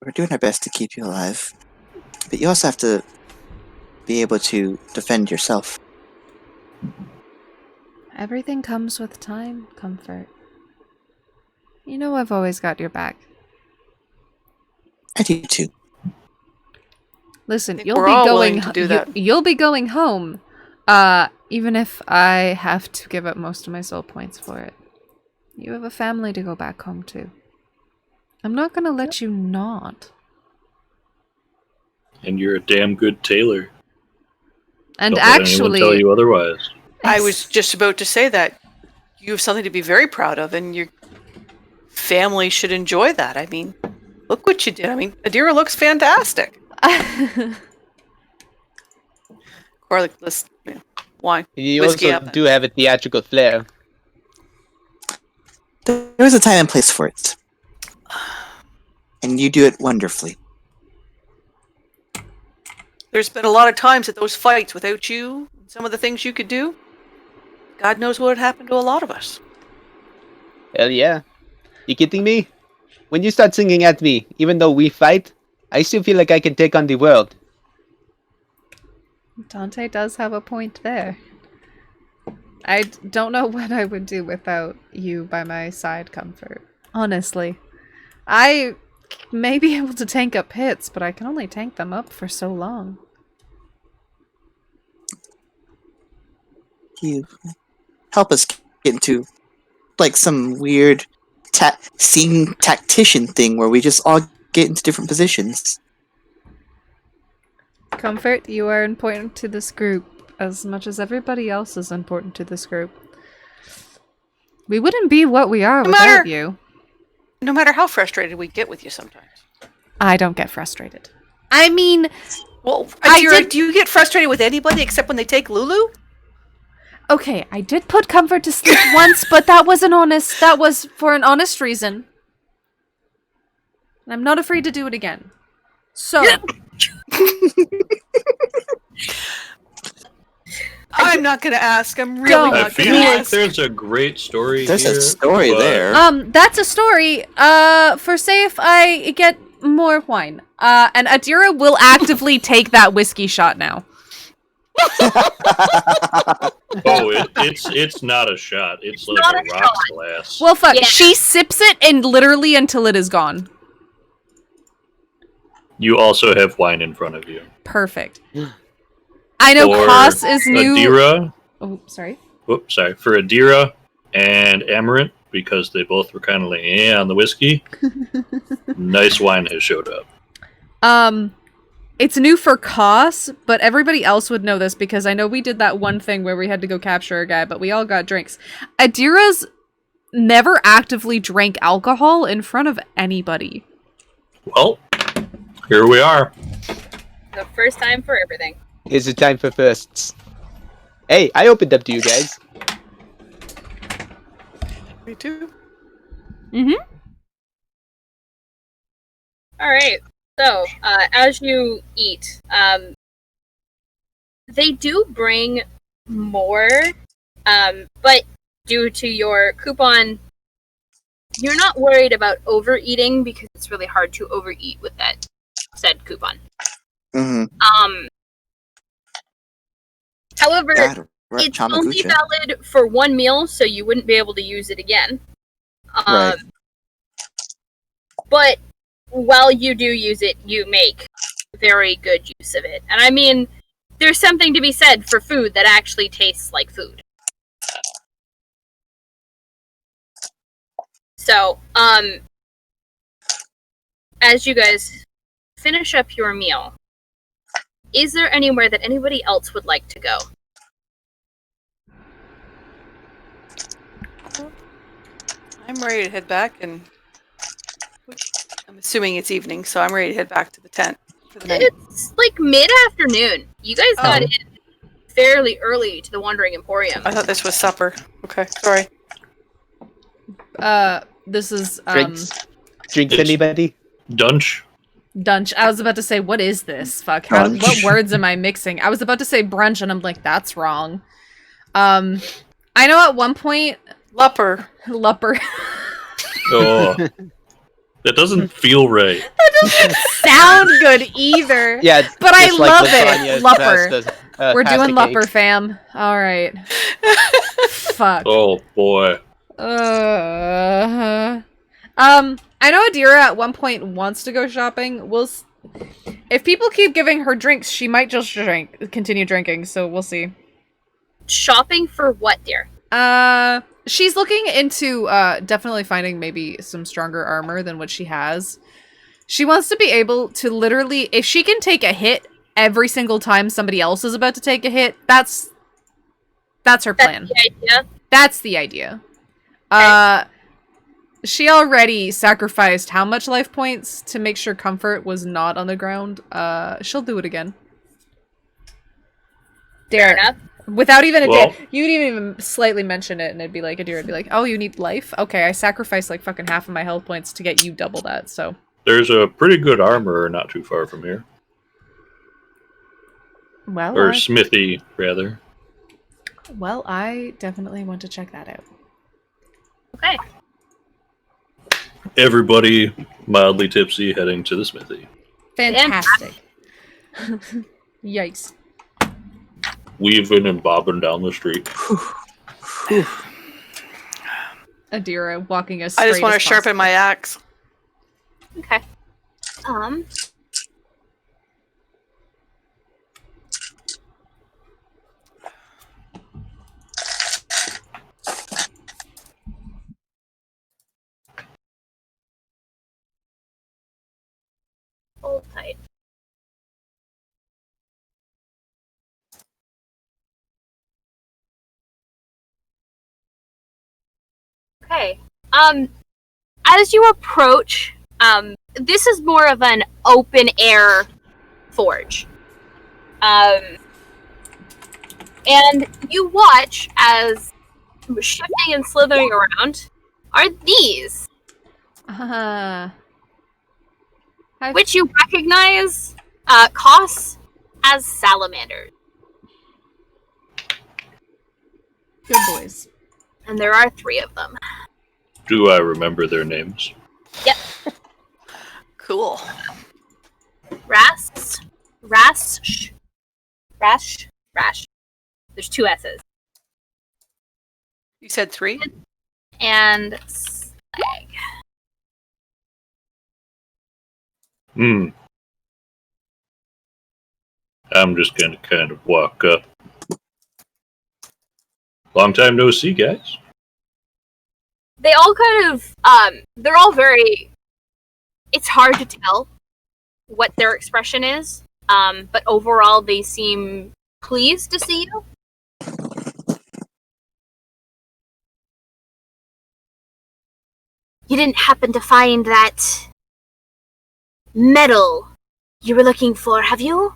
We're doing our best to keep you alive, but you also have to be able to defend yourself. Everything comes with time, Comfort. You know I've always got your back. I do too. Listen, think you'll we're be all going willing to do that. you'll be going home. Even if I have to give up most of my soul points for it. You have a family to go back home to. I'm not gonna let you not. And you're a damn good tailor. And Don't let anyone actually, tell you otherwise. I was just about to say that. You have something to be very proud of, and your family should enjoy that. I mean, Look what you did. I mean, Adira looks fantastic. Corlick, let's wine. You Whiskey also up. do have a theatrical flair. There's a time and place for it. And you do it wonderfully. There's been a lot of times at those fights without you, some of the things you could do. God knows what would happen to a lot of us. Hell yeah. You kidding me? When you start singing at me, even though we fight, I still feel like I can take on the world. Dante does have a point there. I don't know what I would do without you by my side, Comfort. Honestly. I may be able to tank up hits, but I can only tank them up for so long. You help us get into like some weird scene tactician thing where we just all get into different positions. Comfort, you are important to this group as much as everybody else is important to this group. We wouldn't be what we are without you. No matter how frustrated we get with you sometimes. I don't get frustrated. I mean, well, Adira, do you get frustrated with anybody except when they take Lulu? Okay, I did put Comfort to sleep once, but that was for an honest reason. And I'm not afraid to do it again. So I'm not gonna ask. I'm really not gonna ask. I feel like there's a great story. There's a story there. That's a story. For say if I get more wine. And Adira will actively take that whiskey shot now. It's not a shot. It's like a rocks glass. Well, fuck. Yeah. She sips it and literally until it is gone. You also have wine in front of you. Perfect. I know Koss is new. Adira. Oh, sorry. Whoops, sorry. For Adira and Amaranth, because they both were kind of like, on the whiskey. Nice wine has showed up. It's new for Koss, but everybody else would know this because I know we did that one thing where we had to go capture a guy, but we all got drinks. Adira's never actively drank alcohol in front of anybody. Well, here we are. The first time for everything. Here's the time for firsts. Hey, I opened up to you guys. Me too. Mm-hmm. All right. So, as you eat, they do bring more, but due to your coupon, you're not worried about overeating because it's really hard to overeat with that said coupon. Mm-hmm. However, it's only valid for one meal, so you wouldn't be able to use it again. Right. But while you do use it, you make very good use of it. And I mean, there's something to be said for food that actually tastes like food. So, as you guys finish up your meal, is there anywhere that anybody else would like to go? I'm ready to head back, and I'm assuming it's evening, so I'm ready to head back to the tent for the night. It's like mid-afternoon. You guys got in fairly early to the Wandering Emporium. I thought this was supper. Okay, sorry. This is Drinks anybody? Dunch. Dunch. I was about to say, what is this? Fuck. What words am I mixing? I was about to say brunch, and I'm like, that's wrong. I know at one point, Lupper. Oh, that doesn't feel right. That doesn't sound good either. Yeah, but I love it. Lupper. We're doing Lupper, fam. All right. Fuck. Oh boy. I know Adira at one point wants to go shopping. If people keep giving her drinks, she might just continue drinking. So we'll see. Shopping for what, dear? She's looking into definitely finding maybe some stronger armor than what she has. She wants to be able to literally, if she can take a hit every single time somebody else is about to take a hit, that's her plan. That's the idea? That's the idea. She already sacrificed how much life points to make sure Comfort was not on the ground. She'll do it again. Fair Dare. enough. Without even a Well- dare. You'd even slightly mention it and it'd be like, Adira would be like, oh, you need life? Okay, I sacrificed like fucking half of my health points to get you double that, so. There's a pretty good armorer not too far from here. Well, Or smithy, rather. I definitely want to check that out. Okay. Everybody mildly tipsy heading to the smithy. Fantastic. Yikes. Weaving and bobbing down the street. Adira walking as straight I just want to as sharpen possible. my axe. Okay. Hold tight. Okay. As you approach, this is more of an open air forge. And you watch as shifting and slithering around are these, which you recognize costs as salamanders. Good boys. And there are 3 of them. Do I remember their names? Yep. Cool. Rash. There's 2 S's. You said 3? And Slag. I'm just gonna kind of walk up. Long time no see, guys. They all kind of, they're all very, it's hard to tell what their expression is, but overall they seem pleased to see you. You didn't happen to find that metal you were looking for, have you?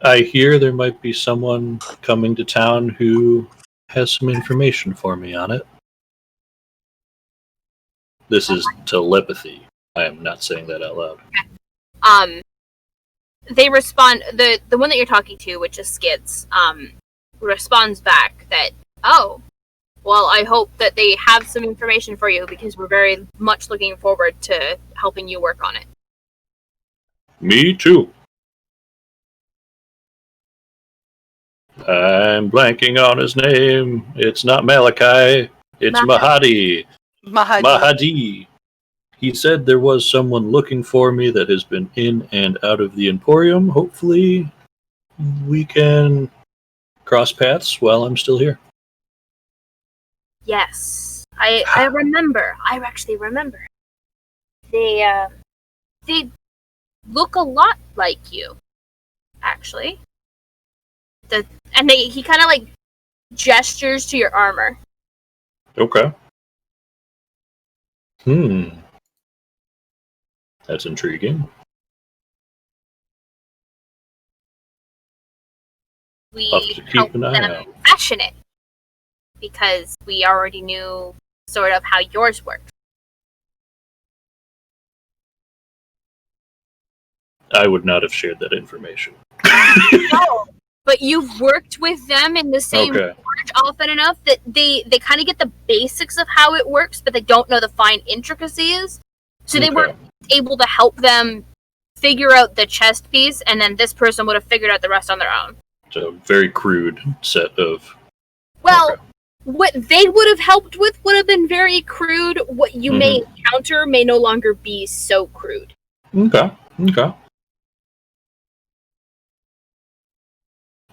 I hear there might be someone coming to town who has some information for me on it. This is telepathy. I am not saying that out loud. They respond, the one that you're talking to, which is Skids, responds back that, oh, well, I hope that they have some information for you because we're very much looking forward to helping you work on it. Me too. I'm blanking on his name. It's not Malachi. It's Mahadi. Mahadi. He said there was someone looking for me that has been in and out of the Emporium. Hopefully, we can cross paths while I'm still here. Yes, I remember. I actually remember. They look a lot like you, actually. He kind of like gestures to your armor. Okay. That's intriguing. We I'll have to keep helped an eye them out. fashion it because we already knew sort of how yours worked. I would not have shared that information. No, but you've worked with them in the same Okay. forge often enough that they kind of get the basics of how it works, but they don't know the fine intricacies. So they weren't able to help them figure out the chest piece, and then this person would have figured out the rest on their own. So very crude set of. Well, what they would have helped with would have been very crude. What you may encounter may no longer be so crude. Okay.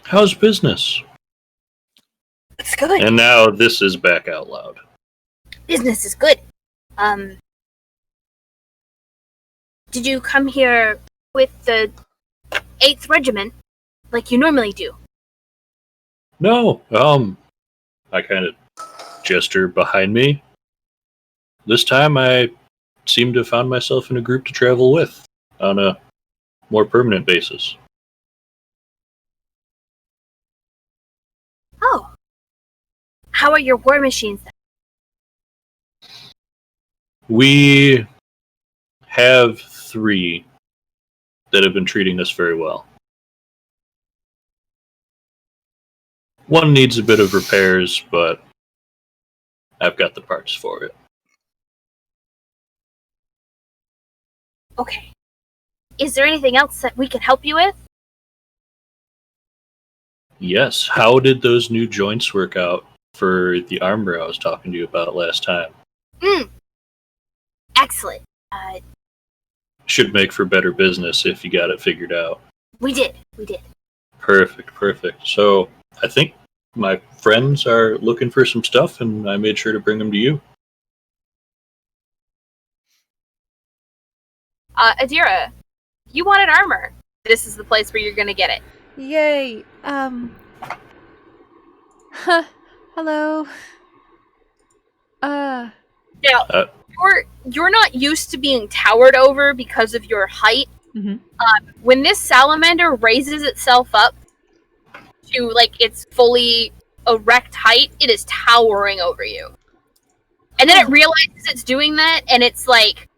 How's business? It's good. And now this is back out loud. Business is good. Did you come here with the 8th Regiment like you normally do? No, I kind of gesture behind me. This time I seem to have found myself in a group to travel with on a more permanent basis. Oh. How are your war machines then? We have 3 that have been treating us very well. One needs a bit of repairs, but I've got the parts for it. Okay. Is there anything else that we can help you with? Yes. How did those new joints work out for the armor I was talking to you about last time? Excellent. Should make for better business if you got it figured out. We did. Perfect. So I think my friends are looking for some stuff, and I made sure to bring them to you. Adira, you wanted armor. This is the place where you're gonna get it. Yay. Hello. Now, Uh, you're not used to being towered over because of your height. Mhm. When this salamander raises itself up to like its fully erect height, it is towering over you. And then it realizes it's doing that, and it's like,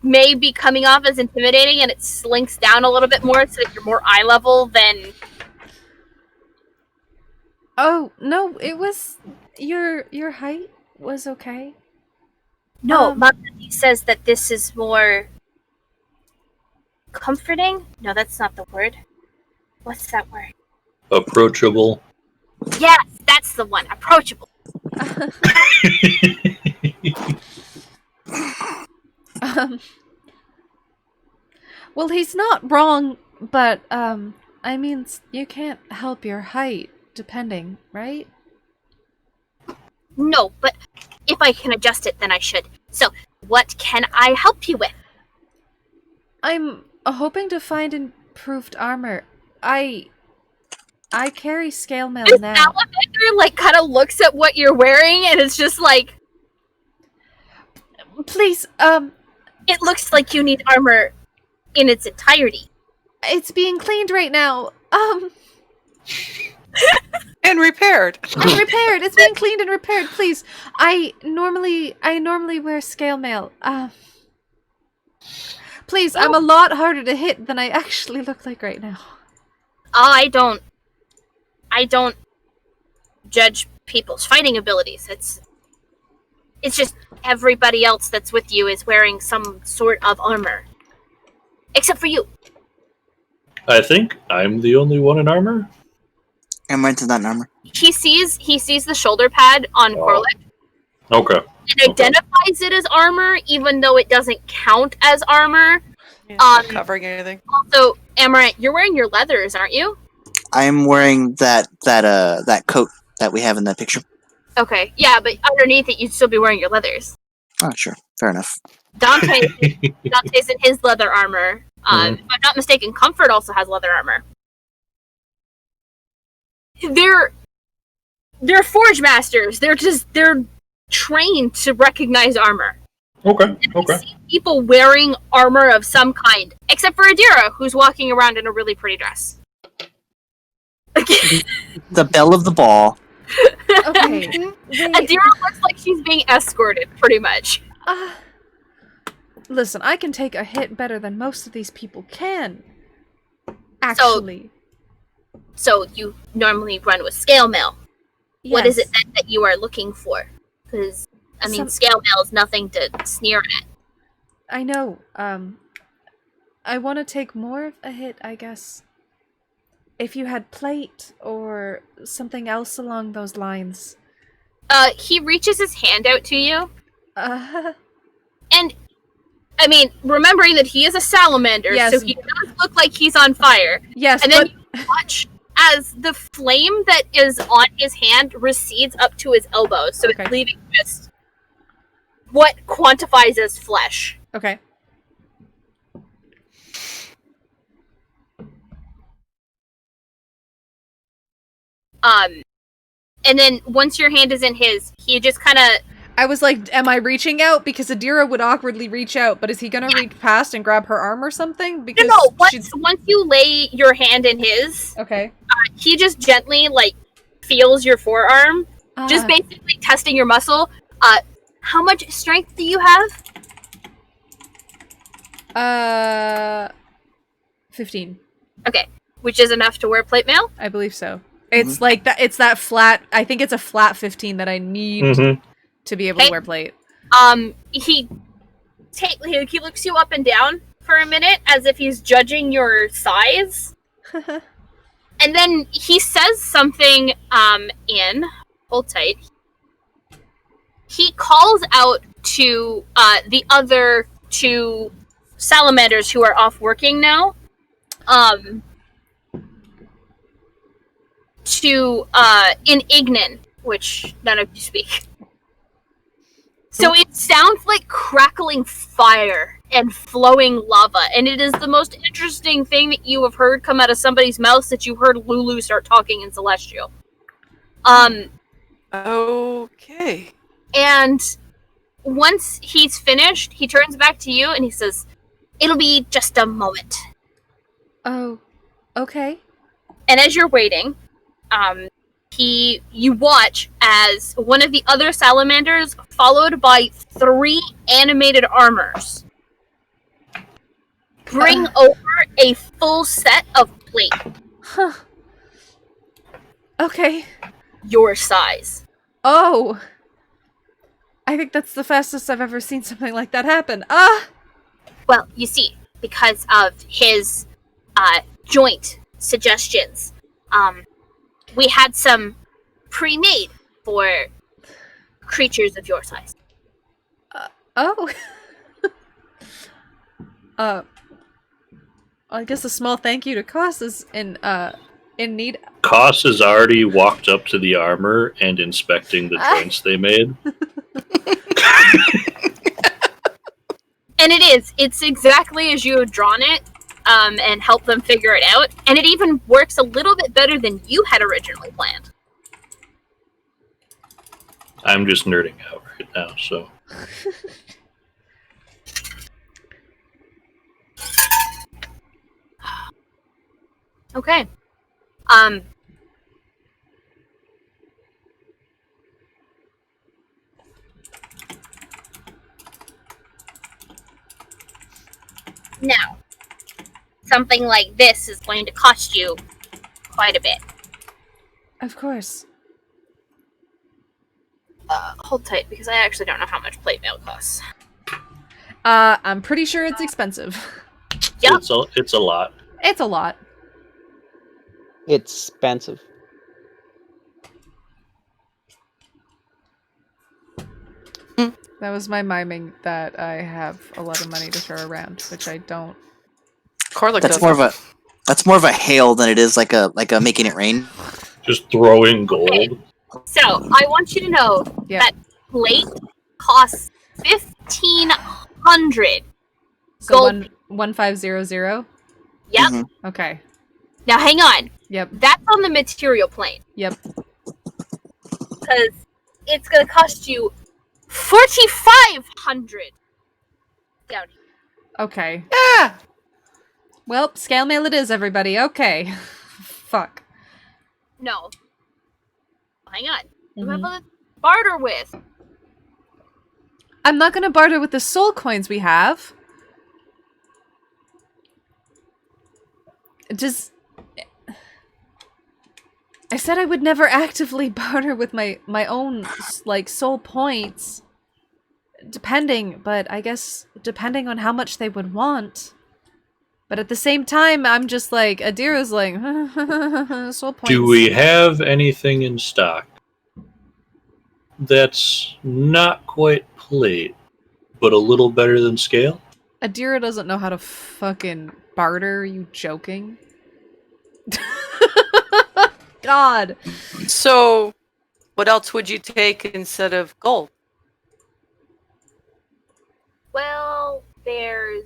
may be coming off as intimidating, and it slinks down a little bit more so that you're more eye level than. Oh, no, it was your height was okay. No, Magadi says that this is more comforting. No, that's not the word. What's that word? approachable. Yes, that's the one. Approachable. Well, he's not wrong, but I mean, you can't help your height depending, right? No, but if I can adjust it, then I should. So, what can I help you with? I'm hoping to find improved armor. I carry scale mail This now. salamander, like, kind of looks at what you're wearing, and it's just like, Please, it looks like you need armor in its entirety. it's being cleaned right now. And repaired. And repaired. It's being cleaned and repaired. Please, I normally wear scale mail. Please, I'm a lot harder to hit than I actually look like right now. I don't judge people's fighting abilities. It's just everybody else that's with you is wearing some sort of armor. Except for you. I think I'm the only one in armor. I'm into that armor. He sees the shoulder pad on Corlick Okay. and identifies it as armor, even though it doesn't count as armor. Yeah, not covering anything. Also, Amaranth, you're wearing your leathers, aren't you? I'm wearing that coat that we have in that picture. Okay, yeah, but underneath it, you'd still be wearing your leathers. Oh, sure. Fair enough. Dante's in his leather armor. If I'm not mistaken, Comfort also has leather armor. They're forge masters. They're trained to recognize armor. Okay. I see people wearing armor of some kind, except for Adira, who's walking around in a really pretty dress. The belle of the ball. Okay. Wait. Adira looks like she's being escorted, pretty much. Listen, I can take a hit better than most of these people can. Actually. So you normally run with scale mail. Yes. What is it that you are looking for? Because, I mean, scale mail is nothing to sneer at. I know. I want to take more of a hit, I guess. If you had plate or something else along those lines. He reaches his hand out to you. And I mean, remembering that he is a salamander, yes, so he does look like he's on fire. Yes, and then you watch as the flame that is on his hand recedes up to his elbow, so it's leaving just what quantifies as flesh. Okay. And then once your hand is in his, he just kind of... I was like, am I reaching out? Because Adira would awkwardly reach out, but is he gonna reach past and grab her arm or something? Because No. Once you lay your hand in his, okay, he just gently like feels your forearm, just Ah. basically testing your muscle. How much strength do you have? 15. Okay, which is enough to wear plate mail. I believe so. It's like that. It's that flat. I think it's a flat 15 that I need to be able to wear plate. He looks you up and down for a minute as if he's judging your size, and then he says something. Hold tight. He calls out to the other two salamanders who are off working now. In Ignan, which none of you speak. So it sounds like crackling fire and flowing lava, and it is the most interesting thing that you have heard come out of somebody's mouth since you heard Lulu start talking in Celestial. Okay. And once he's finished, he turns back to you and he says, "It'll be just a moment." Oh, okay. And as you're waiting, you watch as one of the other salamanders, followed by 3 animated armors, bring over a full set of plate. Huh. Okay. Your size. Oh. I think that's the fastest I've ever seen something like that happen. Well, you see, because of his joint suggestions, we had some pre-made for creatures of your size. Oh. I guess a small thank you to Koss is in need. Koss has already walked up to the armor and inspecting the joints they made. And it's exactly as you have drawn it, and helped them figure it out. And it even works a little bit better than you had originally planned. I'm just nerding out right now, so. Okay. Now, something like this is going to cost you quite a bit. Of course. Hold tight, because I actually don't know how much plate mail costs. I'm pretty sure it's expensive. Yep. It's a lot. It's a lot. It's expensive. That was my miming that I have a lot of money to throw around, which I don't. Corlick That's does. more of a hail than it is like a making it rain. Just throwing gold. Okay. So, I want you to know that plate costs 1,500 So gold. 1500. Yep. Mhm. Okay. Now, hang on. Yep. That's on the material plane. Yep. Because it's going to cost you 4,500 down here. Okay. Yeah. Well, scale mail it is, everybody. Okay. Fuck. No. Hang on. You have a barter with. I'm not gonna barter with the soul coins we have. Just... I said I would never actively barter with my own, like, soul points. But I guess depending on how much they would want. But at the same time, I'm just like, Adira's like, soul points. Do we have anything in stock that's not quite plate, but a little better than scale? Adira doesn't know how to fucking barter. Are you joking? God. So, what else would you take instead of gold? Well, there's...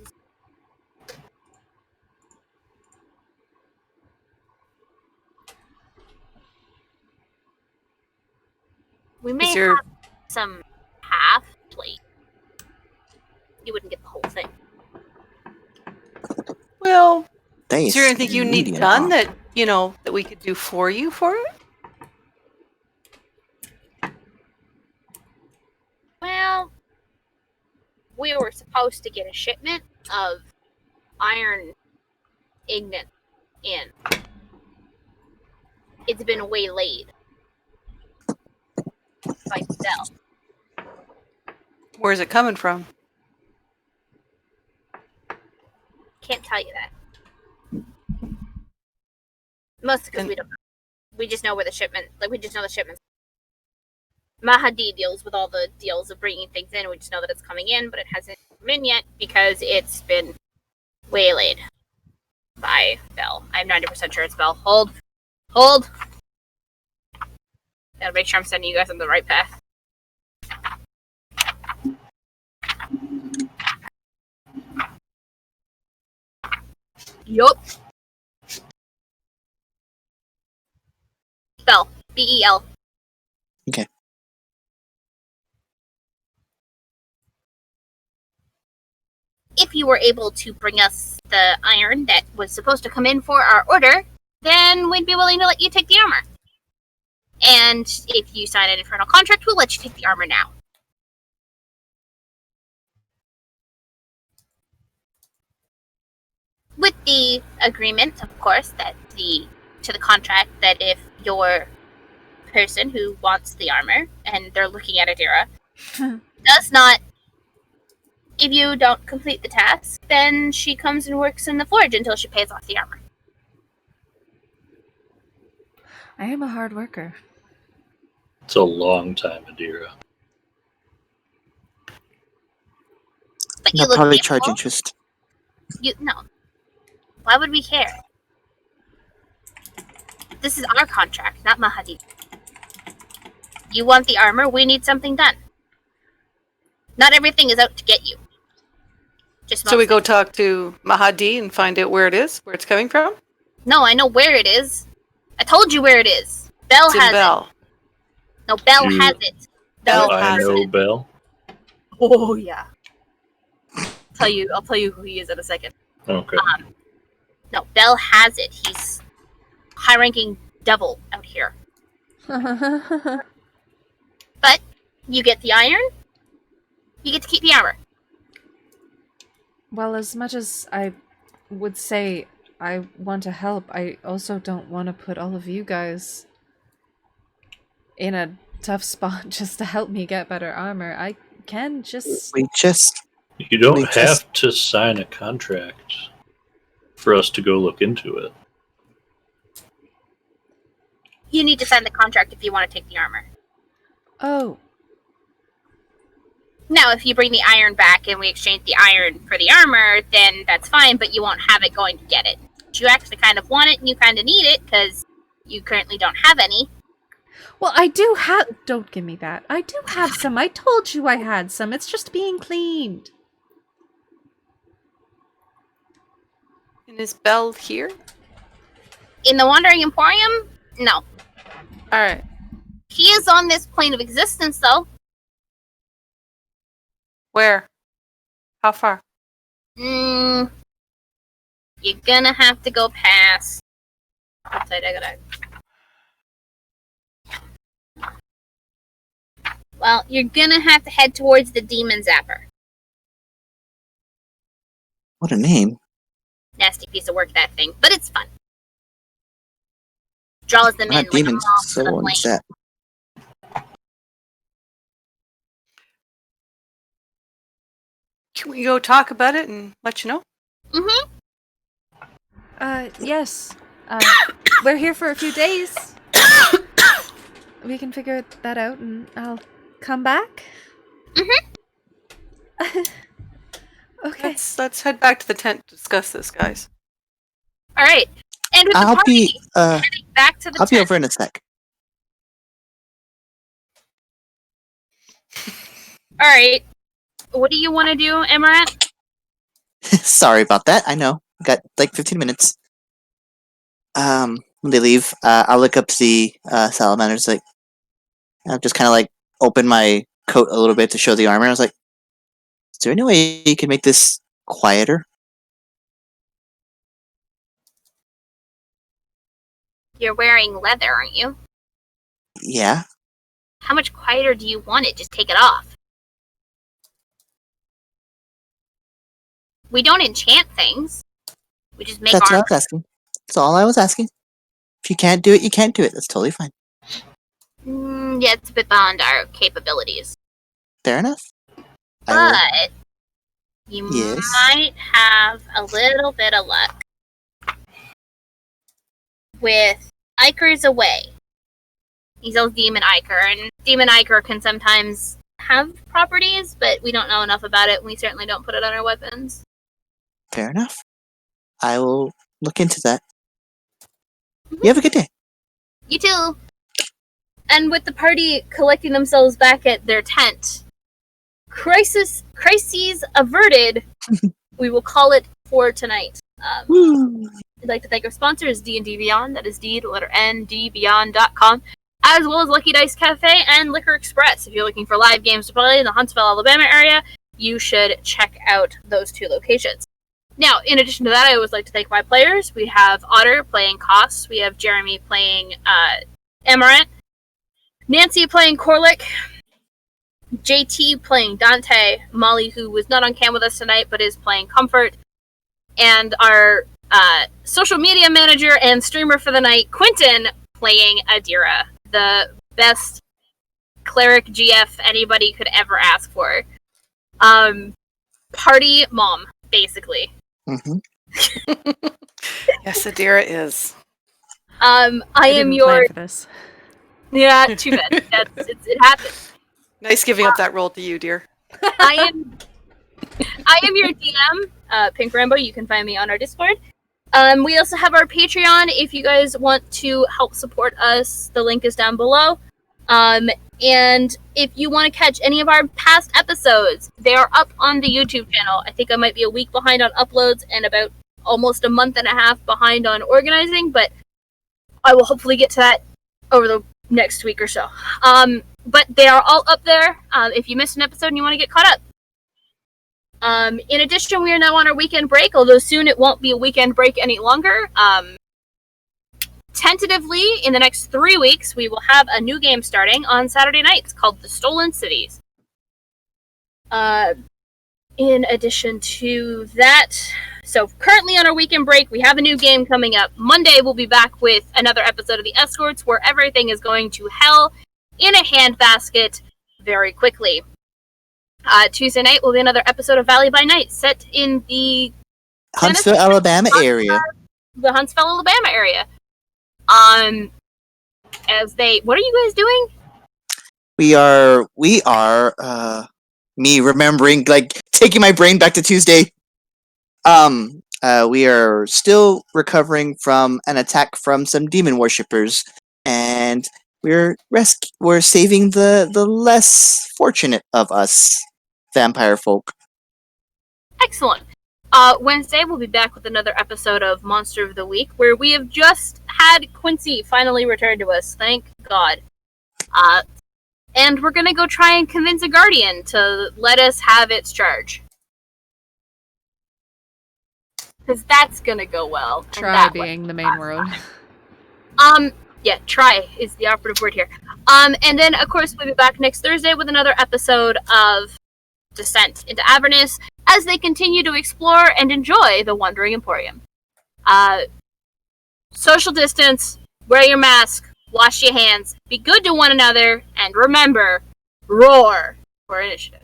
We may Is there- have some half plate. You wouldn't get the whole thing. Well, They is there anything you need medium done off. that, that we could do for you for it? Well, we were supposed to get a shipment of iron ignites in. It's been waylaid by Bell. Where's it coming from? Can't tell you that. Mostly because we don't know. We just know where the shipment, we just know the shipments. Mahadi deals with all the deals of bringing things in. We just know that it's coming in, but it hasn't come in yet because it's been waylaid by Bell. I'm 90% sure it's Bell. Hold. Gotta make sure I'm sending you guys on the right path. Yup. Bell. B-E-L. Okay. If you were able to bring us the iron that was supposed to come in for our order, then we'd be willing to let you take the armor. And if you sign an infernal contract, we'll let you take the armor now. With the agreement, of course, that to the contract that if your person who wants the armor and they're looking at Adira does not, if you don't complete the task, then she comes and works in the forge until she pays off the armor. I am a hard worker. It's a long time, Adira. But you They'll look probably beautiful. charge interest. No. Why would we care? This is our contract, not Mahadi. You want the armor, we need something done. Not everything is out to get you. Just So we mostly. go talk to Mahadi and find out where it is, where it's coming from? No, I know where it is. I told you where it is. Bell It's in has Bell. it. No, Bell You- has it. Bell I has know it. Bell. Oh yeah. I'll tell you who he is in a second. Okay. No, Bell has it. He's high-ranking devil out here. But you get the iron, you get to keep the armor. Well, as much as I would say I want to help, I also don't want to put all of you guys in a tough spot just to help me get better armor. I can just... We just You don't we have just- to sign a contract for us to go look into it. You need to sign the contract if you want to take the armor. Oh, Now, if you bring the iron back and we exchange the iron for the armor, then that's fine, but you won't have it going to get it. But you actually kind of want it and you kind of need it because you currently don't have any. well, I do have... Don't give me that. I do have some. I told you I had some. It's just being cleaned. And is Bell here? In the Wandering Emporium, no. Alright. He is on this plane of existence, though. Where? How far? You're gonna have to go past. Outside, Well, you're gonna have to head towards the Demon Zapper. what a name. Nasty piece of work, that thing, but it's fun. Draws them in Not like a demons. moth to So the what's plane. that? Can we go talk about it and let you know? Mm-hmm. Yes. We're here for a few days. We can figure that out and I'll come back. Okay. Let's head back to the tent to discuss this, guys. All right, and with the I'll party be heading back to the I'll be tent. over in a sec. All right, what do you want to do, Emarat? Sorry about that. I know. Got like 15 minutes. When they leave, I'll look up the salamanders. Like, I'll just kind of like open my coat a little bit to show the armor. I was like, "Is there any way you can make this quieter?" You're wearing leather, aren't you? Yeah, How much quieter do you want it? Just take it off. We don't enchant things. We just make that's what I armor. was asking. That's all I was asking. If you can't do it, you can't do it. That's totally fine. Yeah, it's a bit beyond our capabilities. Fair enough. I will. But you Yes. might have a little bit of luck with Iker's away. He's a demon Iker, and demon Iker can sometimes have properties, but we don't know enough about it, and we certainly don't put it on our weapons. Fair enough. I will look into that. You have a good day. You too. And with the party collecting themselves back at their tent, crises averted. We will call it for tonight. Woo. I'd like to thank our sponsors, D&D Beyond. That is D, the letter N, dbeyond.com, as well as Lucky Dice Cafe and Liquor Express. If you're looking for live games to play in the Huntsville, Alabama area, you should check out those two locations. Now, in addition to that, I always like to thank my players. We have Otter playing Koss. We have Jeremy playing Amaranth. Nancy playing Corlick. JT playing Dante. Molly, who was not on cam with us tonight, but is playing Comfort. And our social media manager and streamer for the night, Quentin, playing Adira, the best cleric GF anybody could ever ask for. Party mom, basically. Mm-hmm. Yes, Adira is. I am didn't your... plan for this. Yeah, too bad. It happens. Nice giving up that role to you, dear. I am your DM, Pink Rambo. You can find me on our Discord. We also have our Patreon. If you guys want to help support us, the link is down below. And if you want to catch any of our past episodes, they are up on the YouTube channel. I think I might be a week behind on uploads and about almost a month and a half behind on organizing, but I will hopefully get to that over the next week or so. But they are all up there if you missed an episode and you want to get caught up. In addition, we are now on our weekend break, although soon it won't be a weekend break any longer. Tentatively, in the next 3 weeks, we will have a new game starting on Saturday nights called The Stolen Cities. In addition to that, so currently on our weekend break, we have a new game coming up. Monday, we'll be back with another episode of The Escorts, where everything is going to hell in a handbasket very quickly. Tuesday night will be another episode of Valley by Night, set in the Huntsville, Alabama area. The Huntsville, Alabama area. What are you guys doing? We are me remembering, like, taking my brain back to Tuesday. We are still recovering from an attack from some demon worshippers, and we're saving the less fortunate of us vampire folk. Excellent. Wednesday, we'll be back with another episode of Monster of the Week, where we have just had Quincy finally return to us. Thank God. And we're gonna go try and convince a guardian to let us have its charge. Because that's gonna go well. Try being the main word. Yeah, try is the operative word here. And then, of course, we'll be back next Thursday with another episode of Descent into Avernus as they continue to explore and enjoy the Wandering Emporium. Social distance, wear your mask, wash your hands, be good to one another, and remember, roar for initiative.